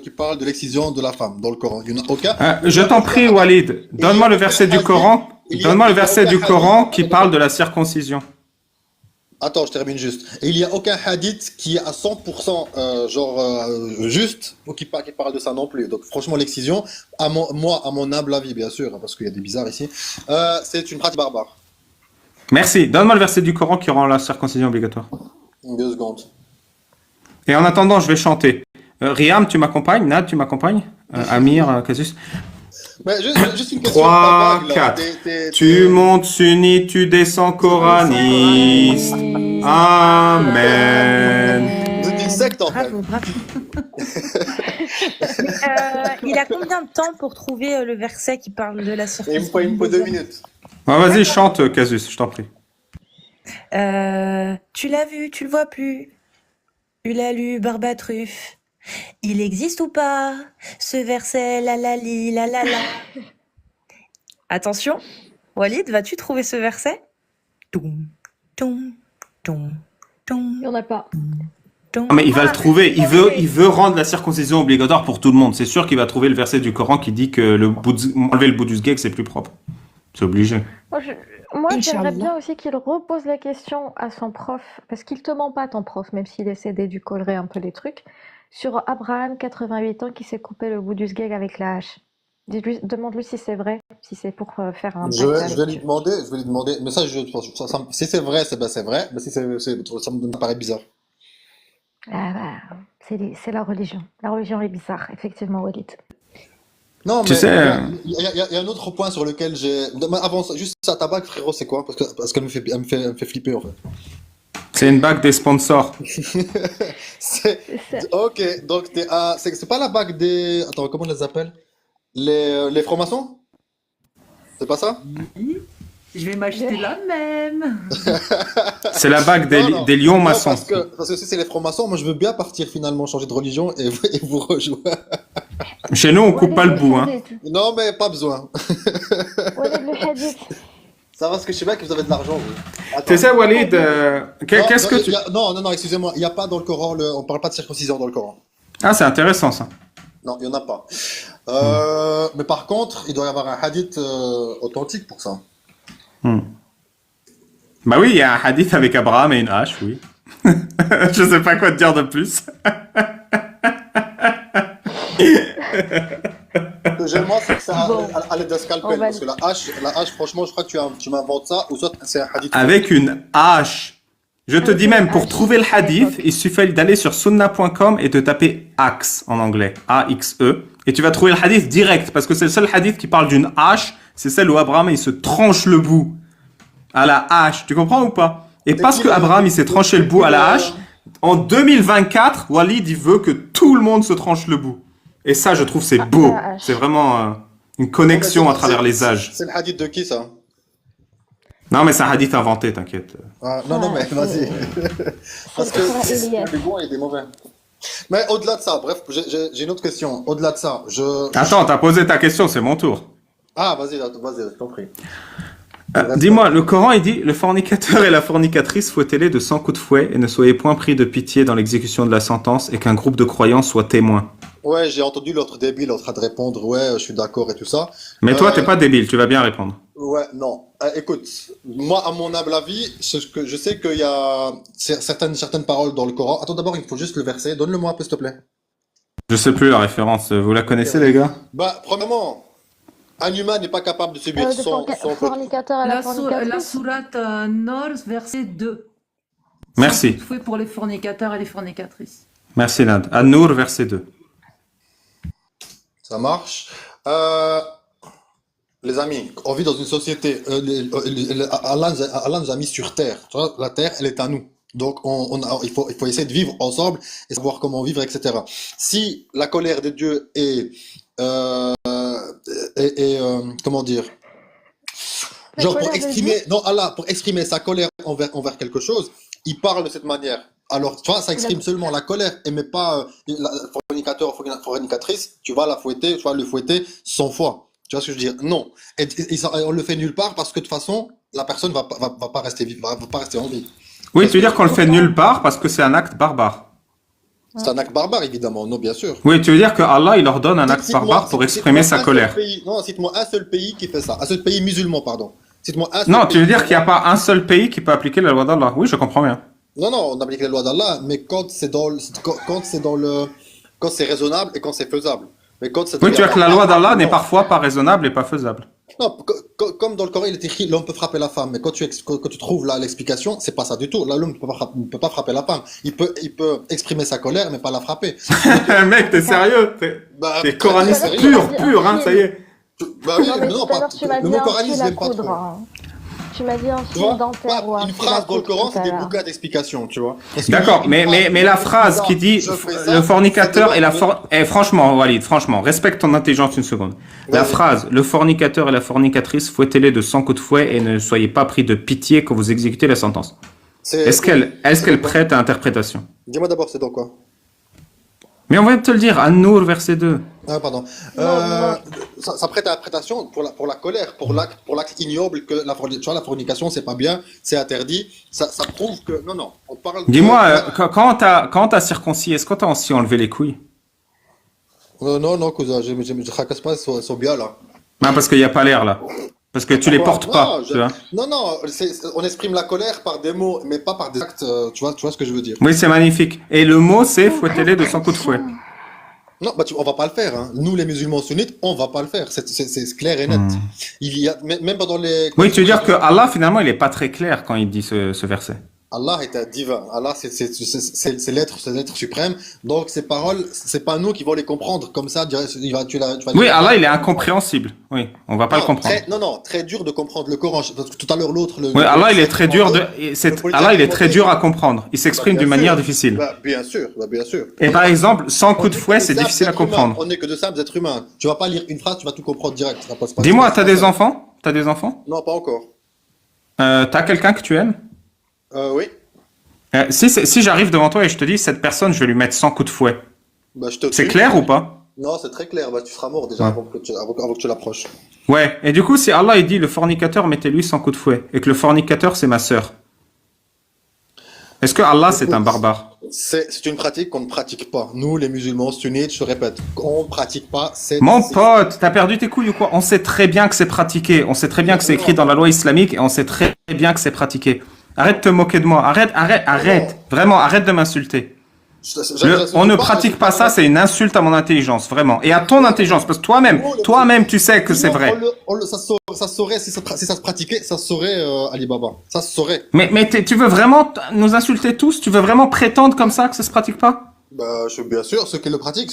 qui parle de l'excision de la femme dans le Coran. Il n'y en a aucun. Je t'en prie, Walid, donne-moi le verset du Coran. Donne-moi le verset du Coran qui parle de la circoncision. Attends, je termine juste. Et il n'y a aucun hadith qui est à 100% juste ou qui parle de ça non plus. Donc franchement, l'excision, à mon humble avis, bien sûr, hein, parce qu'il y a des bizarres ici, c'est une pratique barbare. Merci. Donne-moi le verset du Coran qui rend la circoncision obligatoire. 2 secondes. Et en attendant, je vais chanter. Riam, tu m'accompagnes? Nad, tu m'accompagnes? Amir, Casus? Mais juste une question. 3, 4. Tu montes sunnite, tu descends coraniste. Amen. Vous êtes une secte en fait. Bravo, bravo. Il a combien de temps pour trouver le verset qui parle de la circoncision? Il me faut 2 minutes. Vas-y, chante, Casus, je t'en prie. Tu l'as vu, tu le vois plus. Tu l'as lu, Barbatruffe. Il existe ou pas ce verset, la la li, la la la. Attention, Walid, vas-tu trouver ce verset? Toum, toum, toum, toum. Il n'y en a pas. Non, mais il va le trouver. Il veut rendre la circoncision obligatoire pour tout le monde. C'est sûr qu'il va trouver le verset du Coran qui dit que enlever le bout du sgeg, c'est plus propre. C'est obligé. Moi, j'aimerais Inch'Allah. bien aussi qu'il repose la question à son prof, parce qu'il te ment pas, ton prof, même s'il essaie d'édulcorer un peu les trucs, sur Abraham, 88 ans, qui s'est coupé le bout du sgeg avec la hache. Demande-lui si c'est vrai, si c'est pour faire un Je pacte vais avec lui Dieu. demander, mais ça, si c'est vrai, c'est vrai, mais si ça me paraît bizarre. Ah bah, c'est la religion. La religion est bizarre, effectivement, Walid. Non, Tu mais sais, il y a un autre point sur lequel j'ai. Mais avant ça, juste ça, ta bague, frérot, c'est quoi? Parce qu'elle elle me fait flipper en fait. c'est une bague des sponsors. C'est ok, donc c'est pas la bague des. Attends, comment on les appelle? Les francs-maçons? C'est pas ça? Je vais m'acheter la même. C'est la bague Non, des lions non, maçons. parce que si c'est les francs-maçons, moi je veux bien partir finalement, changer de religion et vous rejoindre. Chez nous, on coupe pas le bout. Hein. Non, mais pas besoin. Walid, le hadith. Ça va, parce que je sais bien que vous avez de l'argent. Vous. Attends. Tu sais, Walid, qu'est-ce que tu... Non, excusez-moi, il n'y a pas dans le Coran, on parle pas de circoncision dans le Coran. Ah, c'est intéressant ça. Non, il n'y en a pas. Mais par contre, il doit y avoir un hadith authentique pour ça. Bah oui, il y a un hadith avec Abraham et une hache, oui. Je sais pas quoi te dire de plus. Ce que j'aime moi, c'est que ça Bon. à l'aide d'un scalpel. Parce que la hache, franchement, je crois que tu m'inventes ça, ou soit c'est un hadith. Avec une hache. Je te dis même, pour trouver le hadith, il suffit d'aller sur sunna.com et de taper axe en anglais. A-X-E. Et tu vas trouver le hadith direct, parce que c'est le seul hadith qui parle d'une hache. C'est celle où Abraham, il se tranche le bout à la hache. Tu comprends ou pas? Et parce que Abraham, il s'est tranché le bout à la hache, en 2024, Walid, il veut que tout le monde se tranche le bout. Et ça, je trouve, c'est beau. la hache. C'est vraiment... Une Non, mais connexion à travers les âges. c'est le hadith de qui, ça? Non, mais c'est un hadith inventé, t'inquiète. Ah, non, mais vas-y. Parce que il y a des bons et des mauvais. Mais au-delà de ça, bref, j'ai une autre question. Au-delà de ça, Attends, t'as posé ta question, c'est mon tour. Ah, vas-y, je t'en prie. Dis-moi, le Coran, il dit, le fornicateur et la fornicatrice, fouettez-les de 100 coups de fouet et ne soyez point pris de pitié dans l'exécution de la sentence et qu'un groupe de croyants soit témoin. Ouais, j'ai entendu l'autre débile en train de répondre, ouais, je suis d'accord et tout ça. Mais toi, t'es pas débile, tu vas bien répondre. Ouais, non. Écoute, moi, à mon humble avis, je sais qu'il y a certaines paroles dans le Coran. Attends, d'abord, il faut juste le verset. Donne-le-moi un peu, s'il te plaît. Je sais plus la référence, vous la connaissez, les gars? Bah, premièrement, un humain n'est pas capable de subir son fornicateur et la La fornicatrice. sourate Nor, verset 2. Merci. Fouet pour les fornicateurs et les fornicatrices. Merci, Nad. An-Nur, verset 2. Ça marche. Les amis, on vit dans une société. Allah nous a mis sur Terre. Tu vois, la Terre, elle est à nous. Donc, il faut essayer de vivre ensemble et savoir comment vivre, etc. Si la colère de Dieu est comment dire, genre pour exprimer, non, Allah, pour exprimer sa colère envers quelque chose, il parle de cette manière. Alors, tu vois, ça exprime seulement la colère, mais pas la fornicateur, fornicatrice, tu vas la fouetter, tu vas le fouetter 100 fois. Tu vois ce que je veux dire? Non. Et on le fait nulle part parce que de toute façon, la personne va pas rester vive, va pas rester en vie. Oui, tu veux dire qu'on le fait nulle part parce que c'est un acte barbare. C'est un acte barbare, évidemment, non, bien sûr. Oui, tu veux dire que Allah, il ordonne un acte barbare pour exprimer sa colère. Non, cite-moi un seul pays qui fait ça. Un seul pays musulman, pardon. Cite-moi un seul Non, pays tu veux dire qu'il n'y a musulman. pas un seul pays qui peut appliquer la loi d'Allah. Oui, je comprends bien. Non, non, on applique les lois d'Allah, mais quand c'est quand c'est raisonnable et quand c'est faisable. Mais quand c'est Oui, tu veux dire que la loi d'Allah n'est parfois pas raisonnable et pas faisable. Non, comme dans le Coran, il est écrit l'homme peut frapper la femme, mais quand tu trouves là l'explication, c'est pas ça du tout. Là, l'homme ne peut pas frapper la femme. Il peut exprimer sa colère, mais pas la frapper. Mec, t'es sérieux? T'es coraniste pur, hein, ça y est. Bah oui, Non, mais mais non, tout à pas. l'heure, tu m'as Le dit mot un coraniste, fil à j'aime pas coudre. trop. Hein. Tu m'as dit un Tu fil vois, dentaire ou un une fil à phrase dans le coudre Coran, tout c'est à des l'heure. bouquins d'explications, tu vois. D'accord, mais la phrase qui dit le fornicateur et la franchement, Walid, franchement, respecte ton intelligence une seconde. La phrase le fornicateur et la fornicatrice, fouettez-les de 100 coups de fouet et ne soyez pas pris de pitié quand vous exécutez la sentence. Est-ce qu'elle prête à interprétation? Dis-moi d'abord, c'est dans quoi? Mais on vient de te le dire, An-Nur, verset 2. Ah, pardon. Ça prête à interprétation pour la colère, pour l'acte ignoble que tu vois, la fornication, c'est pas bien, c'est interdit. Ça prouve que. Non, on parle. Dis-moi, quand t'as circoncis, est-ce que t'as aussi enlevé les couilles? Non, cousin, je tracasse pas, ils sont bien là. Non, parce qu'il n'y a pas l'air là. Parce que tu les portes pas, tu vois. Non, on exprime la colère par des mots, mais pas par des actes, tu vois ce que je veux dire. Oui, c'est magnifique. Et le mot, c'est fouettez-les de 100 coups de fouet. Non, on va pas le faire. Hein. Nous, les musulmans sunnites, on va pas le faire. C'est clair et net. Il y a, même pendant les. Oui, tu veux dire que Allah, finalement, il est pas très clair quand il dit ce verset. Allah est un divin. Allah, c'est l'être suprême. Donc, ces paroles, c'est pas nous qui vont les comprendre comme ça. Oui, Allah, il est incompréhensible. Oui, on va pas le comprendre. Très dur de comprendre le Coran. Parce que tout à l'heure, l'autre. Oui, Allah, il est très dur Allah, il est très dur à comprendre. Il s'exprime d'une manière difficile. Bien sûr. Et par exemple, 100 coups de fouet, c'est difficile à comprendre. On n'est que de simples êtres humains. Tu vas pas lire une phrase, tu vas tout comprendre direct. Dis-moi, t'as des enfants? T'as des enfants? Non, pas encore. T'as quelqu'un que tu aimes? Oui. Si j'arrive devant toi et je te dis, cette personne, je vais lui mettre 100 coups de fouet. C'est clair ou pas? Non, c'est très clair. Tu seras mort déjà avant que tu l'approches. Ouais. Et du coup, si Allah il dit, le fornicateur, mettez-lui 100 coups de fouet, et que le fornicateur, c'est ma sœur. Est-ce que Allah, c'est un barbare? C'est une pratique qu'on ne pratique pas. Nous, les musulmans sunnites, je répète, on ne pratique pas. Mon pote, t'as perdu tes couilles ou quoi? On sait très bien que c'est pratiqué. On sait très bien que c'est écrit dans la loi islamique, et on sait très bien que c'est pratiqué. Arrête de te moquer de moi. Arrête. Vraiment, arrête de m'insulter. On ne pratique pas ça, c'est une insulte à mon intelligence, vraiment. Et à ton intelligence, parce que toi-même, tu sais que c'est vrai. Ça saurait, si ça se pratiquait, ça saurait, Alibaba. Ça se saurait. Mais tu veux vraiment nous insulter tous? Tu veux vraiment prétendre comme ça que ça se pratique pas? Bien sûr, ceux qui le pratiquent,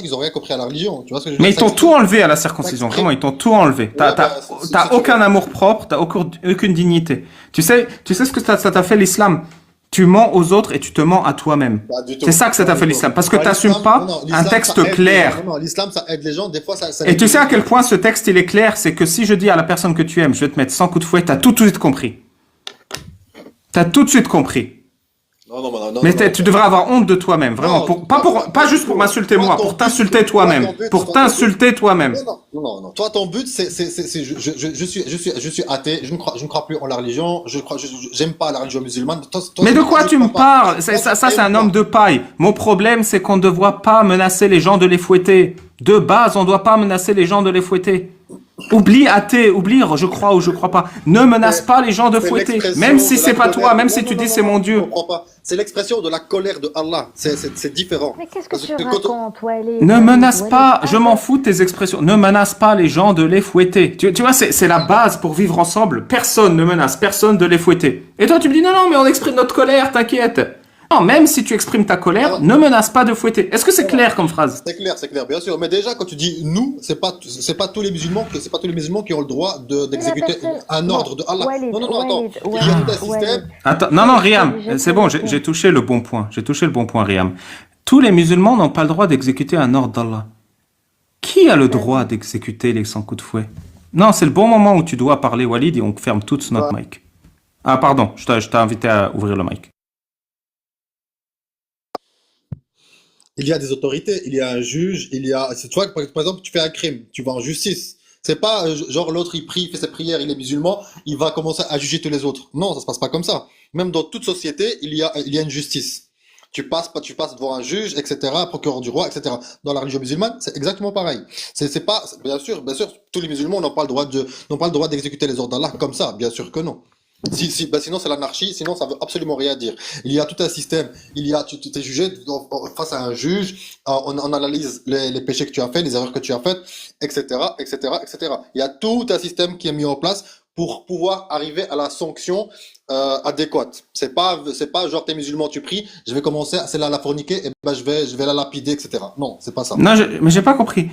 ils ont rien compris à la religion. Tu vois ce que je veux Mais dire? ils t'ont tout enlevé à la circoncision, vraiment, ils t'ont tout enlevé. T'as aucun amour propre, t'as aucune dignité. Tu sais ce que ça t'a fait l'islam? Tu mens aux autres et tu te mens à toi-même. Pas du tout. C'est ça que ça t'a Pas fait du tout. l'islam. Parce que Bah, tu n'assumes l'islam, pas non, non, un l'islam, ça texte aide. clair. Non, non, l'islam, ça aide les gens. Des fois, ça Et tu sais à quel les point ce texte il est clair, c'est que si je dis à la personne que tu aimes, je vais te mettre 100 coups de fouet, t'as tout de suite compris. T'as tout de suite compris. Non, non, non, non, Mais non, non. tu devrais avoir honte de toi-même, vraiment. Non, Pas juste pour m'insulter moi, pour t'insulter toi-même. Pour t'insulter toi-même. Non, non, non, non. Toi, ton but, je suis athée, je ne crois plus en la religion, j'aime pas la religion musulmane. Mais de quoi tu me parles? Ça, c'est un homme de paille. Mon problème, c'est qu'on ne doit pas menacer les gens de les fouetter. De base, on ne doit pas menacer les gens de les fouetter. Oublie athée, oublie je crois ou je crois pas. Ne menace pas les gens de fouetter. Même si c'est pas toi, même si tu dis c'est mon Dieu. Je comprends pas. C'est l'expression de la colère de Allah. C'est différent. Mais qu'est-ce que Parce tu que quand- racontes, Walid? Ne menace Walid, pas, je m'en fous de tes expressions. Ne menace pas les gens de les fouetter. Tu vois, c'est la base pour vivre ensemble. Personne ne menace personne de les fouetter. Et toi, tu me dis non, non, mais on exprime notre colère, t'inquiète. Non, même si tu exprimes ta colère, ne menace pas de fouetter. Est-ce que c'est clair comme phrase? C'est clair, bien sûr. Mais déjà, quand tu dis nous, c'est pas tous les musulmans qui ont le droit d'exécuter un ordre de Allah. Walid, Non, non, non, attends. Walid, Il y a tout un Walid. système. Attends, non, Riam, J'ai c'est bon, compris. j'ai touché le bon point. J'ai touché le bon point, Riam. Tous les musulmans n'ont pas le droit d'exécuter un ordre d'Allah. Qui a le droit d'exécuter les 100 coups de fouet? Non, c'est le bon moment où tu dois parler, Walid, et on ferme tous notre mic. Ah, pardon, je t'ai invité à ouvrir le mic. Il y a des autorités, il y a un juge, tu vois, par exemple, tu fais un crime, tu vas en justice. C'est pas genre l'autre il prie, il fait ses prières, il est musulman, il va commencer à juger tous les autres. Non, ça se passe pas comme ça. Même dans toute société, il y a une justice. Tu passes devant un juge, etc., procureur du roi, etc. Dans la religion musulmane, c'est exactement pareil. C'est pas, bien sûr, tous les musulmans n'ont pas le droit d'exécuter les ordres d'Allah comme ça, bien sûr que non. Sinon c'est l'anarchie, sinon ça veut absolument rien dire. Il y a tout un système, tu es jugé face à un juge, on analyse les péchés que tu as faits, les erreurs que tu as faites, etc., etc., etc. Il y a tout un système qui est mis en place pour pouvoir arriver à la sanction adéquate. C'est pas genre t'es musulman, tu pries, je vais commencer, c'est là la forniquer, et ben je vais la lapider, etc. Non, c'est pas ça. Non, mais j'ai pas compris.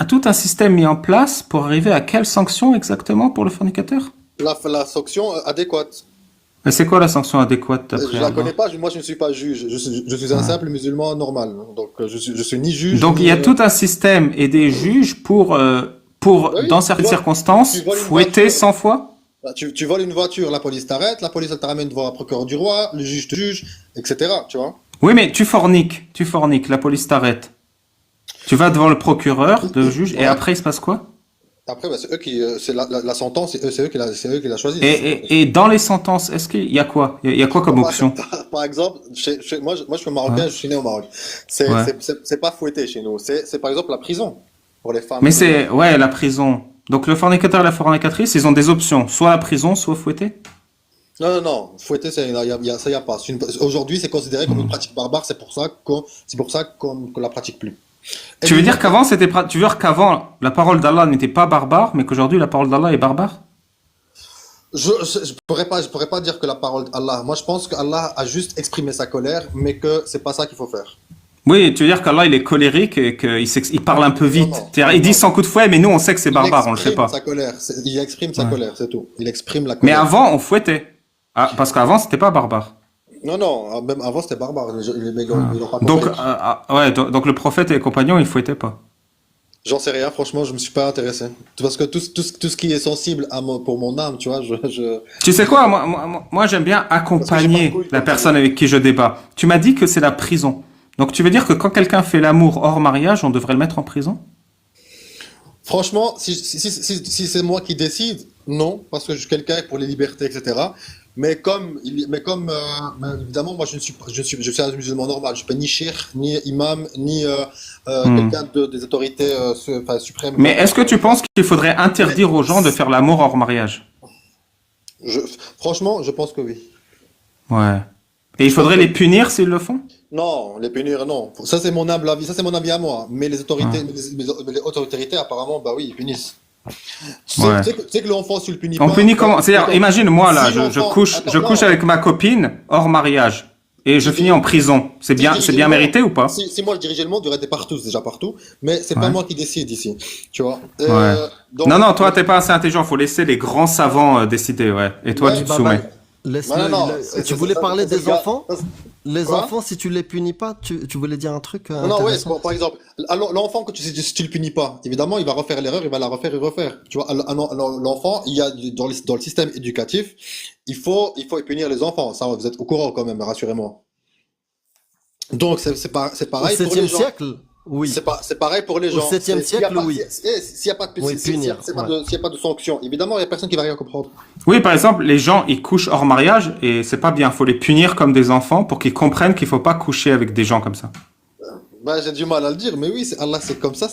Tout un système mis en place pour arriver à quelle sanction exactement pour le fornicateur? La sanction adéquate. Mais c'est quoi la sanction adéquate Je d'après la Allah? connais pas, moi je ne suis pas juge, je suis un simple musulman normal, donc je suis ni juge. Donc il y a tout un système et des juges pour Oui, dans certaines circonstances, tu voles une fouetter voiture. 100 fois? Bah, tu voles une voiture, la police t'arrête, la police elle te ramène devant un procureur du roi, le juge te juge, etc. Tu vois. Oui, mais tu forniques, la police t'arrête. Tu vas devant le procureur, le juge, et Ouais. après il se passe quoi? Après, bah, c'est eux qui, c'est la sentence, c'est eux qui la choisissent. Et dans les sentences, est-ce qu'il y a quoi? Il y a quoi comme option? Par exemple, moi, je suis marocain, Ouais. je suis né au Maroc. Ouais. C'est pas fouetté chez nous. C'est par exemple la prison pour les femmes. Mais c'est, ouais, la prison. Donc le fornicateur et la fornicatrice, ils ont des options. Soit la prison, soit fouetter. Non. Fouetter, ça y a pas. Aujourd'hui, c'est considéré comme une pratique barbare. C'est pour ça qu'on la pratique plus. Et Tu veux les- dire qu'avant la parole d'Allah n'était pas barbare, mais qu'aujourd'hui la parole d'Allah est barbare? Je pourrais pas dire que la parole d'Allah. Moi, je pense qu'Allah a juste exprimé sa colère, mais que c'est pas ça qu'il faut faire. Oui, tu veux dire qu'Allah il est colérique et qu'il parle un peu vite. Non. C'est-à-dire, il dit 100 coups de fouet, mais nous on sait que c'est barbare, on le sait exprime pas. sa colère. Il exprime sa Ouais. colère, c'est tout. Il exprime la Mais colère. avant on fouettait. Ah, parce qu'avant c'était pas barbare. Non, même avant c'était barbare. Ils l'ont pas Donc, compris. donc le prophète et les compagnons ils fouettaient pas. J'en sais rien, franchement, je me suis pas intéressé. Parce que tout ce qui est sensible pour mon âme, tu vois, Tu sais quoi, moi j'aime bien accompagner la personne avec qui je débat. Tu m'as dit que c'est la prison. Donc tu veux dire que quand quelqu'un fait l'amour hors mariage, on devrait le mettre en prison? Franchement, si c'est moi qui décide, non, parce que je suis quelqu'un pour les libertés, etc. Mais évidemment, moi je suis un musulman normal. Je suis pas ni cheikh, ni imam, ni quelqu'un des autorités suprêmes. Mais est-ce que tu penses qu'il faudrait interdire aux gens de faire l'amour hors mariage? Franchement, je pense que oui. Ouais. Et il faudrait les punir s'ils le font? Non, les punir, non. Ça c'est mon humble avis, ça c'est mon avis à moi. Mais les autorités, les hautes autorités, apparemment, bah oui, ils punissent. Tu Ouais. sais que l'enfant, si tu le punis pas. On punit comment? C'est-à-dire, Attends, imagine moi là, si je l'enfant- couche Attends, non. avec ma copine hors mariage et je finis en prison. C'est bien mérité ou pas? Si moi je dirigeais le monde, il y aurait des partout, déjà partout. Mais c'est pas Ouais. moi qui décide ici. Tu vois. Ouais. Donc- Non, toi t'es pas assez intelligent. Faut laisser les grands savants décider, ouais. Et toi Ouais, tu te bah, soumets. Laisse-le. Non, Tu voulais parler c'est le des gars. enfants? Les Quoi? enfants, si tu les punis pas, tu voulais dire un truc Non, ouais, intéressant? par exemple, alors, l'enfant, si tu le punis pas, évidemment, il va refaire l'erreur, il va la refaire et refaire. Tu vois, alors, l'enfant, il y a dans le système éducatif, il faut punir les enfants. Ça, vous êtes au courant quand même, rassurez-moi. Donc, c'est Au pareil pour les 7e gens. siècle, oui. C'est pareil pour les Au gens. 7e S'il y a siècle, pas, oui. s'il y a pas de, Oui, punir. s'il y a Ouais. s'il y a pas de sanction, évidemment, il y a personne qui va rien comprendre. Oui, par exemple, les gens, ils couchent hors mariage et c'est pas bien. Faut les punir comme des enfants pour qu'ils comprennent qu'il faut pas coucher avec des gens comme ça. Bah, j'ai du mal à le dire, mais oui, Allah, c'est comme ça.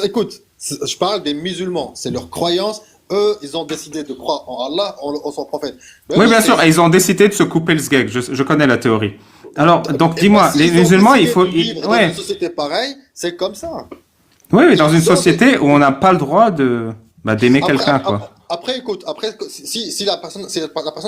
Écoute, je parle des musulmans, c'est leur croyance. Eux, ils ont décidé de croire en Allah, en son prophète. Ben Oui, oui, bien sûr, et ils ont décidé de se couper le sgeg. Je connais la théorie. Alors, donc, et ben, dis-moi, les s'ils ont musulmans, il décidé faut, de vivre dans ouais. une société pareille, c'est comme ça. Oui, oui, dans une Ils ont société où on n'a pas le droit d'aimer quelqu'un, quoi. Après, écoute, si la personne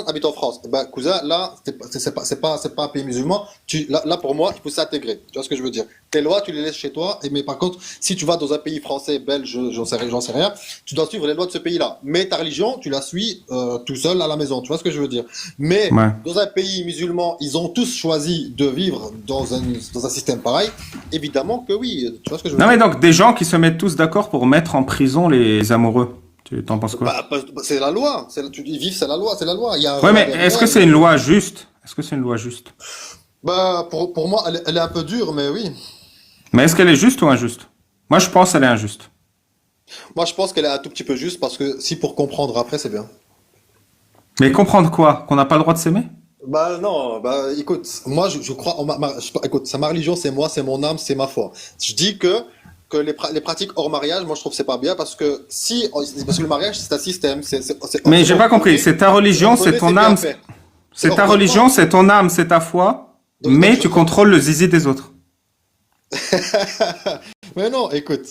habite en France, ben, cousin, là, c'est pas un pays musulman. Là, pour moi, il faut s'intégrer. Tu vois ce que je veux dire? Tes lois, tu les laisses chez toi. Mais par contre, si tu vas dans un pays français, belge, j'en sais rien, tu dois suivre les lois de ce pays-là. Mais ta religion, tu la suis tout seul à la maison. Tu vois ce que je veux dire? Mais Ouais. dans un pays musulman, ils ont tous choisi de vivre dans un système pareil. Évidemment que oui. Tu vois ce que je veux Non, dire? mais donc, des gens qui se mettent tous d'accord pour mettre en prison les amoureux. Tu t'en penses quoi? C'est la loi. Tu dis vivre, c'est la loi. C'est la loi. Il y a un Ouais, roi mais derrière. est-ce que c'est une loi juste? Est-ce que c'est une loi juste? Bah, pour moi, elle est un peu dure, mais oui. Mais est-ce qu'elle est juste ou injuste? Moi, je pense qu'elle est injuste. Moi, je pense qu'elle est un tout petit peu juste parce que si pour comprendre après, c'est bien. Mais comprendre quoi? Qu'on n'a pas le droit de s'aimer? Bah non, bah écoute, moi je crois en écoute, c'est ma religion, c'est moi, c'est mon âme, c'est ma foi. Je dis que les pratiques hors mariage, moi je trouve que c'est pas bien parce que le mariage c'est un système, Mais j'ai pas compris. C'est ta religion, c'est ton âme. C'est ta religion, c'est ton âme, c'est ta foi. Mais tu contrôles le zizi des autres. Mais non, écoute.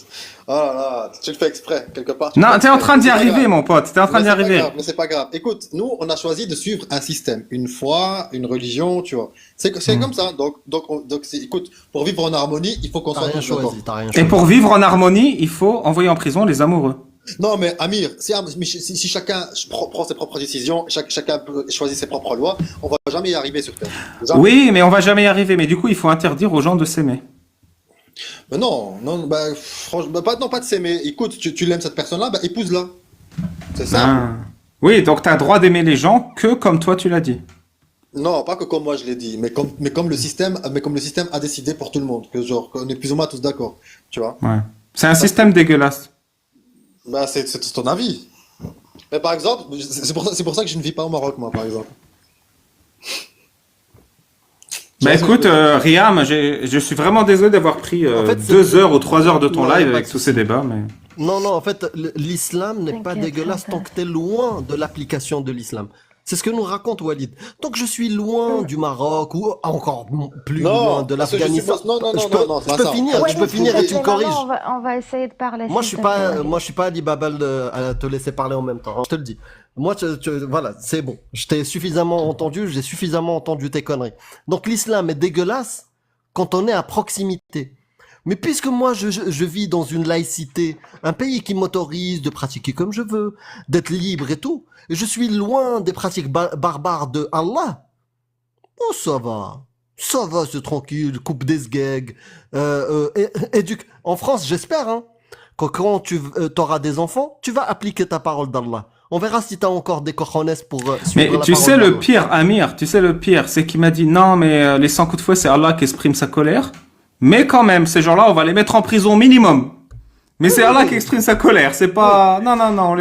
Oh là là, tu le fais exprès, quelque part. Non, t'es en train d'y arriver, mon pote. T'es en train d'y arriver. Mais c'est pas grave. Écoute, nous, on a choisi de suivre un système, une foi, une religion, tu vois. C'est comme ça. Donc, écoute, pour vivre en harmonie, il faut qu'on soit tous d'accord. Et pour vivre en harmonie, il faut envoyer en prison les amoureux. Non, mais Amir, si chacun prend ses propres décisions, chacun choisit ses propres lois, on va jamais y arriver sur Terre. Jamais. Oui, mais on va jamais y arriver. Mais du coup, il faut interdire aux gens de s'aimer. Mais non, bah, franchement, pas de s'aimer. Écoute, tu l'aimes cette personne-là, bah, épouse-la. C'est ça. Ah. Oui, donc tu as le droit d'aimer les gens que comme toi tu l'as dit. Non, pas que comme moi je l'ai dit, mais comme le système a décidé pour tout le monde, que genre, qu'on est plus ou moins tous d'accord, tu vois. Ouais. C'est un système dégueulasse. Bah, c'est ton avis. Mais par exemple, c'est pour ça que je ne vis pas au Maroc, moi, par exemple. Bah écoute, Riam, je suis vraiment désolé d'avoir pris En fait, 2 heures ou 3 heures de ton Ouais, live pas avec de tous ces débats, mais... Non, non, en fait, l'islam n'est pas T'inquiète, dégueulasse tant que tu es loin de l'application de l'islam. C'est ce que nous raconte Walid. Tant que je suis loin du Maroc ou encore plus loin de parce que je suis l'Afghanistan, non, je c'est peux pas ça. finir, je peux finir et tu me corriges. On va essayer de parler. Moi, je s'il suis te pas, plaît. moi, je suis pas Ali Babal à te laisser parler en même temps. Hein, je te le dis. Moi, voilà, c'est bon. Je t'ai suffisamment entendu, j'ai suffisamment entendu tes conneries. Donc, l'islam est dégueulasse quand on est à proximité. Mais puisque moi, je vis dans une laïcité, un pays qui m'autorise de pratiquer comme je veux, d'être libre et tout, et je suis loin des pratiques barbares de Allah, oh, ça va. Ça va, c'est tranquille, coupe des sgags, éduque. En France, j'espère, hein, que quand tu auras des enfants, tu vas appliquer ta parole d'Allah. On verra si tu as encore des cojones pour suivre Mais la tu parole sais le d'Allah. pire, Amir, tu sais le pire, c'est qu'il m'a dit non, mais les 100 coups de fouet, c'est Allah qui exprime sa colère. Mais quand même, ces gens-là, on va les mettre en prison minimum. Mais c'est Allah qui exprime sa colère, c'est pas... Non, non, non,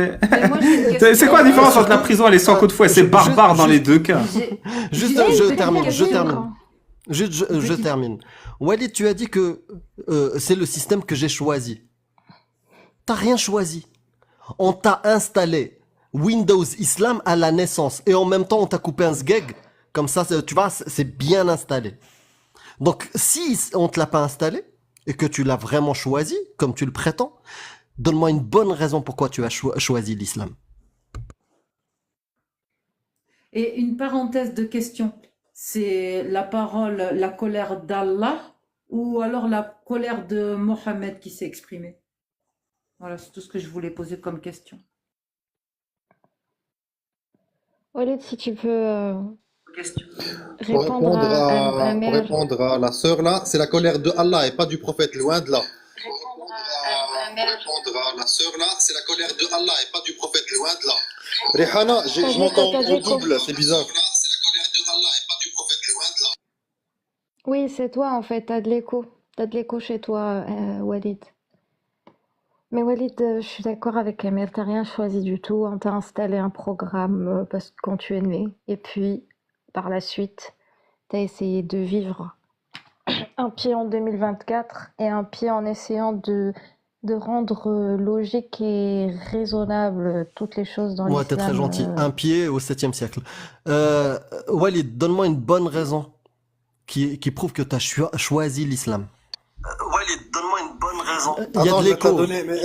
c'est quoi la différence entre la prison et les 100 coups de fouet? C'est barbare dans les deux cas. Je termine. Walid, tu as dit que c'est le système que j'ai choisi. T'as rien choisi. On t'a installé Windows Islam à la naissance et en même temps on t'a coupé un sgeg. Comme ça, tu vois, c'est bien installé. Donc, si on te l'a pas installé et que tu l'as vraiment choisi, comme tu le prétends, donne-moi une bonne raison pourquoi tu as choisi l'islam. Et une parenthèse de question, c'est la parole, la colère d'Allah ou alors la colère de Mohammed qui s'est exprimée? Voilà, c'est tout ce que je voulais poser comme question. Walid, si tu peux Pour répondre répondre à pour Mer. répondre à la sœur là, c'est la colère de Allah et pas du prophète, loin de là. Pour répondre à la sœur là, c'est la colère de Allah et pas du prophète, loin de là. Rihana, T'as je de l'écho, m'entends t'as de en l'écho. double, c'est bizarre. Oui, c'est toi en fait, t'as de l'écho. T'as de l'écho chez toi, Walid. Mais Walid, je suis d'accord avec Amir, t'as rien choisi du tout. On t'a installé un programme parce que quand tu es né. Et puis, par la suite, t'as essayé de vivre un pied en 2024 et un pied en essayant de rendre logique et raisonnable toutes les choses dans Ouais, t'es très l'islam. gentil. Un pied au 7e siècle. Walid, donne-moi une bonne raison qui prouve que t'as choisi l'islam. Walid, donne-moi une bonne raison. Il y a Attends, de je vais te la l'écho. donner, mais